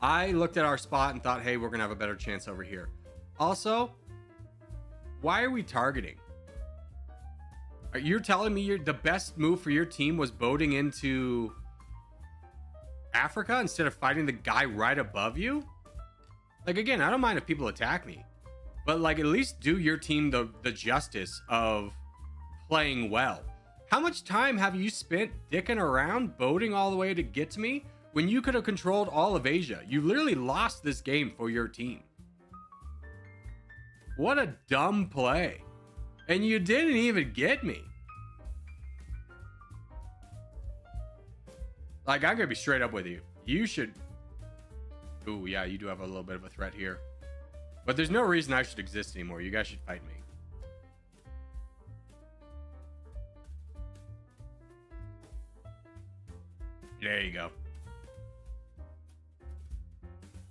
I looked at our spot and thought, hey, we're going to have a better chance over here. Also, why are we targeting? You're telling me the best move for your team was boating into Africa instead of fighting the guy right above you? Like, again, I don't mind if people attack me, but like, at least do your team the justice of playing well. How much time have you spent dicking around boating all the way to get to me when you could have controlled all of Asia? You literally lost this game for your team. What a dumb play. And you didn't even get me. Like, I'm gonna be straight up with you. You should... Ooh, yeah, you do have a little bit of a threat here. But there's no reason I should exist anymore. You guys should fight me. There you go.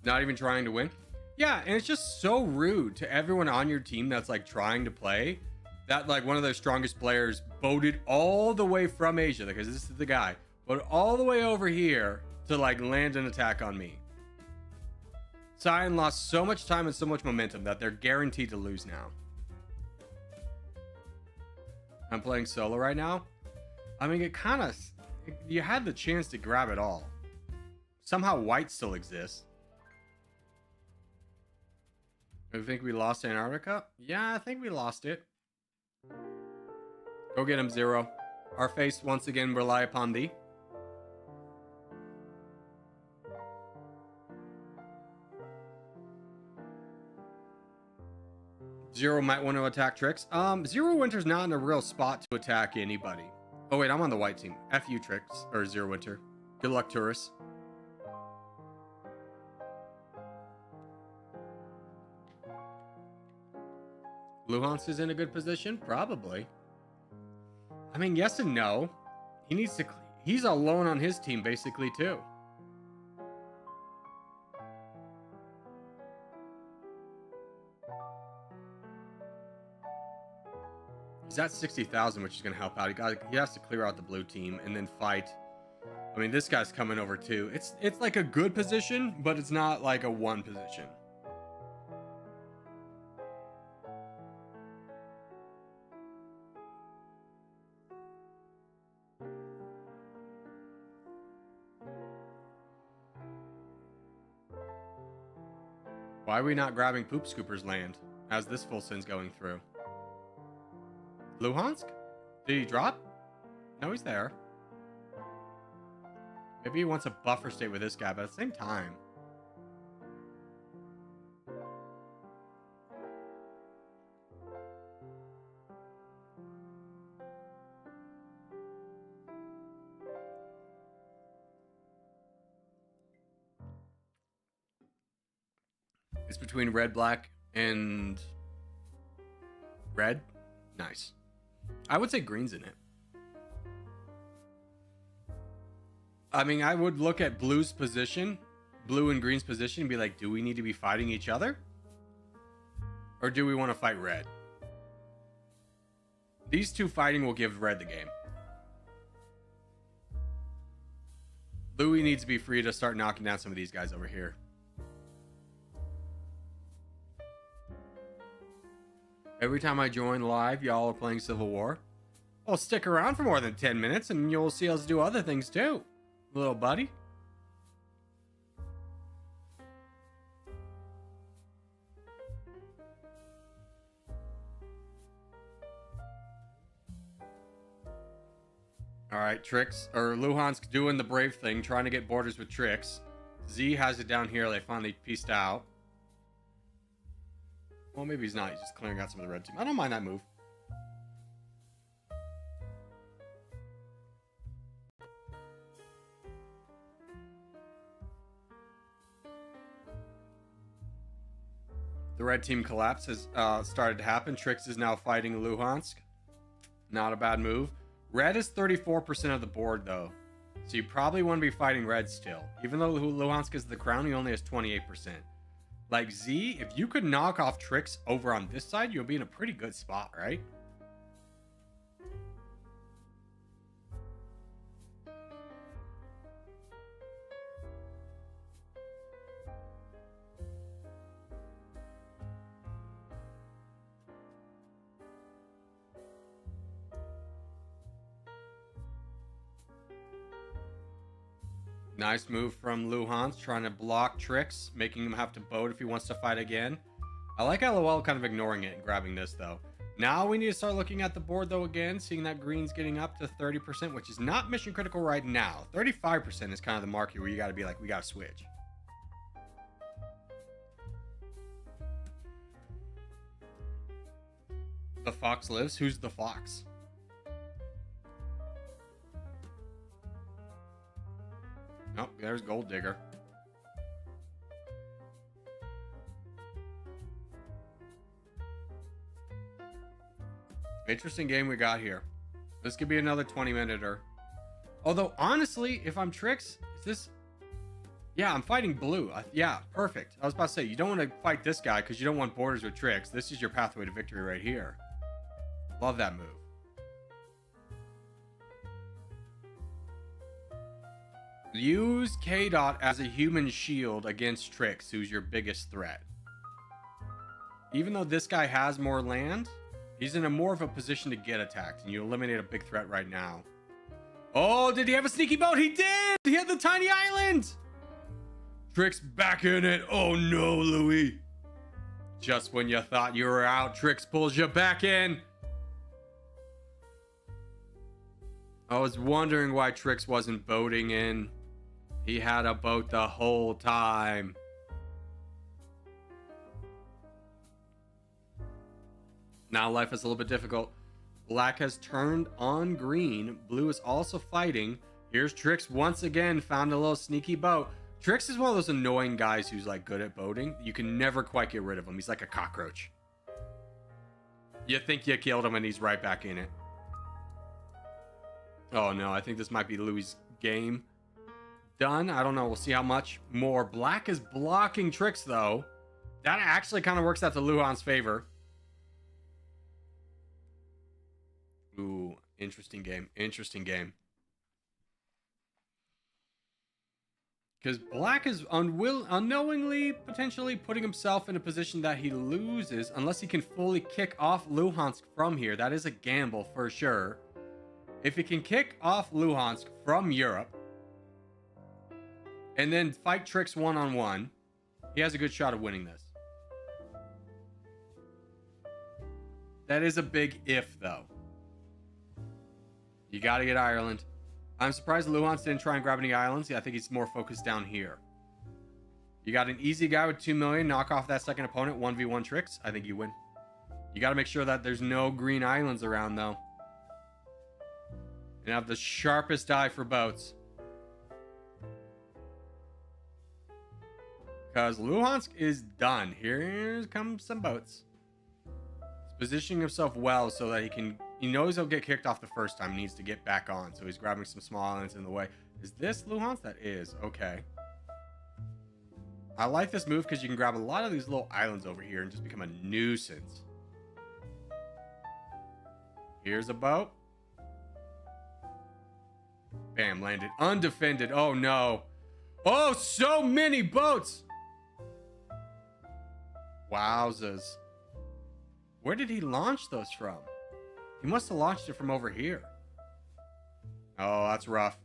Not even trying to win? Yeah, and it's just so rude to everyone on your team that's like trying to play, that like one of their strongest players boated all the way from Asia, because this is the guy, but all the way over here to like land an attack on me. Cyan lost so much time and so much momentum that they're guaranteed to lose now. I'm playing solo right now. I mean, it kind of... You had the chance to grab it all. Somehow white still exists. I think we lost Antarctica? Yeah, I think we lost it. Go get him, Zero. Our face once again rely upon thee. Zero might want to attack Tricks. Zero Winter's not in a real spot to attack anybody. Oh wait, I'm on the white team. F you, Tricks, or Zero Winter. Good luck, tourists. Luhansk is in a good position? Probably. I mean, yes and no. He needs to... He's alone on his team, basically, too. He's at 60,000, which is going to help out. He has to clear out the blue team and then fight. I mean, this guy's coming over, too. It's like a good position, but it's not like a one position. Why are we not grabbing Poop Scooper's land as this full sin's going through? Luhansk? Did he drop? No, he's there. Maybe he wants a buffer state with this guy, but at the same time... It's between red, black, and red. Nice. I would say green's in it. I mean, I would look at blue's position, blue and green's position, and be like, do we need to be fighting each other? Or do we want to fight red? These two fighting will give red the game. Louis needs to be free to start knocking down some of these guys over here. Every time I join live, y'all are playing Civil War. Well, stick around for more than 10 minutes and you'll see us do other things too, little buddy. All right, Trix, or Luhansk doing the brave thing, trying to get borders with Trix. Z has it down here. They finally pieced out. Well, maybe he's not. He's just clearing out some of the red team. I don't mind that move. The red team collapse has started to happen. Trix is now fighting Luhansk. Not a bad move. Red is 34% of the board, though. So you probably want to be fighting red still. Even though Luhansk is the crown, he only has 28%. Like Z, if you could knock off Trix over on this side, you'll be in a pretty good spot, right? Nice move from Luhansk, trying to block Trix, making him have to boat if he wants to fight again. I like LOL kind of ignoring it and grabbing this, though. Now we need to start looking at the board, though, again, seeing that green's getting up to 30%, which is not mission critical right now. 35% is kind of the mark here where you got to be like, we got to switch. The fox lives. Who's the fox? Oh, there's Gold Digger. Interesting game we got here. This could be another 20-minute-er. Although, honestly, if I'm Trix, is this... Yeah, I'm fighting blue. Yeah, perfect. I was about to say, you don't want to fight this guy because you don't want borders with Trix. This is your pathway to victory right here. Love that move. Use K-Dot as a human shield against Trix, who's your biggest threat. Even though this guy has more land, he's in a more of a position to get attacked, and you eliminate a big threat right now. Oh, did he have a sneaky boat? He did! He had the tiny island! Trix back in it. Oh no, Louis. Just when you thought you were out, Trix pulls you back in. I was wondering why Trix wasn't boating in. He had a boat the whole time. Now life is a little bit difficult. Black has turned on green. Blue is also fighting. Here's Trix once again. Found a little sneaky boat. Trix is one of those annoying guys who's like good at boating. You can never quite get rid of him. He's like a cockroach. You think you killed him and he's right back in it. Oh no, I think this might be Louis' game. Done. I don't know. We'll see how much more. Black is blocking Trix, though. That actually kind of works out to Luhan's favor. Ooh, interesting game. Interesting game. Because Black is unknowingly, potentially putting himself in a position that he loses unless he can fully kick off Luhansk from here. That is a gamble for sure. If he can kick off Luhansk from Europe, and then fight Trix one-on-one, he has a good shot of winning this. That is a big if, though. You got to get Ireland. I'm surprised Luhansk didn't try and grab any islands. Yeah, I think he's more focused down here. You got an easy guy with 2 million. Knock off that second opponent. 1v1 Trix. I think you win. You got to make sure that there's no green islands around, though. And have the sharpest eye for boats. Because Luhansk is done. Here comes some boats. He's positioning himself well so that he knows he'll get kicked off the first time. He needs to get back on. So he's grabbing some small islands in the way. Is this Luhansk? That is. Okay. I like this move because you can grab a lot of these little islands over here and just become a nuisance. Here's a boat. Bam, landed undefended. Oh no. Oh, so many boats. Wowzers. Where did he launch those from? He must have launched it from over here. Oh, that's rough.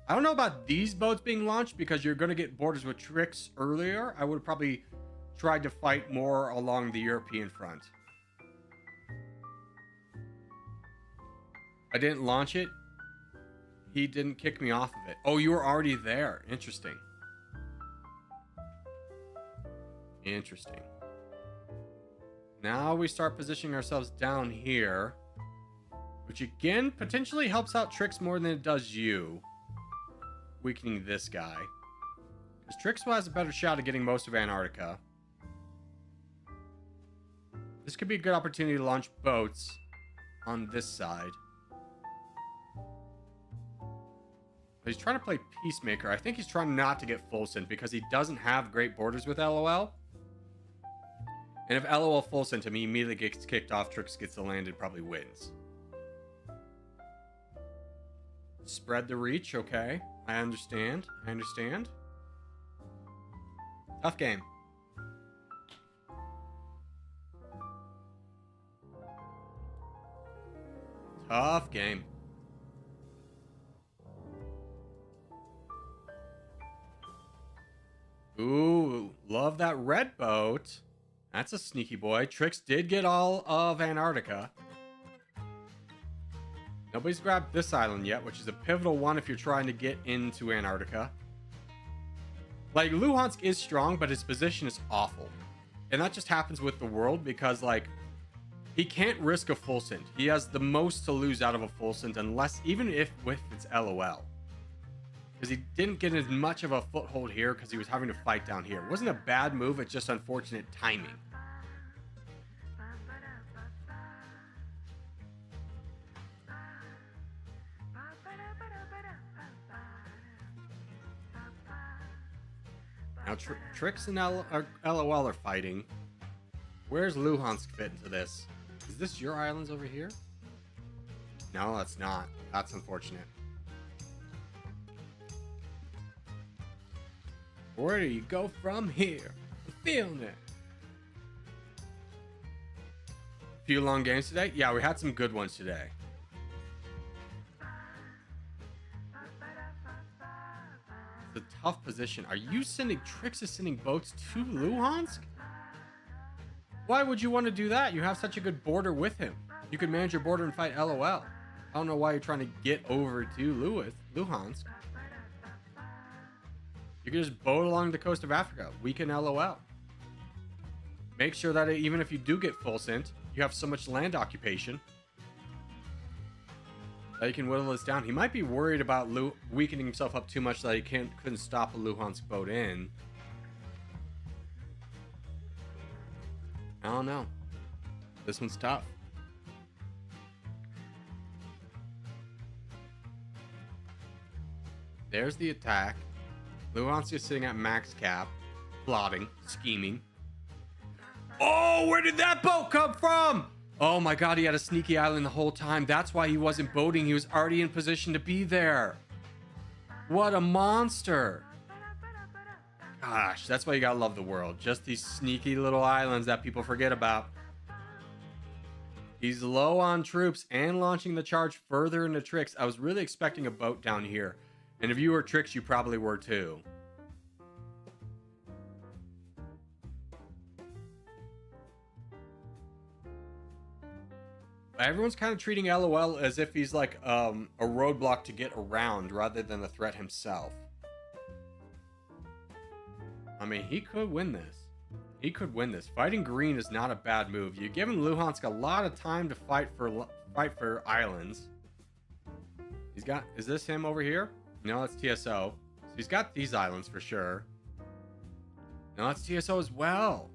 I don't know about these boats being launched because you're going to get borders with tricks earlier. I would have probably tried to fight more along the European front. I didn't launch it. He didn't kick me off of it. Oh, you were already there. Interesting. Interesting. Now we start positioning ourselves down here, which again potentially helps out Trix more than it does you. Weakening this guy. Because Trix has a better shot at getting most of Antarctica. This could be a good opportunity to launch boats on this side. He's trying to play Peacemaker. I think he's trying not to get full sent because he doesn't have great borders with LOL. And if LOL full sent him, he immediately gets kicked off. Trix gets the land and probably wins. Spread the reach, okay. I understand. I understand. Tough game. Tough game. Ooh, love that red boat. That's a sneaky boy. Trix did get all of Antarctica. Nobody's grabbed this island yet, which is a pivotal one if you're trying to get into Antarctica. Like, Luhansk is strong, but his position is awful. And that just happens with the world because, like, he can't risk a full send. He has the most to lose out of a full send unless, even if with its LOL. Because he didn't get as much of a foothold here because he was having to fight down here. It wasn't a bad move, it's just unfortunate timing. Now, Trix and LOL are fighting. Where's Luhansk fit into this? Is this your islands over here? No, that's not. That's unfortunate. Where do you go from here? I'm feeling it. Few long games today? Yeah, we had some good ones today. It's a tough position. Are you sending Trix is sending boats to Luhansk? Why would you want to do that? You have such a good border with him. You could manage your border and fight LOL. I don't know why you're trying to get over to Luhansk. You can just boat along the coast of Africa. Weaken LOL. Make sure that even if you do get full sent, you have so much land occupation that you can whittle this down. He might be worried about weakening himself up too much that he couldn't stop a Luhansk boat in. I don't know. This one's tough. There's the attack. Luhansk is sitting at max cap, plotting, scheming. Oh, where did that boat come from? Oh my god, he had a sneaky island the whole time. That's why he wasn't boating. He was already in position to be there. What a monster. Gosh, that's why you gotta love the world. Just these sneaky little islands that people forget about. He's low on troops and launching the charge further into Trix. I was really expecting a boat down here. And if you were Trix, you probably were too. Everyone's kind of treating LOL as if he's like a roadblock to get around rather than the threat himself. I mean, he could win this. He could win this. Fighting green is not a bad move. You're giving Luhansk a lot of time to fight for islands. He's got... Is this him over here? No, it's TSO. So he's got these islands for sure. No, it's TSO as well.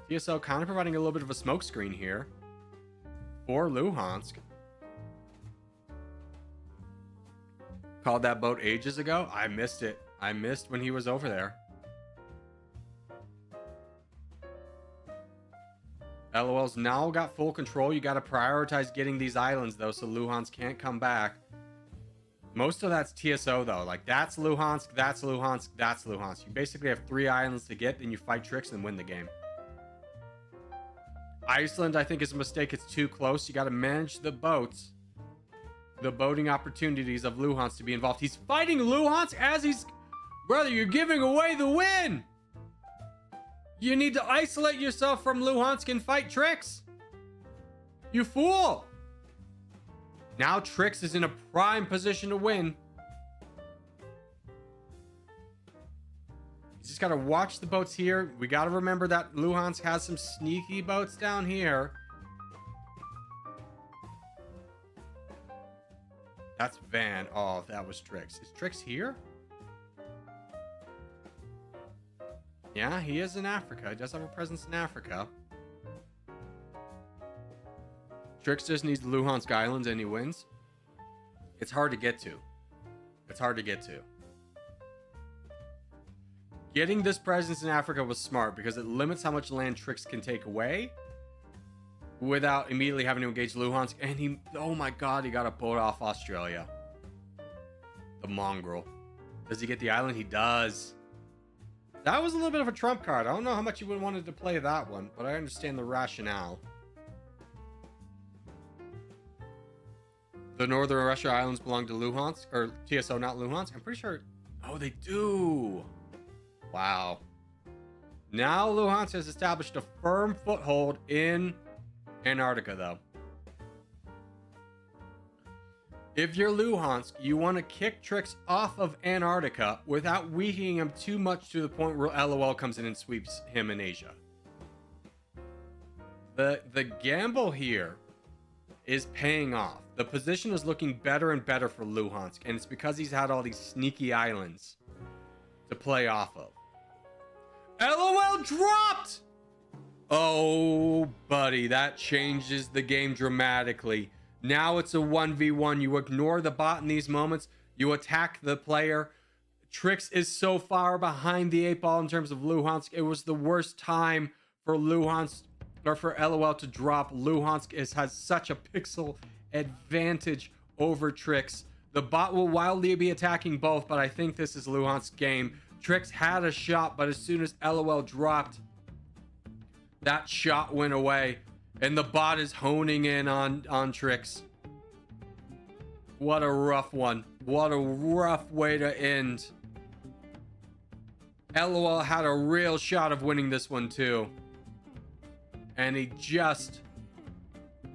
TSO kind of providing a little bit of a smokescreen here for Luhansk. Called that boat ages ago. I missed it. I missed when he was over there. LOL's now got full control. You got to prioritize getting these islands, though, so Luhansk can't come back. Most of that's TSO, though. Like, that's Luhansk, that's Luhansk, that's Luhansk. You basically have 3 islands to get, then you fight tricks and win the game. Iceland, I think, is a mistake. It's too close. You got to manage the boats. The boating opportunities of Luhansk to be involved. He's fighting Luhansk as he's... Brother, you're giving away the win! You need to isolate yourself from Luhansk and fight Trix. You fool! Now Trix is in a prime position to win. You just gotta watch the boats here. We gotta remember that Luhansk has some sneaky boats down here. That's Van. Oh, that was Trix. Is Trix here? Yeah, he is in Africa. He does have a presence in Africa. Trix just needs the Luhansk Islands and he wins. It's hard to get to. It's hard to get to. Getting this presence in Africa was smart because it limits how much land Trix can take away without immediately having to engage Luhansk. And he, oh my god, he got a boat off Australia. The mongrel. Does he get the island? He does. That was a little bit of a trump card. I don't know how much you would wanted to play that one, but I understand the rationale. The Northern Russia Islands belong to Luhansk, or TSO, not Luhansk. I'm pretty sure. Oh, they do. Wow. Now Luhansk has established a firm foothold in Antarctica, though. If you're Luhansk, you want to kick Trix off of Antarctica without weakening him too much to the point where LOL comes in and sweeps him in Asia. The gamble here is paying off. The position is looking better and better for Luhansk, and it's because he's had all these sneaky islands to play off of. LOL dropped! Oh, buddy, that changes the game dramatically. Now it's a 1v1. You ignore the bot in these moments. You attack the player. Trix is so far behind the 8 ball in terms of Luhansk. It was the worst time for Luhansk, or for LOL to drop. Luhansk has such a pixel advantage over Trix. The bot will wildly be attacking both, but I think this is Luhansk's game. Trix had a shot, but as soon as LOL dropped, that shot went away. And the bot is honing in on Trix. What a rough one. What a rough way to end. LOL had a real shot of winning this one too. And he just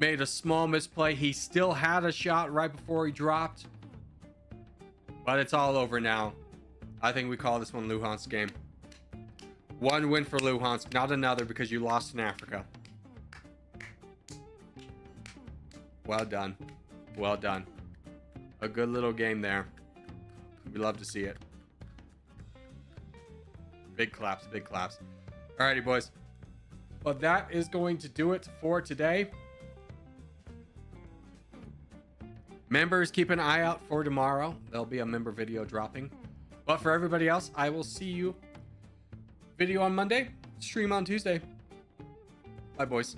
made a small misplay. He still had a shot right before he dropped. But it's all over now. I think we call this one Luhansk's game. One win for Luhansk, not another, because you lost in Africa. Well done. Well done. A good little game there. We love to see it. Big claps, big claps. Alrighty, boys. But that is going to do it for today. Members, keep an eye out for tomorrow. There'll be a member video dropping. But for everybody else, I will see you. Video on Monday, stream on Tuesday. Bye, boys.